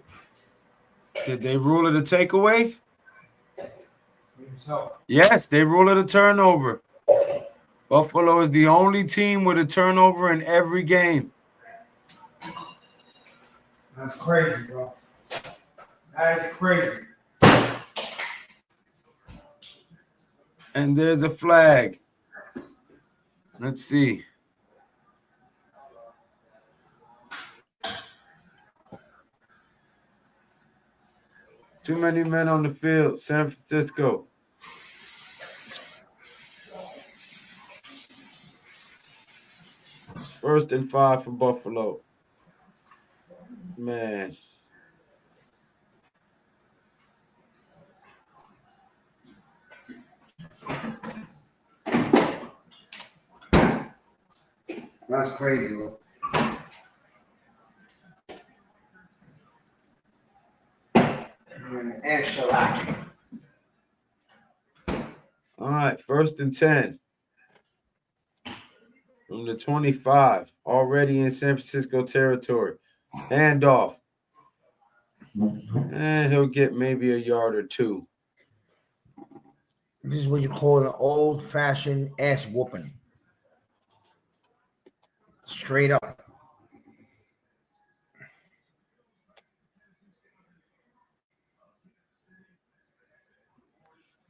did they rule it a takeaway? So, Yes, they rule it a turnover. Buffalo is the only team with a turnover in every game. that's crazy, bro. That is crazy. And there's a flag. Let's see. Too many men on the field, San Francisco. First and 5 for Buffalo. Man. That's crazy, bro. All right, first and 10. From the 25, already in San Francisco territory. Handoff. And he'll get maybe a yard or 2. This is what you call an old-fashioned ass whooping. Straight up.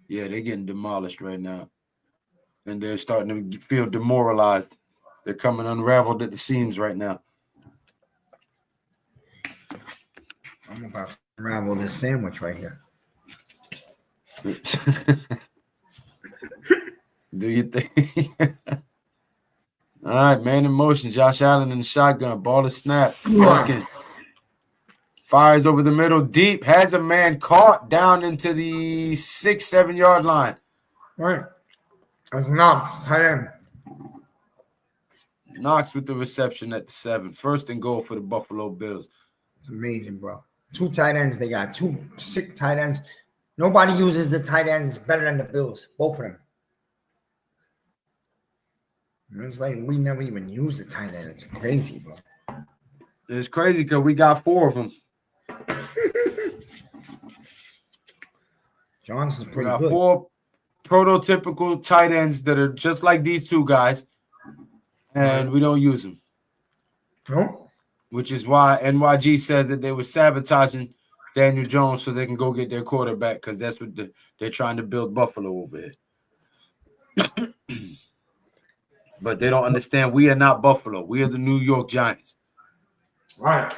Yeah, they're getting demolished right now. And they're starting to feel demoralized. They're coming unraveled at the seams right now. I'm about to unravel this sandwich right here. Do you think? All right, man in motion. Josh Allen in the shotgun. Ball is snapped. Looking. Fires over the middle deep. Has a man caught down into the 6-7 yard line. Right. That's Knox, tight end. Knox with the reception at the 7. First and goal for the Buffalo Bills. It's amazing, bro. 2 tight ends. They got 2 sick tight ends. Nobody uses the tight ends better than the Bills. Both of them. And it's like we never even use the tight end. It's crazy, bro. It's crazy because we got 4 of them. Johnson's We pretty got good. 4 prototypical tight ends that are just like these 2 guys, and we don't use them. No? Which is why NYG says that they were sabotaging Daniel Jones so they can go get their quarterback because that's what they're trying to build Buffalo over here. But they don't understand we are not Buffalo. We are the New York Giants. Right.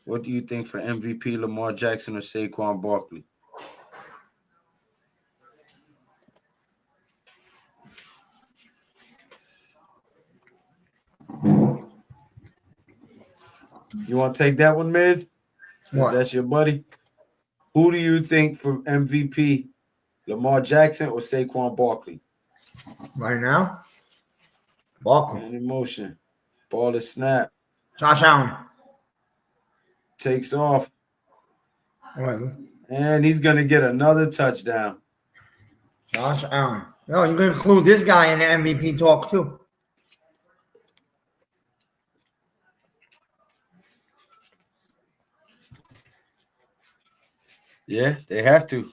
What do you think for MVP, Lamar Jackson or Saquon Barkley? You want to take that one, Miz? What? That's your buddy. Who do you think for MVP, Lamar Jackson or Saquon Barkley? Right now? Barkley. Man in motion. Ball is snapped. Josh Allen. Takes off. What? And he's going to get another touchdown. Josh Allen. No, you can include this guy in the MVP talk too. Yeah, they have to.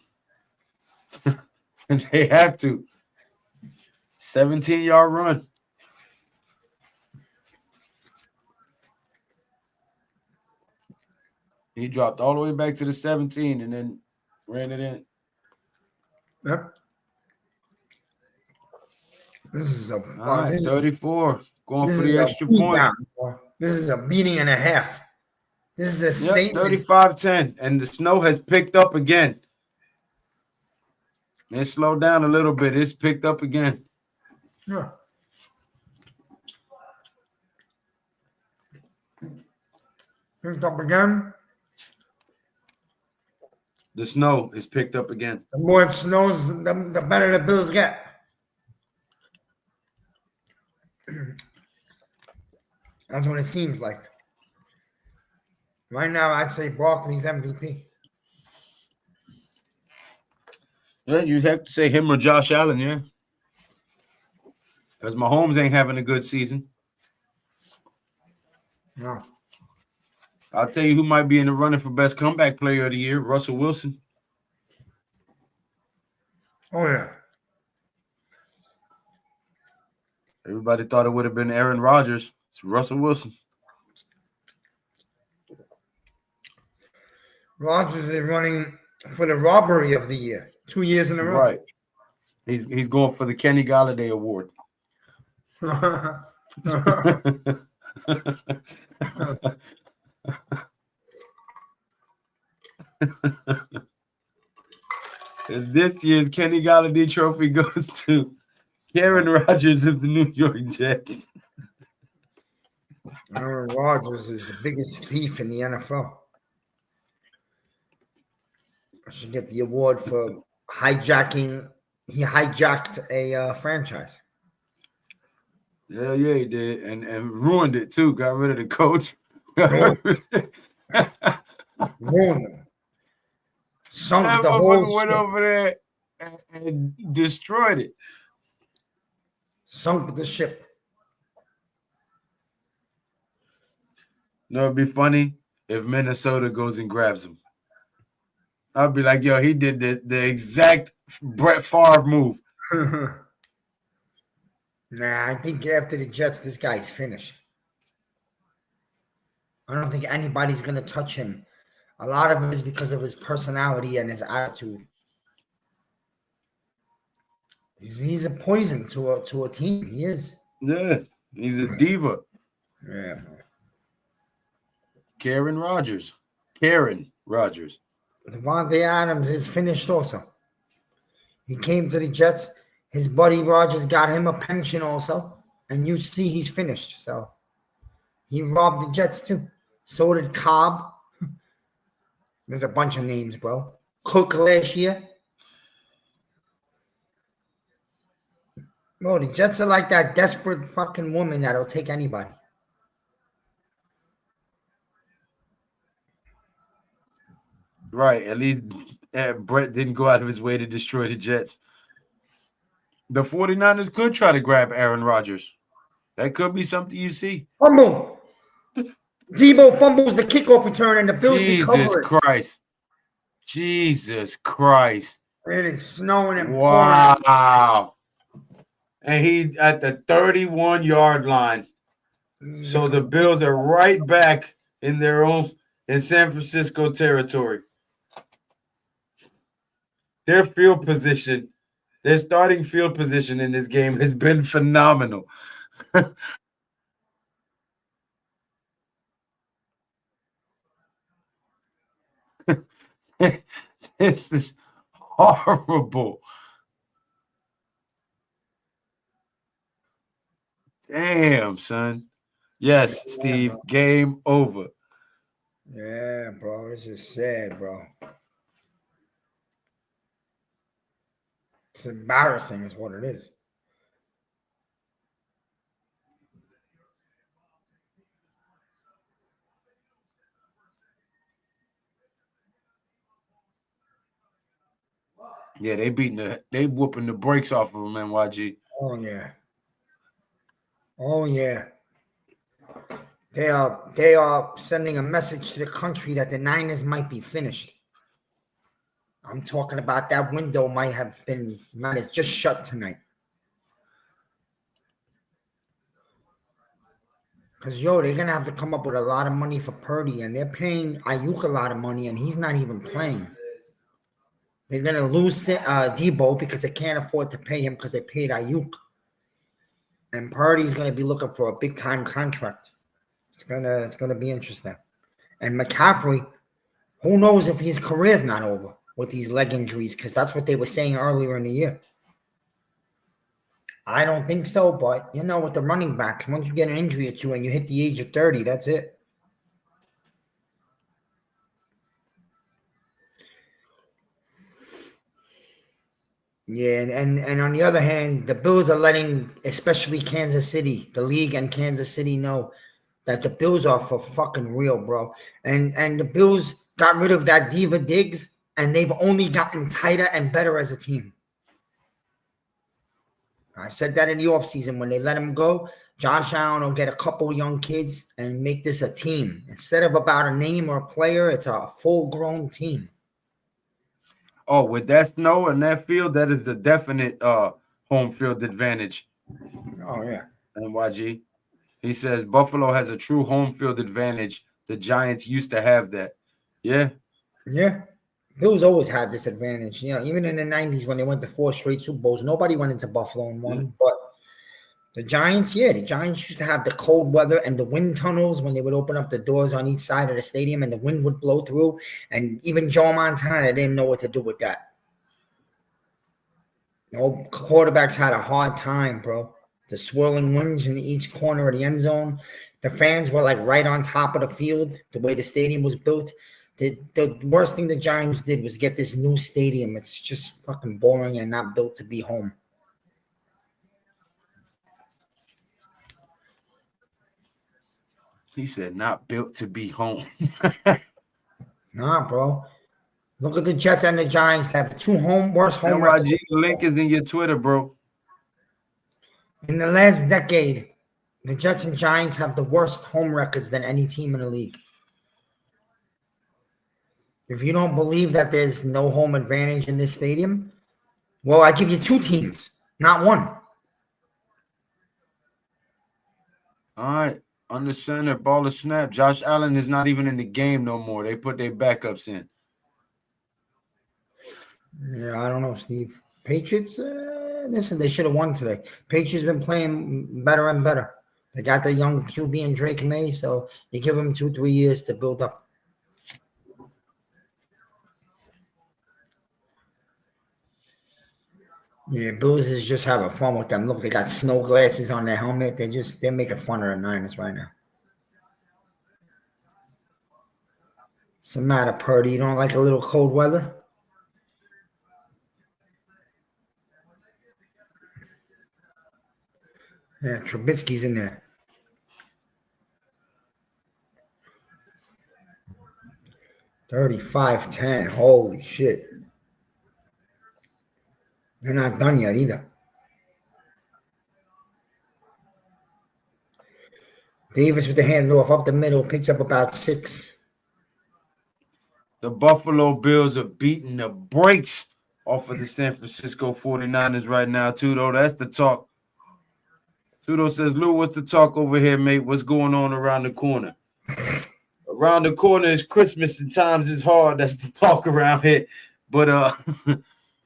They have to. 17-yard run. He dropped all the way back to the 17 and then ran it in. Yep. This is a All right, this 34. Going this for is the a extra beat point. down, bro. This is a beating and a half. This is a Yep, statement. 35-10. And the snow has picked up again. It slowed down a little bit. It's picked up again. Yeah. Picked up again. The snow is picked up again. The more it snows, the better the Bills get. That's what it seems like. Right now, I'd say Barkley's MVP. Yeah, you'd have to say him or Josh Allen, yeah. Because Mahomes ain't having a good season. No. I'll tell you who might be in the running for best comeback player of the year, Russell Wilson. Oh, yeah. Everybody thought it would have been Aaron Rodgers. It's Russell Wilson. Rodgers is running for the robbery of the year. 2 years in a row. Right. He's going for the Kenny Galladay Award. And this year's Kenny Galladay trophy goes to Aaron Rodgers of the New York Jets. Aaron Rodgers is the biggest thief in the NFL. I should get the award for hijacking. He hijacked a franchise. Yeah, he did. And ruined it, too. Got rid of the coach. Ruined him. Sunk That the whole motherfucker went ship. over there and destroyed it. Sunk the ship. No, it'd be funny if Minnesota goes and grabs him. I'd be like, yo, he did the exact Brett Favre move. Nah, I think after the Jets, this guy's finished. I don't think anybody's going to touch him. A lot of it is because of his personality and his attitude. He's a poison to a team. He is. Yeah, he's a diva. Yeah. Karen Rodgers. Devontae Adams is finished also. He came to the Jets. His buddy Rogers got him a pension also. And you see he's finished. So he robbed the Jets too. So did Cobb. There's a bunch of names, bro. Cook last year. Bro, the Jets are like that desperate fucking woman that'll take anybody. Right. At least Brett didn't go out of his way to destroy the Jets. The 49ers could try to grab Aaron Rodgers. That could be something you see. Fumble. Debo fumbles the kickoff return and the Bills Jesus recover it. Christ. Jesus Christ. It is snowing and pouring. Wow. And he at the 31-yard line. So the Bills are right back in their own in San Francisco territory. Their field position, their starting field position in this game has been phenomenal. This is horrible. Damn, son. Yes, Steve, game over. Yeah, bro, this is sad, bro. It's embarrassing is what it is. Yeah, they whooping the brakes off of them, NYG. Oh, yeah. Oh, yeah. They are sending a message to the country that the Niners might be finished. I'm talking about that window might have just shut tonight. Because, they're going to have to come up with a lot of money for Purdy, and they're paying Ayuk a lot of money, and he's not even playing. They're going to lose Debo because they can't afford to pay him because they paid Ayuk. And Purdy's going to be looking for a big-time contract. It's gonna be interesting. And McCaffrey, who knows if his career's not over with these leg injuries, because that's what they were saying earlier in the year. I don't think so, but with the running backs, once you get an injury or two and you hit the age of 30, that's it. Yeah, and on the other hand, the Bills are letting, especially Kansas City, the league and Kansas City know that the Bills are for fucking real, bro. And the Bills got rid of that Diva Diggs, and they've only gotten tighter and better as a team. I said that in the offseason when they let him go. Josh Allen will get a couple young kids and make this a team. Instead of about a name or a player, it's a full-grown team. Oh, with that snow and that field, that is the definite home field advantage. Oh, yeah. NYG. He says Buffalo has a true home field advantage. The Giants used to have that. Yeah. Yeah. Bills always had this advantage. Even in the 90s when they went to 4 straight Super Bowls, nobody went into Buffalo and won. Yeah. But the Giants used to have the cold weather and the wind tunnels when they would open up the doors on each side of the stadium and the wind would blow through. And even Joe Montana didn't know what to do with that. Quarterbacks had a hard time, bro. The swirling winds in each corner of the end zone. The fans were like right on top of the field, the way the stadium was built. The worst thing the Giants did was get this new stadium. It's just fucking boring and not built to be home. He said not built to be home. Nah, bro. Look at the Jets and the Giants. They have the 2 worst home records. The link is in your Twitter, bro. In the last decade, the Jets and Giants have the worst home records than any team in the league. If you don't believe that there's no home advantage in this stadium, well, I give you 2 teams, not 1. All right. Under center, ball is snap. Josh Allen is not even in the game no more. They put their backups in. Yeah, I don't know, Steve. Patriots, listen, they should have won today. Patriots been playing better and better. They got the young QB and Drake May, so you give them 2-3 years to build up. Yeah, Bills is just having fun with them. Look, they got snow glasses on their helmet. They're making fun of the Niners right now. What's the matter, Purdy? You don't like a little cold weather? Yeah, Trubisky's in there. 35-10. Holy shit. They're not done yet either. Davis with the handoff up the middle, picks up about 6. The Buffalo Bills are beating the brakes off of the San Francisco 49ers right now, Tudo. That's the talk. Tudo says, Lou, what's the talk over here, mate? What's going on around the corner? Around the corner is Christmas and times is hard. That's the talk around here. But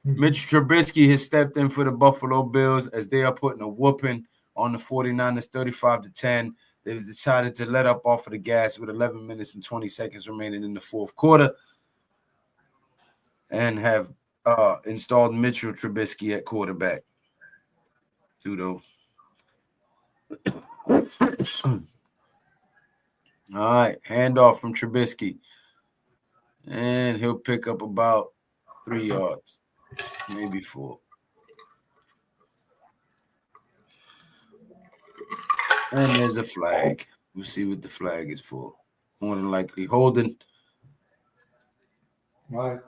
Mitch Trubisky has stepped in for the Buffalo Bills as they are putting a whooping on the 49ers 35-10. They've decided to let up off of the gas with 11 minutes and 20 seconds remaining in the fourth quarter and have installed Mitchell Trubisky at quarterback. Tudo. All right, handoff from Trubisky. And he'll pick up about 3 yards, maybe 4. And there's a flag. We'll see what the flag is for. More than likely holding. Right.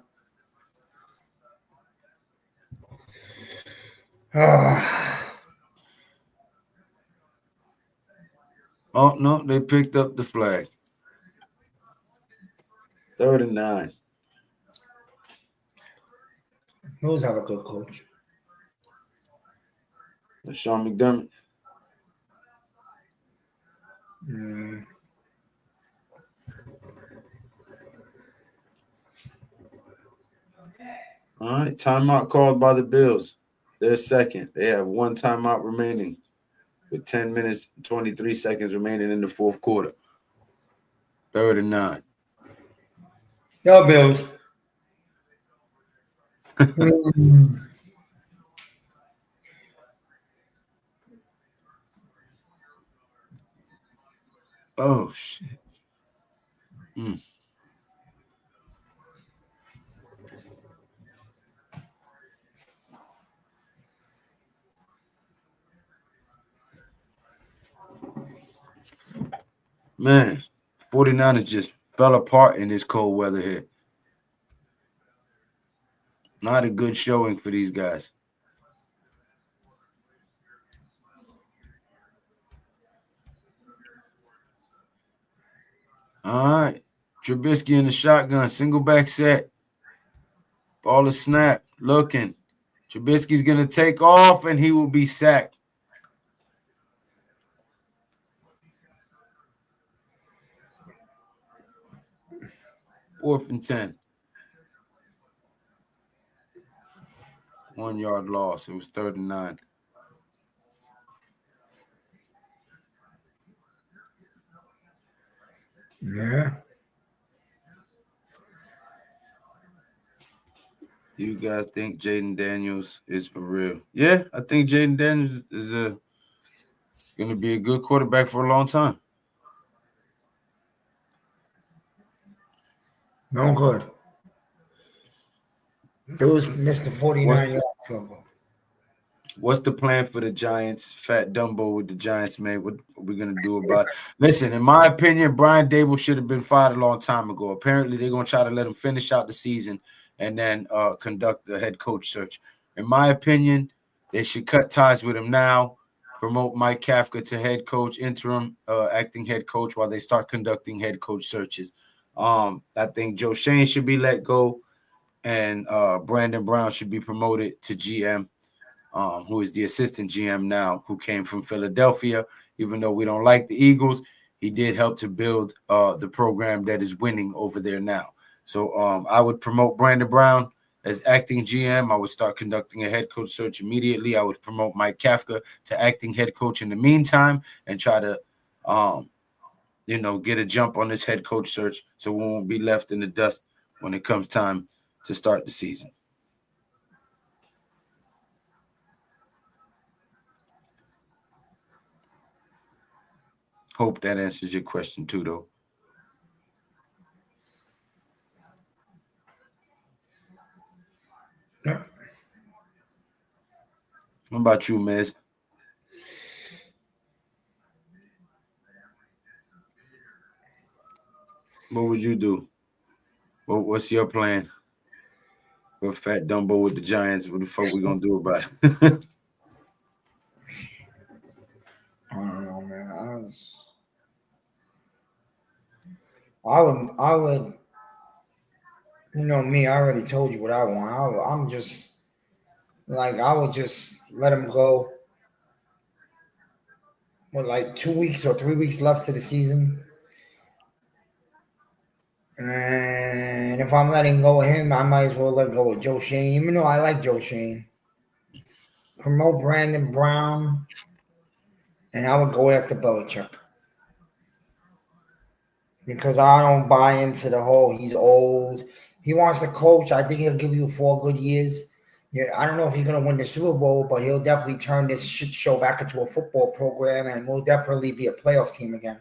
Oh, no, they picked up the flag. 3rd and 9. Bills have a good coach. Sean McDermott. All right, timeout called by the Bills. They're second. They have 1 timeout remaining with 10 minutes and 23 seconds remaining in the fourth quarter. 3rd and 9. Go Bills. Oh, shit. Man, 49ers just fell apart in this cold weather here. Not a good showing for these guys. All right. Trubisky in the shotgun. Single back set. Ball is snap. Looking. Trubisky's going to take off, and he will be sacked. Fourth and 10. 1 yard loss. It was 3rd and 9. Yeah. Do you guys think Jaden Daniels is for real? Yeah, I think Jaden Daniels is going to be a good quarterback for a long time. No good. Bills missed the 49-yard field goal. What's the plan for the Giants? Fat Dumbo with the Giants, man. What are we going to do about it? Listen, in my opinion, Brian Dable should have been fired a long time ago. Apparently, they're going to try to let him finish out the season and then conduct the head coach search. In my opinion, they should cut ties with him now, promote Mike Kafka to head coach, interim acting head coach while they start conducting head coach searches. I think Joe Shane should be let go, and Brandon Brown should be promoted to GM. Who is the assistant GM now, who came from Philadelphia. Even though we don't like the Eagles, he did help to build the program that is winning over there now. So I would promote Brandon Brown as acting GM. I would start conducting a head coach search immediately. I would promote Mike Kafka to acting head coach in the meantime and try to, get a jump on this head coach search so we won't be left in the dust when it comes time to start the season. Hope that answers your question too, though. Yeah. What about you, Miz? What would you do? What's your plan? With Fat Dumbo with the Giants, what the fuck we gonna do about it? I don't know, man. I would, you know me. I already told you what I want. I'm just like I would just let him go with like 2 weeks or 3 weeks left to the season. And if I'm letting go of him, I might as well let go of Joe Shane, even though I like Joe Shane. Promote Brandon Brown, and I would go after Belichick. Because I don't buy into the whole he's old. He wants to coach. I think he'll give you 4 good years. Yeah, I don't know if he's going to win the Super Bowl, but he'll definitely turn this shit show back into a football program, and we'll definitely be a playoff team again.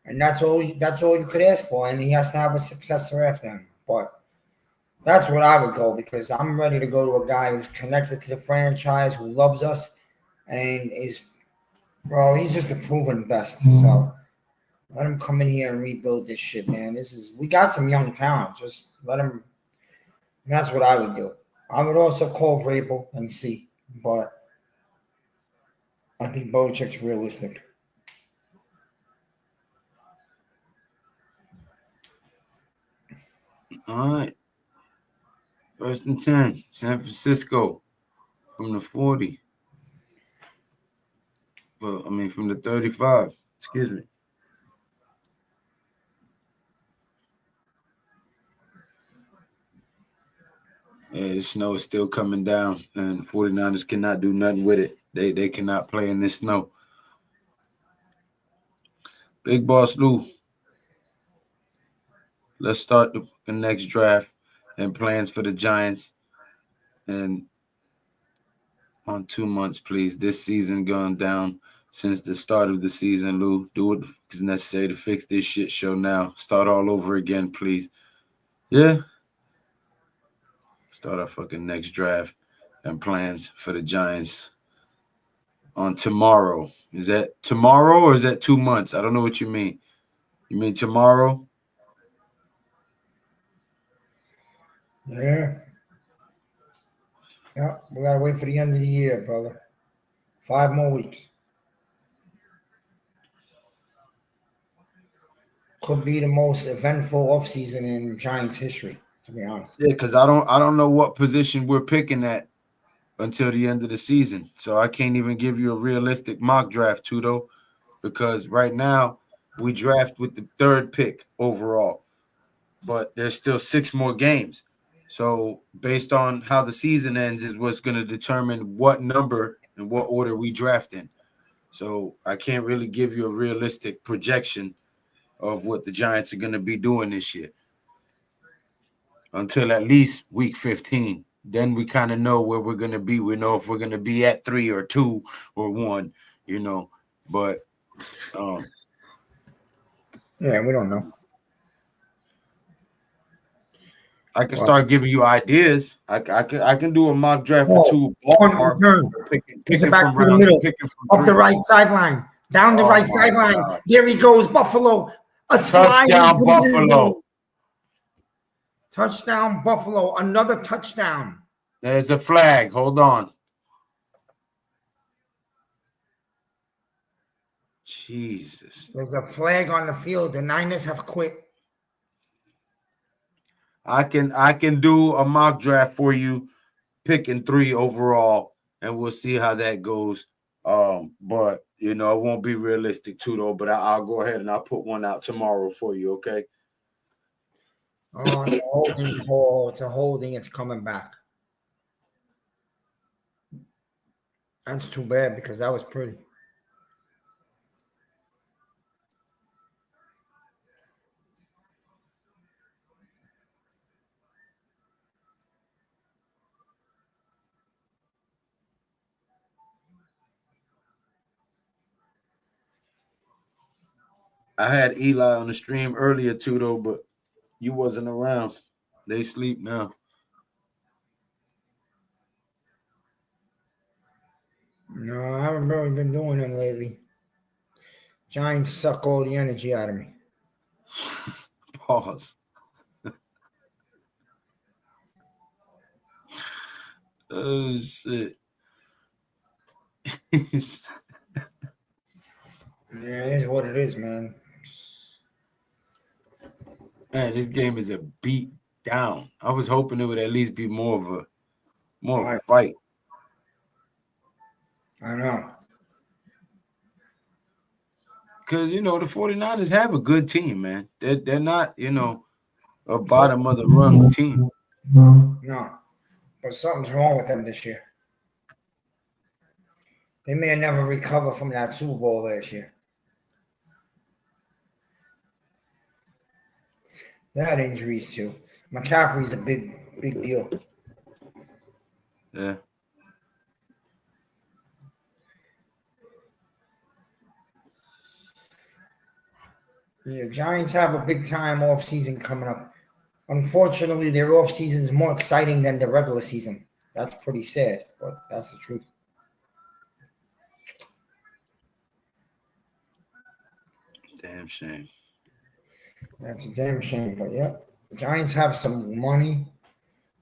And that's all you could ask for. And he has to have a successor after him. But that's what I would go, because I'm ready to go to a guy who's connected to the franchise, who loves us, and he's just a proven best. So let him come in here and rebuild this shit, man. We got some young talent. Just let him. That's what I would do. I would also call Vrabel and see, but I think Belichick's realistic. All right. 1st and 10, San Francisco from the 40. Well, I mean, from the 35. Excuse me. Yeah, the snow is still coming down, and 49ers cannot do nothing with it. They cannot play in this snow. Big Boss Lou, let's start the next draft and plans for the Giants. And on 2 months, please. This season gone down since the start of the season, Lou. Do what is necessary to fix this shit show now. Start all over again, please. Yeah. Start our fucking next draft and plans for the Giants on tomorrow. Is that tomorrow or is that 2 months? I don't know what you mean. You mean tomorrow? Yeah. Yeah, we gotta wait for the end of the year, brother. 5 more weeks. Could be the most eventful offseason in Giants history, to be honest. Yeah, because I don't know what position we're picking at until the end of the season. So I can't even give you a realistic mock draft, Tudo, because right now we draft with the 3rd pick overall, but there's still 6 more games. So based on how the season ends is what's going to determine what number and what order we draft in. So I can't really give you a realistic projection of what the Giants are going to be doing this year until at least week 15. Then we kind of know where we're going to be. We know if we're going to be at 3 or 2 or 1, but Yeah, we don't know. I can start giving you ideas. I can do a mock draft Oh, for 2 ballpark. It's back to the middle, up the right sideline, down the right sideline. God. There he goes, Buffalo. A slide Touchdown, into the end Buffalo. zone. Touchdown, Buffalo. Another touchdown. There's a flag. Hold on. Jesus. There's a flag on the field. The Niners have quit. I can do a mock draft for you, picking 3 overall, and we'll see how that goes. But it won't be realistic too, though. But I'll go ahead and I'll put one out tomorrow for you. Okay. Oh, it's a holding call. It's a holding. It's coming back. That's too bad because that was pretty. I had Eli on the stream earlier too, though, but you wasn't around. They sleep now. No, I haven't really been doing them lately. Giants suck all the energy out of me. Pause. Oh shit. Yeah, it is what it is, man. Man, this game is a beat down. I was hoping it would at least be more of a fight. I know. Because, the 49ers have a good team, man. They're not, a bottom of the rung team. No. But something's wrong with them this year. They may never recover from that Super Bowl last year. They had injuries too. McCaffrey's a big deal. Yeah. Yeah, Giants have a big time off season coming up. Unfortunately, their off season is more exciting than the regular season. That's pretty sad, but that's the truth. Damn shame. That's a damn shame, but yeah. The Giants have some money.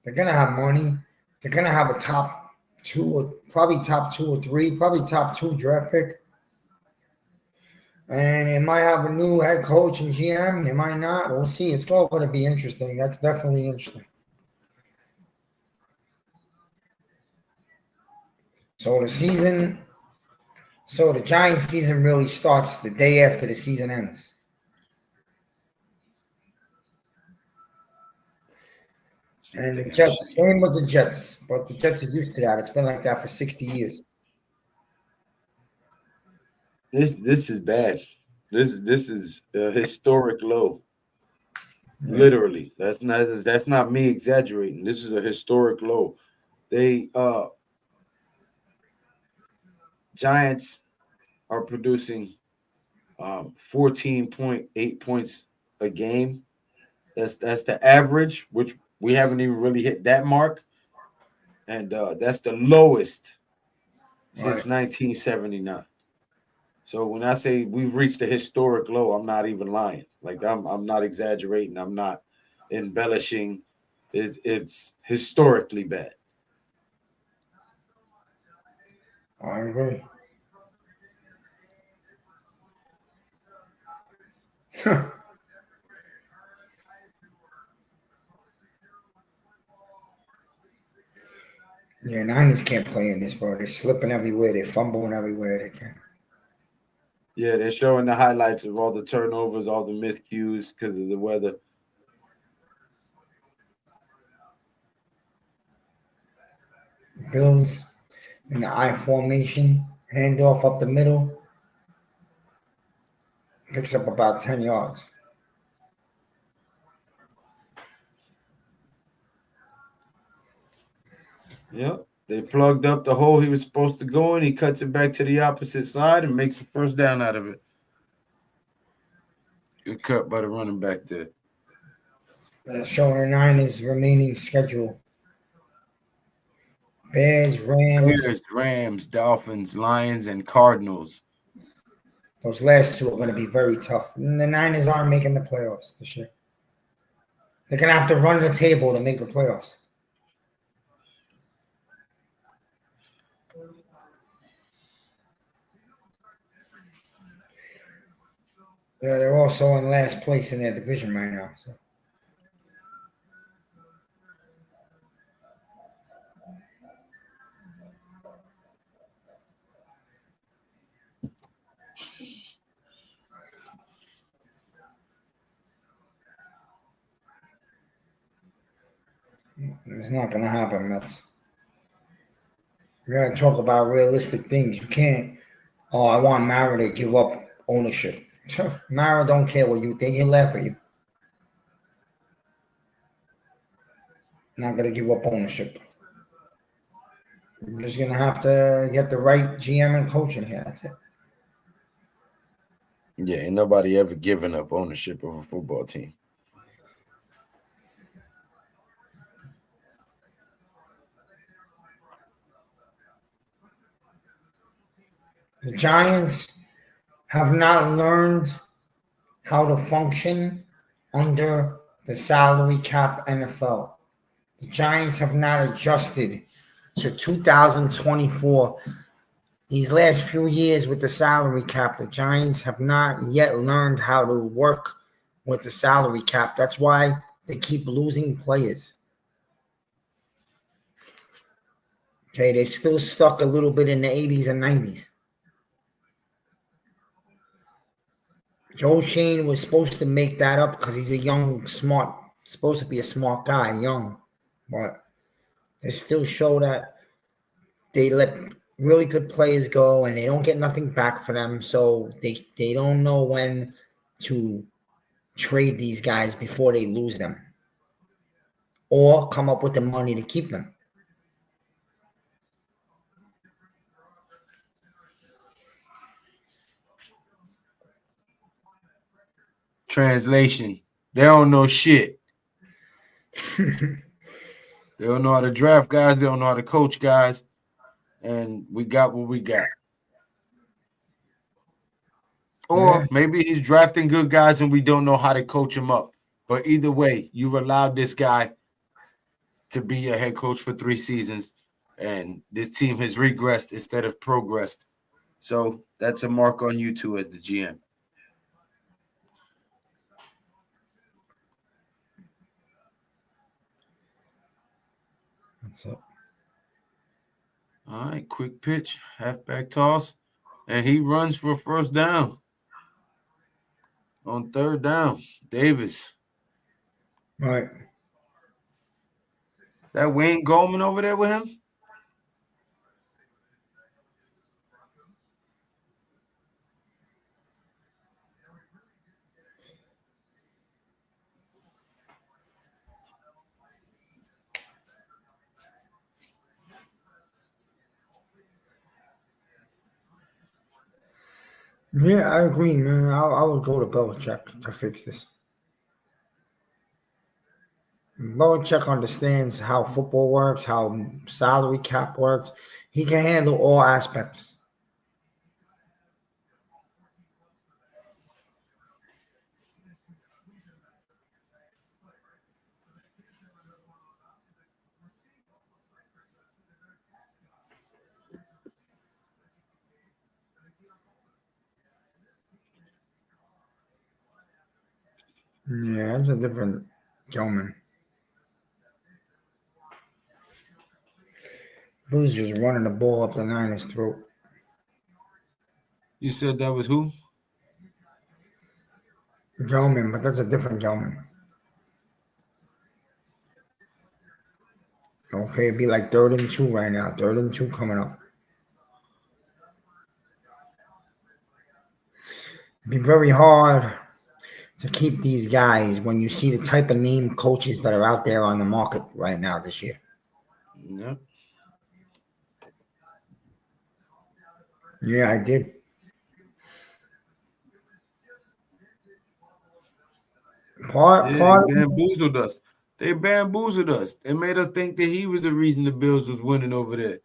They're gonna have money. They're gonna have a top two or top two draft pick. And it might have a new head coach and GM. It might not. We'll see. It's all going to be interesting. That's definitely interesting. So the Giants season really starts the day after the season ends. And the Jets, same with the Jets, but the Jets are used to that. It's been like that for 60 years. This is bad. This is a historic low. Yeah. Literally. That's not me exaggerating. This is a historic low. They Giants are producing 14.8 points a game. That's the average, which we haven't even really hit that mark. And that's the lowest since 1979. So when I say we've reached a historic low, I'm not even lying. Like I'm not exaggerating. I'm not embellishing. It's historically bad. I agree. Yeah, Niners can't play in this, bro. They're slipping everywhere. They're fumbling everywhere. They can't. Yeah, they're showing the highlights of all the turnovers, all the miscues because of the weather. Bills in the I formation, handoff up the middle, picks up about 10 yards. Yep. They plugged up the hole he was supposed to go in. He cuts it back to the opposite side and makes a first down out of it. Good cut by the running back there. Showing the Niners' remaining schedule. Bears, Rams, Dolphins, Lions, and Cardinals. Those last two are going to be very tough. And the Niners aren't making the playoffs this year. They're going to have to run the table to make the playoffs. Yeah, they're also in last place in their division right now. So. It's not going to happen, Mets. We got to talk about realistic things. You can't, I want Mara to give up ownership. Mara don't care what you think. He'll laugh at you. Not going to give up ownership. You're just going to have to get the right GM and coaching here. That's it. Yeah, ain't nobody ever given up ownership of a football team. The Giants have not learned how to function under the salary cap NFL. The Giants have not adjusted to 2024. These last few years with the salary cap, the Giants have not yet learned how to work with the salary cap. That's why they keep losing players. Okay, they're still stuck a little bit in the 80s and 90s. Joe Shane was supposed to make that up because he's a young, smart, supposed to be a smart guy, young. But they still show that they let really good players go and they don't get nothing back for them. So they don't know when to trade these guys before they lose them or come up with the money to keep them. Translation: they don't know shit. They don't know how to draft guys. They don't know how to coach guys. And we got what we got. Or maybe he's drafting good guys and we don't know how to coach them up. But either way, you've allowed this guy to be a head coach for 3 seasons, and this team has regressed instead of progressed. So that's a mark on you two as the GM. That's it. All right, quick pitch, halfback toss, and he runs for first down. On third down, Davis. Right. That Wayne Goldman over there with him? Yeah, I agree, man. I would go to Belichick to fix this. Belichick understands how football works, how salary cap works. He can handle all aspects. Yeah, it's a different Gelman. Boo's just running the ball up the Niners' throat. You said that was who? Gelman, but that's a different Gelman. Okay, it'd be like 3rd and 2 right now. 3rd and 2 coming up. It'd be very hard to keep these guys when you see the type of name coaches that are out there on the market right now this year. Yep. Yeah, I did. Part They bamboozled us. They bamboozled us. They made us think that he was the reason the Bills was winning over there.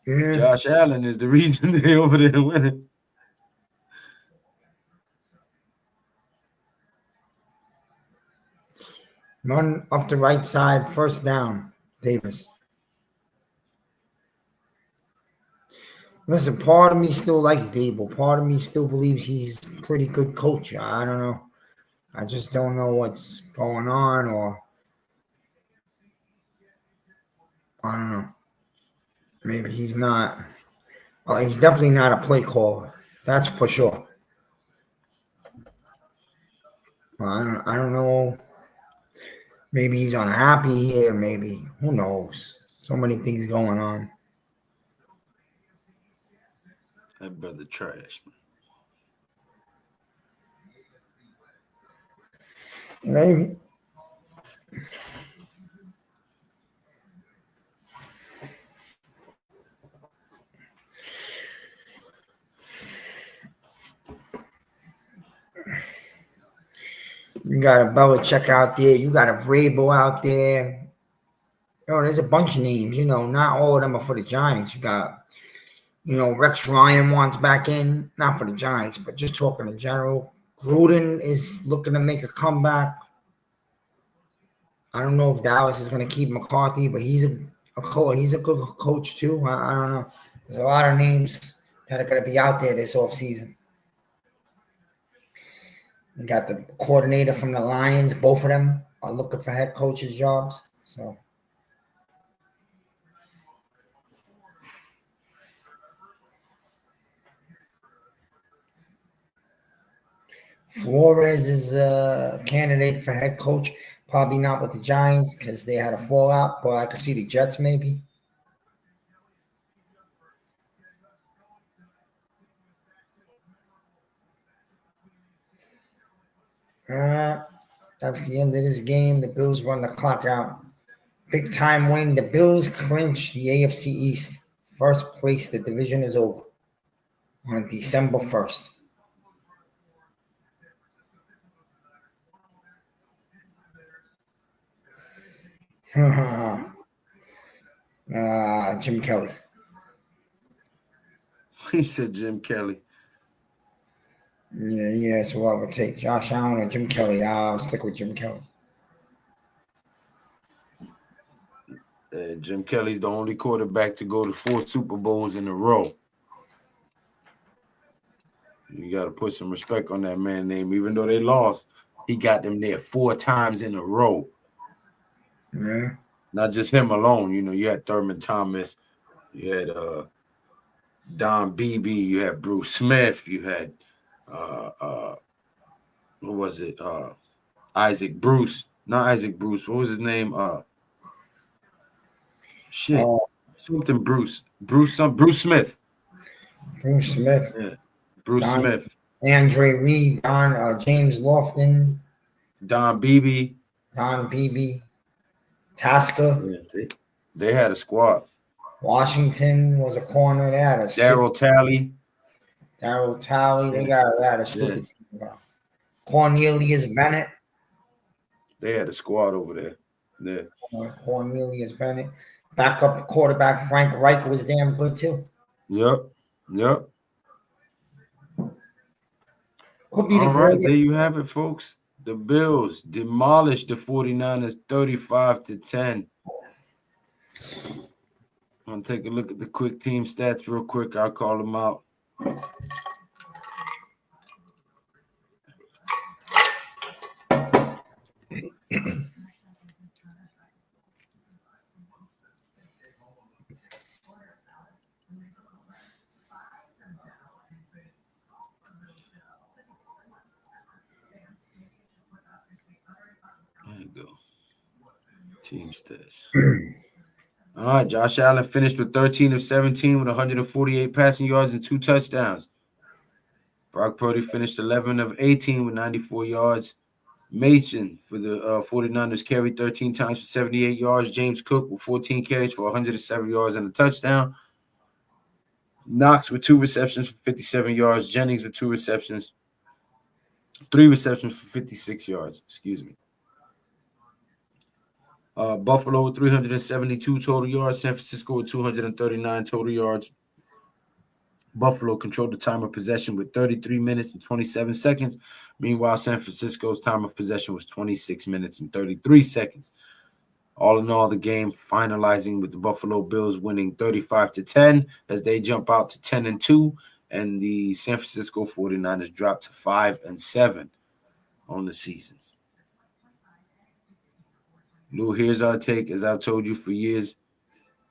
Yeah. Josh Allen is the reason they over there winning. Run up the right side, first down, Davis. Listen, part of me still likes Dable. Part of me still believes he's a pretty good coach. I don't know. I just don't know what's going on, or I don't know. Maybe he's not. Well, he's definitely not a play caller. That's for sure. Well, I don't know. Maybe he's unhappy here. Maybe, who knows? So many things going on. That brother trash. Maybe. You got a Belichick out there. You got a Vrabel out there. There's a bunch of names. Not all of them are for the Giants. You got, Rex Ryan wants back in. Not for the Giants, but just talking in general. Gruden is looking to make a comeback. I don't know if Dallas is going to keep McCarthy, but he's a good coach too. I don't know. There's a lot of names that are going to be out there this offseason. You got the coordinator from the Lions. Both of them are looking for head coaches' jobs. So, Flores is a candidate for head coach. Probably not with the Giants because they had a fallout, but I could see the Jets maybe. That's the end of this game. The Bills run the clock out. Big time win. The Bills clinch the AFC East. First place. The division is over on December 1st. Jim Kelly. He said Jim Kelly. Yeah, so I would take Josh Allen or Jim Kelly. I'll stick with Jim Kelly. Jim Kelly's the only quarterback to go to 4 Super Bowls in a row. You got to put some respect on that man's name. Even though they lost, he got them there 4 times in a row. Yeah. Not just him alone. You had Thurman Thomas. You had Don Beebe. You had Bruce Smith. You had what was it? Isaac Bruce. Not Isaac Bruce. What was his name? Something Bruce. Bruce Smith. Bruce Smith. Yeah. Bruce Smith. Andre Reed. James Lofton. Don Beebe. Tasker. Yeah, they had a squad. Washington was a corner. They had a Darryl Talley. They got a stupid team. Cornelius Bennett. They had a squad over there. Yeah. Cornelius Bennett. Backup quarterback Frank Reich was damn good too. Yep. Could be All right, there you have it, folks. The Bills demolished the 49ers 35-10. I'm going to take a look at the quick team stats real quick. I'll call them out. There you go. Team stats. All right, Josh Allen finished with 13 of 17 with 148 passing yards and 2 touchdowns. Brock Purdy finished 11 of 18 with 94 yards. Mason for the 49ers carried 13 times for 78 yards. James Cook with 14 carries for 107 yards and a touchdown. Knox with 2 receptions for 57 yards. Jennings with 3 receptions for 56 yards. Excuse me. Buffalo with 372 total yards. San Francisco with 239 total yards. Buffalo controlled the time of possession with 33 minutes and 27 seconds. Meanwhile, San Francisco's time of possession was 26 minutes and 33 seconds. All in all, the game finalizing with the Buffalo Bills winning 35-10 as they jump out to 10-2, and the San Francisco 49ers drop to 5-7 on the season. Lou, here's our take. As I've told you for years,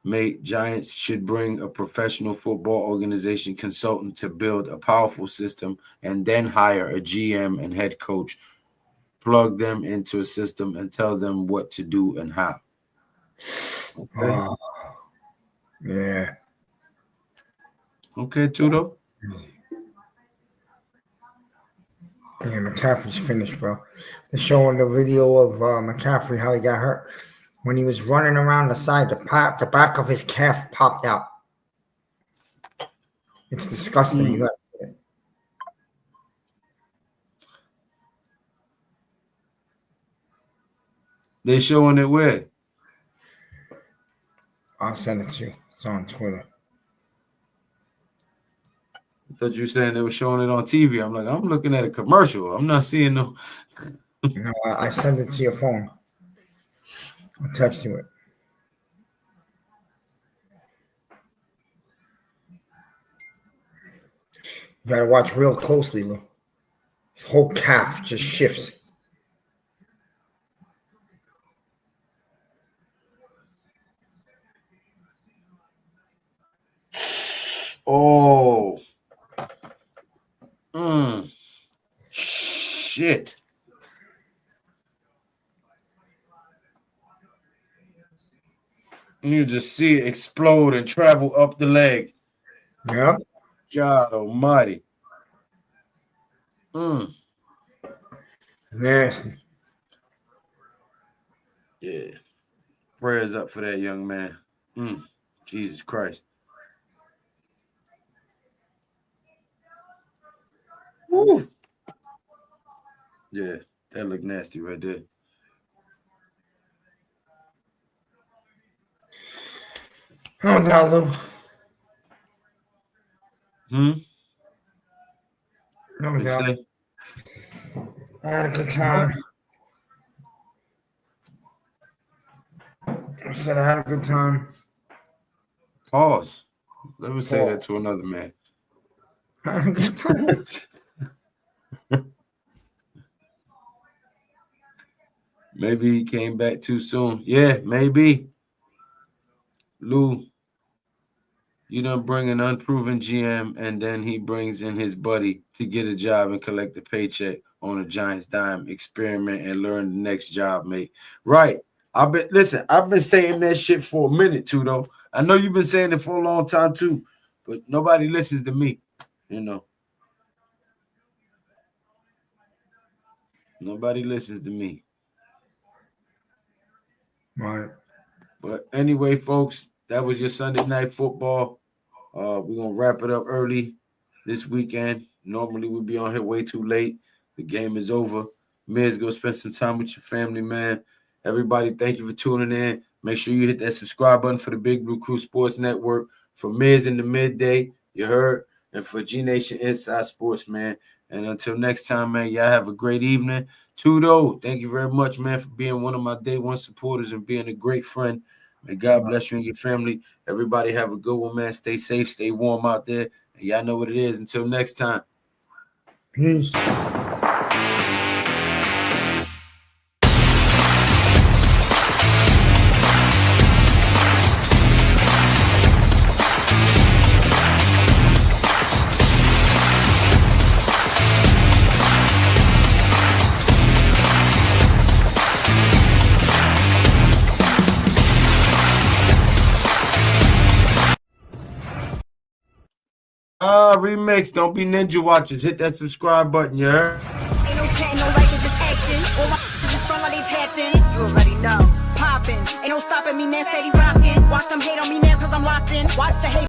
mate, Giants should bring a professional football organization consultant to build a powerful system and then hire a GM and head coach. Plug them into a system and tell them what to do and how. Okay. Yeah. Okay, Tudo. Yeah, McCaffrey's finished, bro. They're showing the video of McCaffrey, how he got hurt. When he was running around the side, the back of his calf popped out. It's disgusting. You got to see it. They showing it where? I'll send it to you. It's on Twitter. I thought you were saying they were showing it on TV. I'm like, I'm looking at a commercial. I'm not seeing no. No, I send it to your phone. I'll text you it. You gotta watch real closely, Lou. His whole calf just shifts. Oh. Shit. You just see it explode and travel up the leg. Yeah. God almighty. Nasty. Yeah. Prayers up for that young man. Jesus Christ. Woo. Yeah, that looked nasty right there. No doubt, Lou. No What'd you doubt. say? I had a good time. I said I had a good time. Pause. Let me say that to another man. I had a good time. Maybe he came back too soon. Yeah, maybe. Lou, you done bring an unproven GM, and then he brings in his buddy to get a job and collect a paycheck on a Giants dime, experiment and learn the next job, mate. Right. I've been saying that shit for a minute too, though. I know you've been saying it for a long time too, but nobody listens to me, you know. Nobody listens to me. Right. But anyway, folks, that was your Sunday night football. We're going to wrap it up early this weekend. Normally, we'd be on here way too late. The game is over. MIZ, go spend some time with your family, man. Everybody, thank you for tuning in. Make sure you hit that subscribe button for the Big Blue Crew Sports Network. For MIZ in the midday, you heard. And for G-Nation Inside Sports, man. And until next time, man, y'all have a great evening. Tudo, thank you very much, man, for being one of my day one supporters and being a great friend. May God bless you and your family. Everybody have a good one, man. Stay safe, stay warm out there. And y'all know what it is. Until next time. Peace. Remix. Don't be ninja watchers. Hit that subscribe button, you heard? Ain't no chat, no like, it's just action. All my is front like they hatching. You already know. Poppin'. Ain't no stopping me now, steady rockin'. Watch them hate on me now, cause I'm locked in. Watch the hate